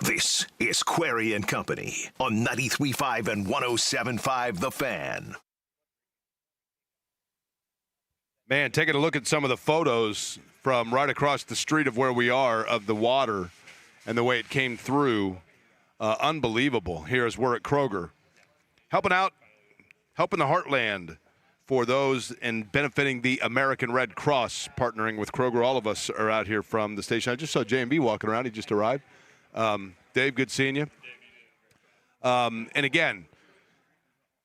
This is Query and Company on 93.5 and 107.5 The Fan. Man, taking a look at some of the photos from right across the street of where we are of the water and the way it came through, unbelievable. Here as we're at Kroger, helping out, helping the heartland for those and benefiting the American Red Cross, partnering with Kroger. All of us are out here from the station. I just saw J&B walking around. He just arrived. Dave, good seeing you. And again,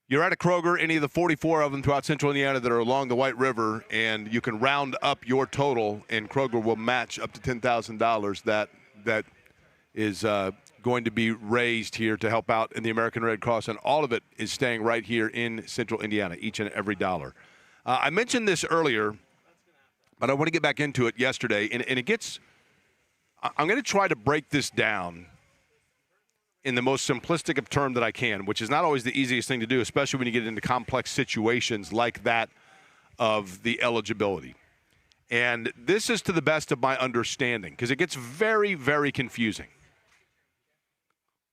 you're at a Kroger, any of the 44 of them throughout central Indiana that are along the White River, and you can round up your total, and Kroger will match up to $10,000 that is going to be raised here to help out in the American Red Cross, and all of it is staying right here in central Indiana, each and every dollar. I mentioned this earlier, but I want to get back into it yesterday, and it gets – I'm going to try to break this down in the most simplistic of term that I can, which is not always the easiest thing to do, especially when you get into complex situations like that of the eligibility. And this is to the best of my understanding, because it gets very, very confusing.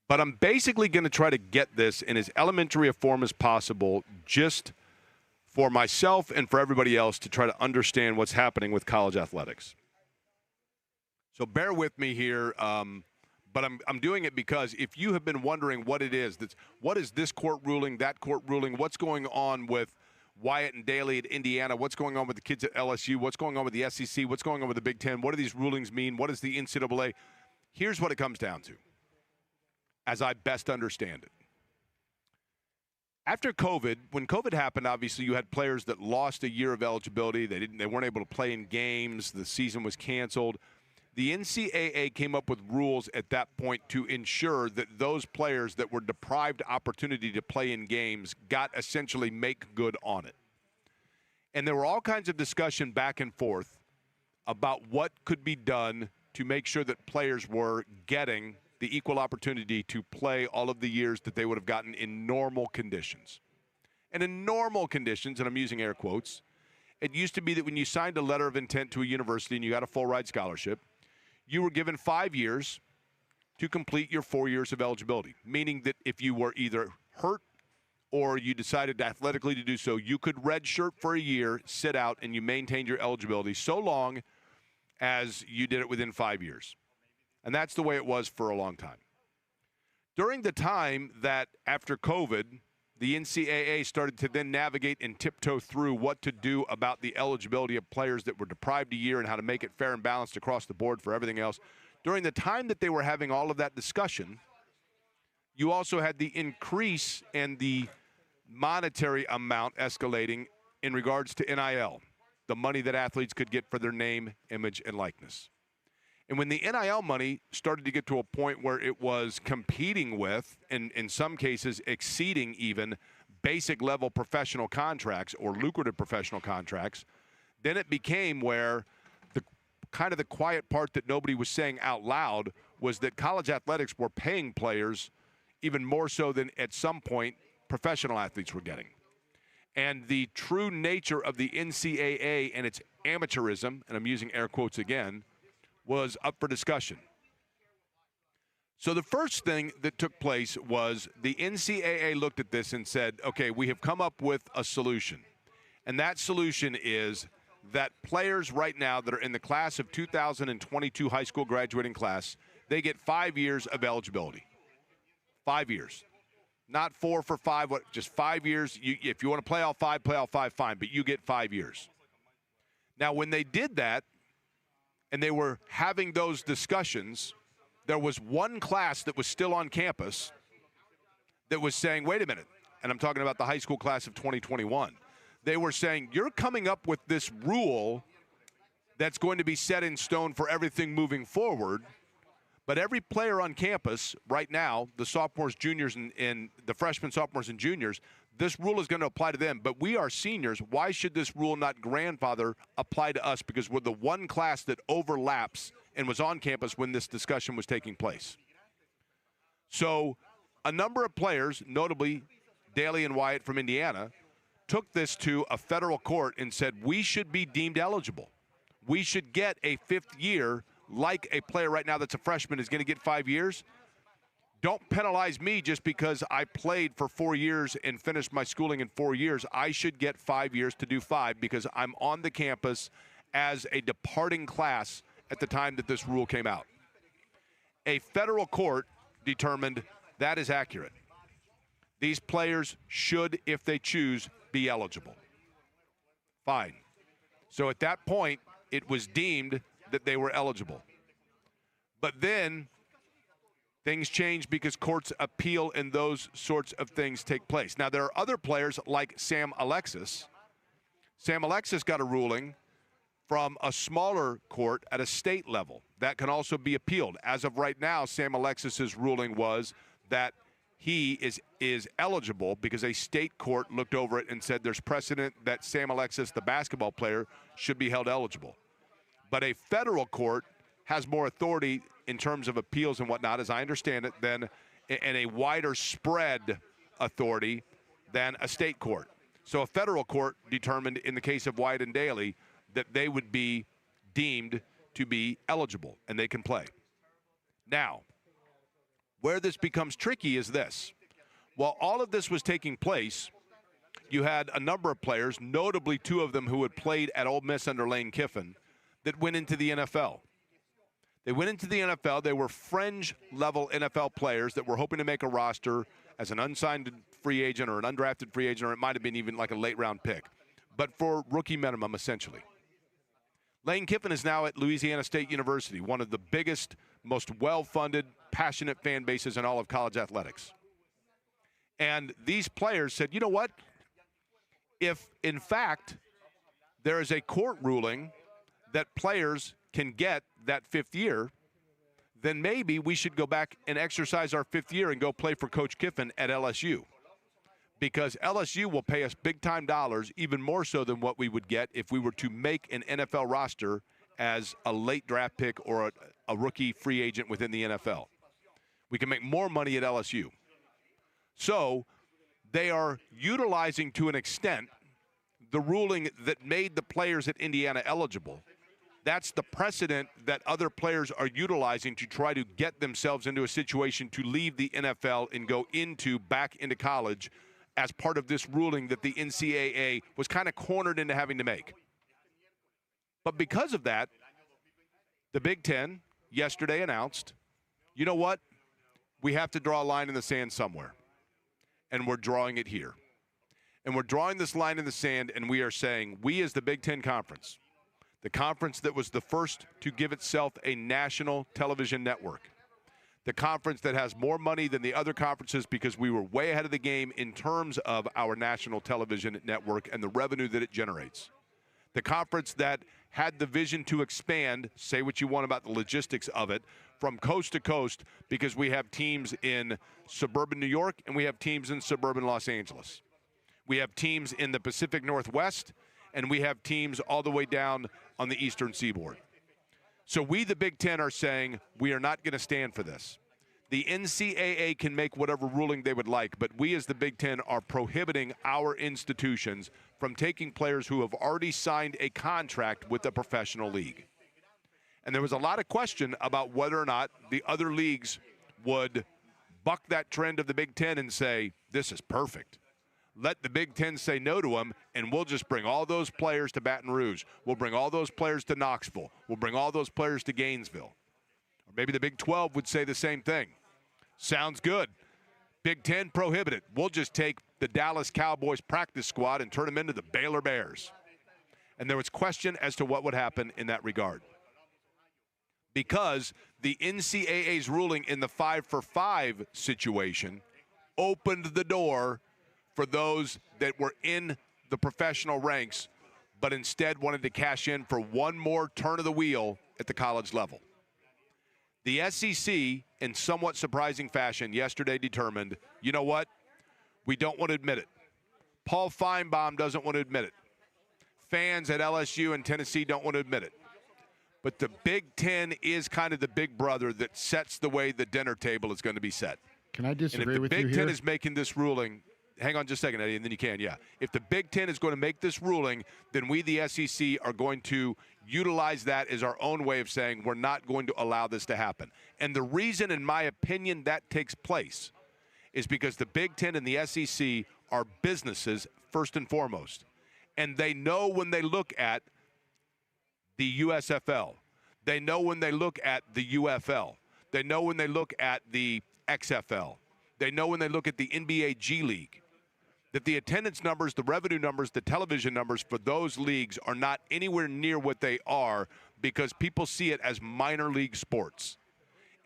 But I'm basically going to try to get this in as elementary a form as possible, just for myself and for everybody else to try to understand what's happening with college athletics. So bear with me here, but I'm doing it because if you have been wondering what it is, what is this court ruling, that court ruling, what's going on with Wyatt and Daly at Indiana, what's going on with the kids at LSU, what's going on with the SEC, what's going on with the Big Ten, what do these rulings mean, what is the NCAA? Here's what it comes down to, as I best understand it. After COVID, when COVID happened, obviously you had players that lost a year of eligibility. They weren't able to play in games. The season was canceled. The NCAA came up with rules at that point to ensure that those players that were deprived opportunity to play in games got essentially make good on it. And there were all kinds of discussion back and forth about what could be done to make sure that players were getting the equal opportunity to play all of the years that they would have gotten in normal conditions. And in normal conditions, and I'm using air quotes, it used to be that when you signed a letter of intent to a university and you got a full ride scholarship, you were given 5 years to complete your 4 years of eligibility, meaning that if you were either hurt or you decided athletically to do so, you could redshirt for a year, sit out, and you maintained your eligibility so long as you did it within 5 years. And that's the way it was for a long time. During the time that after COVID, the NCAA started to then navigate and tiptoe through what to do about the eligibility of players that were deprived a year and how to make it fair and balanced across the board for everything else. During the time that they were having all of that discussion, you also had the increase and the monetary amount escalating in regards to NIL, the money that athletes could get for their name, image, and likeness. And when the NIL money started to get to a point where it was competing with, and in some cases exceeding even, basic level professional contracts or lucrative professional contracts, then it became where the kind of the quiet part that nobody was saying out loud was that college athletics were paying players even more so than at some point professional athletes were getting. And the true nature of the NCAA and its amateurism, and I'm using air quotes again, was up for discussion. So the first thing that took place was the NCAA looked at this and said, okay, we have come up with a solution. And that solution is that players right now that are in the class of 2022 high school graduating class, they get 5 years of eligibility. 5 years. Not 4 for 5, just 5 years. If you want to play all 5, fine, but you get 5 years. Now, when they did that, and they were having those discussions, there was one class that was still on campus that was saying, wait a minute, and I'm talking about the high school class of 2021. They were saying, you're coming up with this rule that's going to be set in stone for everything moving forward, but every player on campus right now, the sophomores, juniors, and the freshmen, sophomores, and juniors, this rule is going to apply to them, but we are seniors. Why should this rule not grandfather apply to us? Because we're the one class that overlaps and was on campus when this discussion was taking place. So a number of players, notably Daly and Wyatt from Indiana, took this to a federal court and said, we should be deemed eligible. We should get a 5th year like a player right now that's a freshman is going to get 5 years. don't penalize me just because I played for 4 years and finished my schooling in 4 years. I should get 5 years to do 5 because I'm on the campus as a departing class at the time that this rule came out. A federal court determined that is accurate. These players should, if they choose, be eligible. Fine. So at that point, it was deemed that they were eligible. But then things change because courts appeal and those sorts of things take place. Now, there are other players like Sam Alexis. Sam Alexis got a ruling from a smaller court at a state level. That can also be appealed. As of right now, Sam Alexis's ruling was that he is eligible because a state court looked over it and said there's precedent that Sam Alexis, the basketball player, should be held eligible. But a federal court has more authority in terms of appeals and whatnot, as I understand it, and a wider spread authority than a state court. So a federal court determined in the case of White and Daly that they would be deemed to be eligible and they can play. Now, where this becomes tricky is this. While all of this was taking place, you had a number of players, notably 2 of them who had played at Ole Miss under Lane Kiffin, that went into the NFL. They went into the NFL. They were fringe-level NFL players that were hoping to make a roster as an unsigned free agent or an undrafted free agent, or it might have been even like a late-round pick, but for rookie minimum, essentially. Lane Kiffin is now at Louisiana State University, one of the biggest, most well-funded, passionate fan bases in all of college athletics. And these players said, you know what? If, in fact, there is a court ruling that players can get that 5th year, then maybe we should go back and exercise our 5th year and go play for Coach Kiffin at LSU. Because LSU will pay us big-time dollars, even more so than what we would get if we were to make an NFL roster as a late draft pick or a rookie free agent within the NFL. We can make more money at LSU. So they are utilizing, to an extent, the ruling that made the players at Indiana eligible. That's the precedent that other players are utilizing to try to get themselves into a situation to leave the NFL and go back into college as part of this ruling that the NCAA was kind of cornered into having to make. But because of that, the Big Ten yesterday announced, you know what? We have to draw a line in the sand somewhere. And we're drawing it here. And we're drawing this line in the sand, and we are saying, we as the Big Ten Conference, the conference that was the first to give itself a national television network, the conference that has more money than the other conferences because we were way ahead of the game in terms of our national television network and the revenue that it generates. The conference that had the vision to expand, say what you want about the logistics of it, from coast to coast because we have teams in suburban New York and we have teams in suburban Los Angeles. We have teams in the Pacific Northwest and we have teams all the way down on the Eastern Seaboard. So we, the Big Ten, are saying we are not going to stand for this. The NCAA can make whatever ruling they would like, but we as the Big Ten are prohibiting our institutions from taking players who have already signed a contract with a professional league. And there was a lot of question about whether or not the other leagues would buck that trend of the Big Ten and say, this is perfect. Let the Big Ten say no to them, and we'll just bring all those players to Baton Rouge. We'll bring all those players to Knoxville. We'll bring all those players to Gainesville. Or maybe the Big 12 would say the same thing. Sounds good. Big Ten prohibited. We'll just take the Dallas Cowboys practice squad and turn them into the Baylor Bears. And there was question as to what would happen in that regard. Because the NCAA's ruling in the 5-for-5 situation opened the door for those that were in the professional ranks, but instead wanted to cash in for one more turn of the wheel at the college level. The SEC, in somewhat surprising fashion, yesterday determined, you know what? We don't want to admit it. Paul Feinbaum doesn't want to admit it. Fans at LSU and Tennessee don't want to admit it. But the Big Ten is kind of the big brother that sets the way the dinner table is going to be set. Can I disagree with you here? If the Big Ten here? is making this ruling, hang on just a second, Eddie, and then you can, yeah. If the Big Ten is going to make this ruling, then we, the SEC, are going to utilize that as our own way of saying we're not going to allow this to happen. And the reason, in my opinion, that takes place is because the Big Ten and the SEC are businesses first and foremost. And they know when they look at the USFL, they know when they look at the UFL, they know when they look at the XFL, they know when they look at the NBA G League, that the attendance numbers, the revenue numbers, the television numbers for those leagues are not anywhere near what they are because people see it as minor league sports.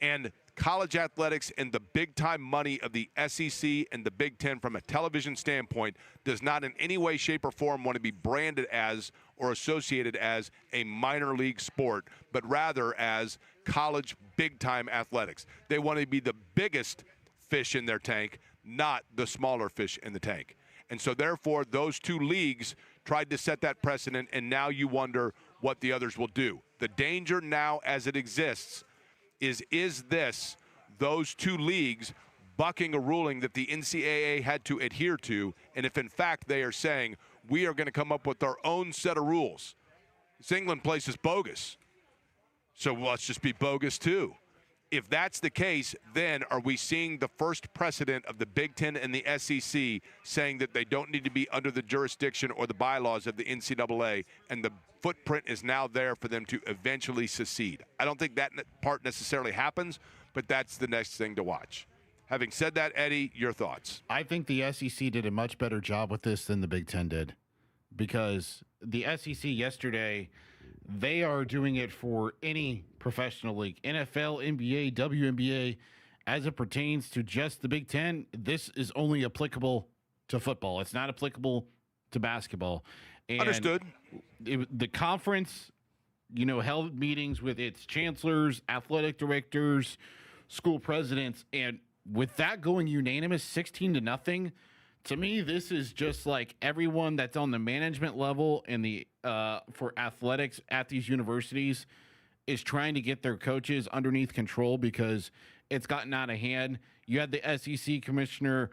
And college athletics and the big-time money of the SEC and the Big Ten from a television standpoint does not in any way, shape, or form want to be branded as or associated as a minor league sport, but rather as college big-time athletics. They want to be the biggest fish in their tank, not the smaller fish in the tank. And so, therefore, those two leagues tried to set that precedent, and now you wonder what the others will do. The danger now as it exists is this those two leagues bucking a ruling that the NCAA had to adhere to, and if in fact they are saying we are going to come up with our own set of rules. This England place is bogus, so let's just be bogus too. If that's the case, then are we seeing the first precedent of the Big Ten and the SEC saying that they don't need to be under the jurisdiction or the bylaws of the NCAA, and the footprint is now there for them to eventually secede? I don't think that part necessarily happens, but that's the next thing to watch. Having said that, Eddie, your thoughts? I think the SEC did a much better job with this than the Big Ten did, because the SEC yesterday, they are doing it for any professional league, NFL, NBA, WNBA. As it pertains to just the Big Ten, this is only applicable to football. It's not applicable to basketball. And understood. The conference, held meetings with its chancellors, athletic directors, school presidents, and with that going unanimous 16-0, to me, this is just like everyone that's on the management level and the for athletics at these universities is trying to get their coaches underneath control because it's gotten out of hand. You had the SEC commissioner,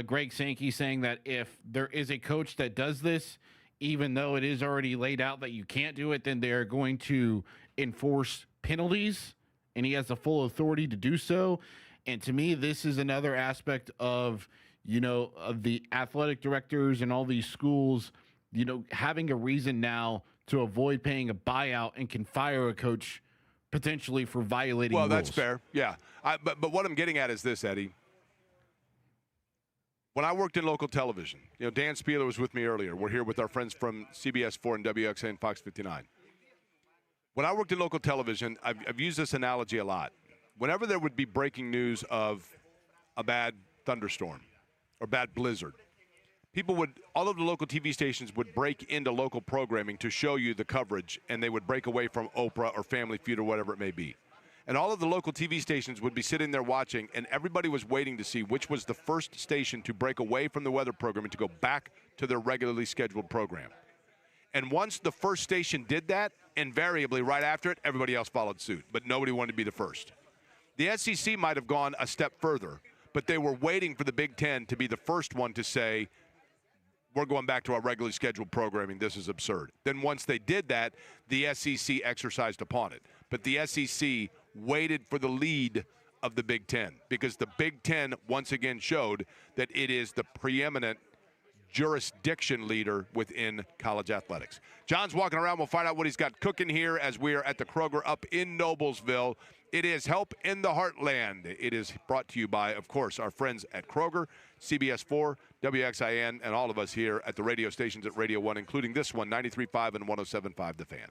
Greg Sankey, saying that if there is a coach that does this, even though it is already laid out that you can't do it, then they're going to enforce penalties, and he has the full authority to do so. And to me, this is another aspect of of the athletic directors and all these schools, having a reason now to avoid paying a buyout and can fire a coach potentially for violating rules. That's fair. Yeah. But what I'm getting at is this, Eddie. When I worked in local television, Dan Spieler was with me earlier. We're here with our friends from CBS 4 and WXA and Fox 59. When I worked in local television, I've used this analogy a lot. Whenever there would be breaking news of a bad thunderstorm or bad blizzard, all of the local TV stations would break into local programming to show you the coverage, and they would break away from Oprah or Family Feud or whatever it may be. And all of the local TV stations would be sitting there watching, and everybody was waiting to see which was the first station to break away from the weather program and to go back to their regularly scheduled program. And once the first station did that, invariably right after it, everybody else followed suit, but nobody wanted to be the first. The SEC might have gone a step further, but they were waiting for the Big Ten to be the first one to say, we're going back to our regularly scheduled programming. This is absurd. Then once they did that, the SEC exercised upon it. But the SEC waited for the lead of the Big Ten because the Big Ten once again showed that it is the preeminent jurisdiction leader within college athletics. John's walking around. We'll find out what he's got cooking here as we are at the Kroger up in Noblesville. It is Help in the Heartland. It is brought to you by, of course, our friends at Kroger, CBS 4, WXIN, and all of us here at the radio stations at Radio 1, including this one, 93.5 and 107.5 The Fan.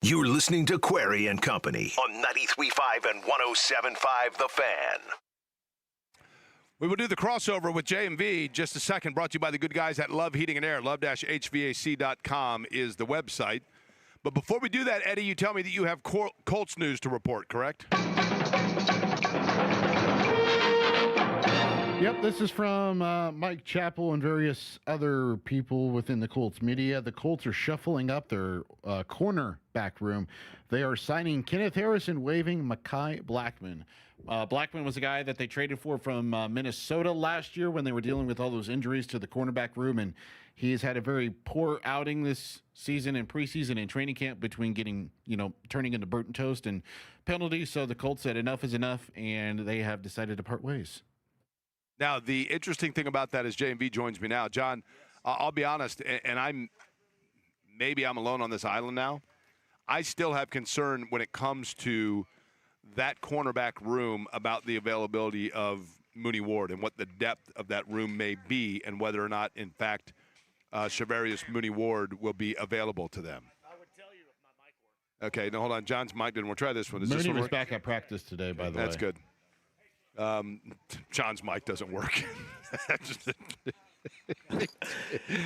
You're listening to Query and Company on 93.5 and 107.5 The Fan. We will do the crossover with J&V just a second, brought to you by the good guys at Love Heating and Air. Love-HVAC.com is the website. But before we do that, Eddie, you tell me that you have Colts news to report, correct? Yep, this is from Mike Chappell and various other people within the Colts media. The Colts are shuffling up their cornerback room. They are signing Kenneth Harris and waiving Mekhi Blackman. Blackman was a guy that they traded for from Minnesota last year when they were dealing with all those injuries to the cornerback room, and he has had a very poor outing this season in preseason and training camp between getting, turning into burnt toast and penalties. So the Colts said enough is enough, and they have decided to part ways. Now, the interesting thing about that is J&V joins me now. John, I'll be honest, and I'm alone on this island now. I still have concern when it comes to that cornerback room about the availability of Mooney Ward and what the depth of that room may be and whether or not, in fact, Shavarius Mooney Ward will be available to them. I would tell you if my mic worked. Okay, no, hold on. John's mic didn't work. Try this one. Does Mooney this one was work? back at practice today, by the way. That's good. John's mic doesn't work.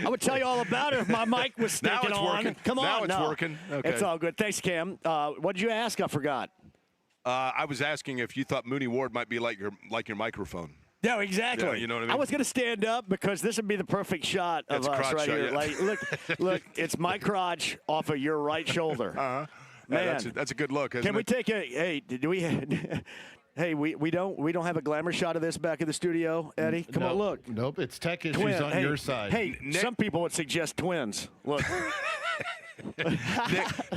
I would tell you all about it if my mic was sticking Now it's on. working. Come on, now it's no. working. Okay. It's all good. Thanks, Cam. What did you ask? I forgot. I was asking if you thought Mooney Ward might be like your microphone. Yeah, exactly. Yeah, you know what I mean? I was going to stand up because this would be the perfect shot of That's a us crotch right shot, here. yeah. Like, look, it's my crotch off of your right shoulder. Uh-huh. Man, Yeah, that's a good look. Can we take a? Hey, do we? Hey, we don't have a glamour shot of this back in the studio, Eddie. Come on, look. Nope, it's tech issues on your side. Hey, some people would suggest twins. Look.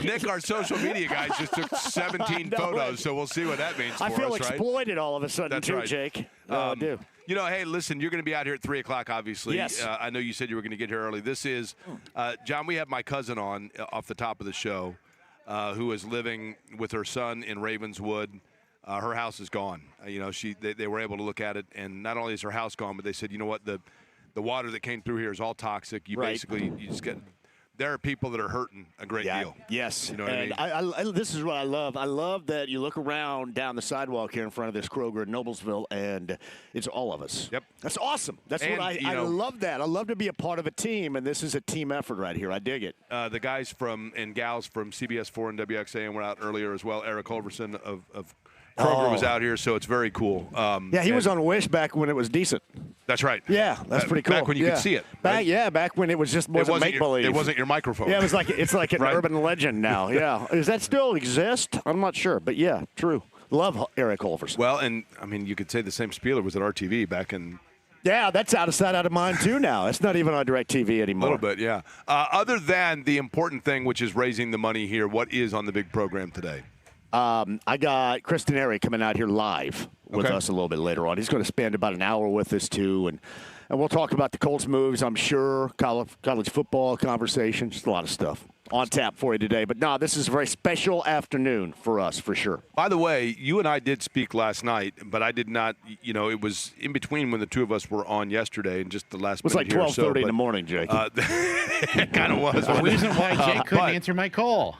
Nick, our social media guys, just took 17 photos, so we'll see what that means for us, I feel right? exploited all of a sudden, That's too, right. Jake. I do. Hey, listen, you're going to be out here at 3 o'clock, obviously. Yes. I know you said you were going to get here early. This is, John, we have my cousin on off the top of the show who is living with her son in Ravenswood. Her house is gone. They were able to look at it, and not only is her house gone, but they said, you know what, the water that came through here is all toxic. You just get. There are people that are hurting a great deal. Yes. You know what and I mean? I this is what I love. I love that you look around down the sidewalk here in front of this Kroger in Noblesville, and it's all of us. Yep. That's awesome. That's And, what I love that. I love to be a part of a team, and this is a team effort right here. I dig it. The guys and gals from CBS4 and WXAM were out earlier as well. Eric Holverson of Kroger was out here, so it's very cool. He was on Wish back when it was decent. That's right. Yeah, that's pretty cool. Back when you could see it. Right? Back when it was just wasn't make believe. It wasn't your microphone. Yeah, it's like an Right. urban legend now. Yeah, does that still exist? I'm not sure, but yeah, true. Love Eric Holverson. Well, and I mean, you could say the same Spieler was at RTV back in. Yeah, that's out of sight, out of mind too now. It's not even on DirecTV anymore. A little bit, yeah. Other than the important thing, which is raising the money here, what is on the big program today? I got Chris Denary coming out here live with us a little bit later on. He's going to spend about an hour with us, too, and we'll talk about the Colts moves, I'm sure, college football conversation, just a lot of stuff on tap for you today. But, no, this is a very special afternoon for us, for sure. By the way, you and I did speak last night, but I did not, it was in between when the two of us were on yesterday and just the last minute. It was like 12:30 in the morning, Jake. It kind of was. The reason why Jake couldn't answer my call.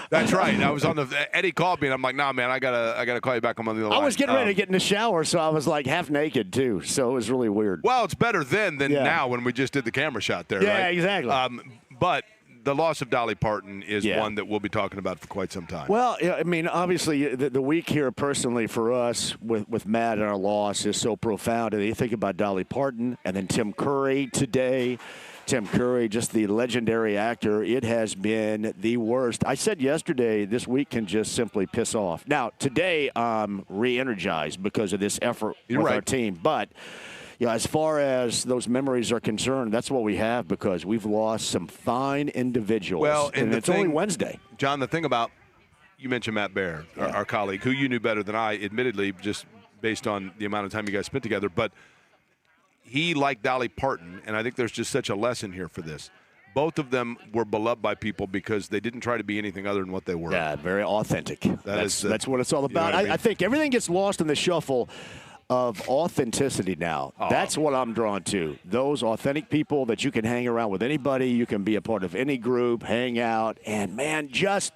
That's right. I was on Eddie called me, and I'm like, nah, man, I gotta call you back. I'm on the other line. I was getting ready to get in the shower, so I was like half naked too. So it was really weird. Well, it's better then than now when we just did the camera shot there. Yeah, right? exactly. But the loss of Dolly Parton is one that we'll be talking about for quite some time. Well, I mean, obviously, the week here personally for us with Matt and our loss is so profound. And you think about Dolly Parton and then Tim Curry today. Tim Curry, just the legendary actor. It has been the worst. I said yesterday, this week can just simply piss off. Now, today, I'm re-energized because of this effort with our team. But, as far as those memories are concerned, that's what we have because we've lost some fine individuals. Well, and it's only Wednesday. John, the thing about, you mentioned Matt Baer, our colleague, who you knew better than I, admittedly, just based on the amount of time you guys spent together. But he liked Dolly Parton, and I think there's just such a lesson here for this. Both of them were beloved by people because they didn't try to be anything other than what they were. Yeah, very authentic. That's what it's all about. You know what I mean? I think everything gets lost in the shuffle of authenticity now. That's what I'm drawn to. Those authentic people that you can hang around with anybody, you can be a part of any group, hang out, and man, just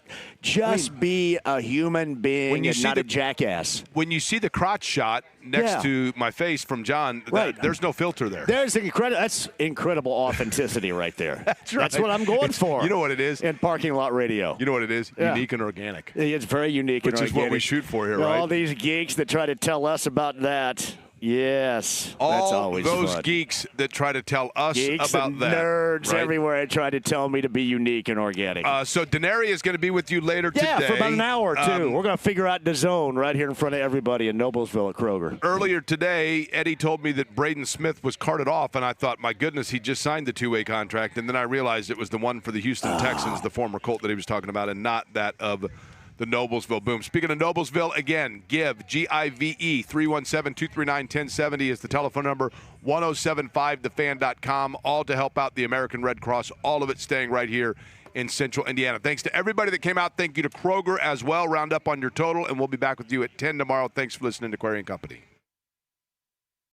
be a human being and not a jackass. When you see the crotch shot next to my face from John, there's no filter there. That's incredible authenticity right there. That's right. That's what I'm going for. You know what it is? In parking lot radio. You know what it is? Yeah. Unique and organic. It's very unique and organic. Which is what we shoot for here, right? All these geeks that try to tell us about that. Yes, all that's always those fun. geeks that try to tell us geeks about and that. Nerds right? everywhere try to tell me to be unique and organic. So Denari is going to be with you later today. Yeah, for about an hour or two. We're going to figure out the zone right here in front of everybody in Noblesville at Kroger. Earlier today, Eddie told me that Braden Smith was carted off, and I thought, my goodness, he just signed the two-way contract. And then I realized it was the one for the Houston Texans, the former Colt that he was talking about, and not that of the Noblesville Boom. Speaking of Noblesville, again, GIVE 317-239-1070 is the telephone number, 1075thefan.com, all to help out the American Red Cross, all of it staying right here in Central Indiana. Thanks to everybody that came out. Thank you to Kroger as well. Round up on your total, and we'll be back with you at 10 tomorrow. Thanks for listening to Query & Company.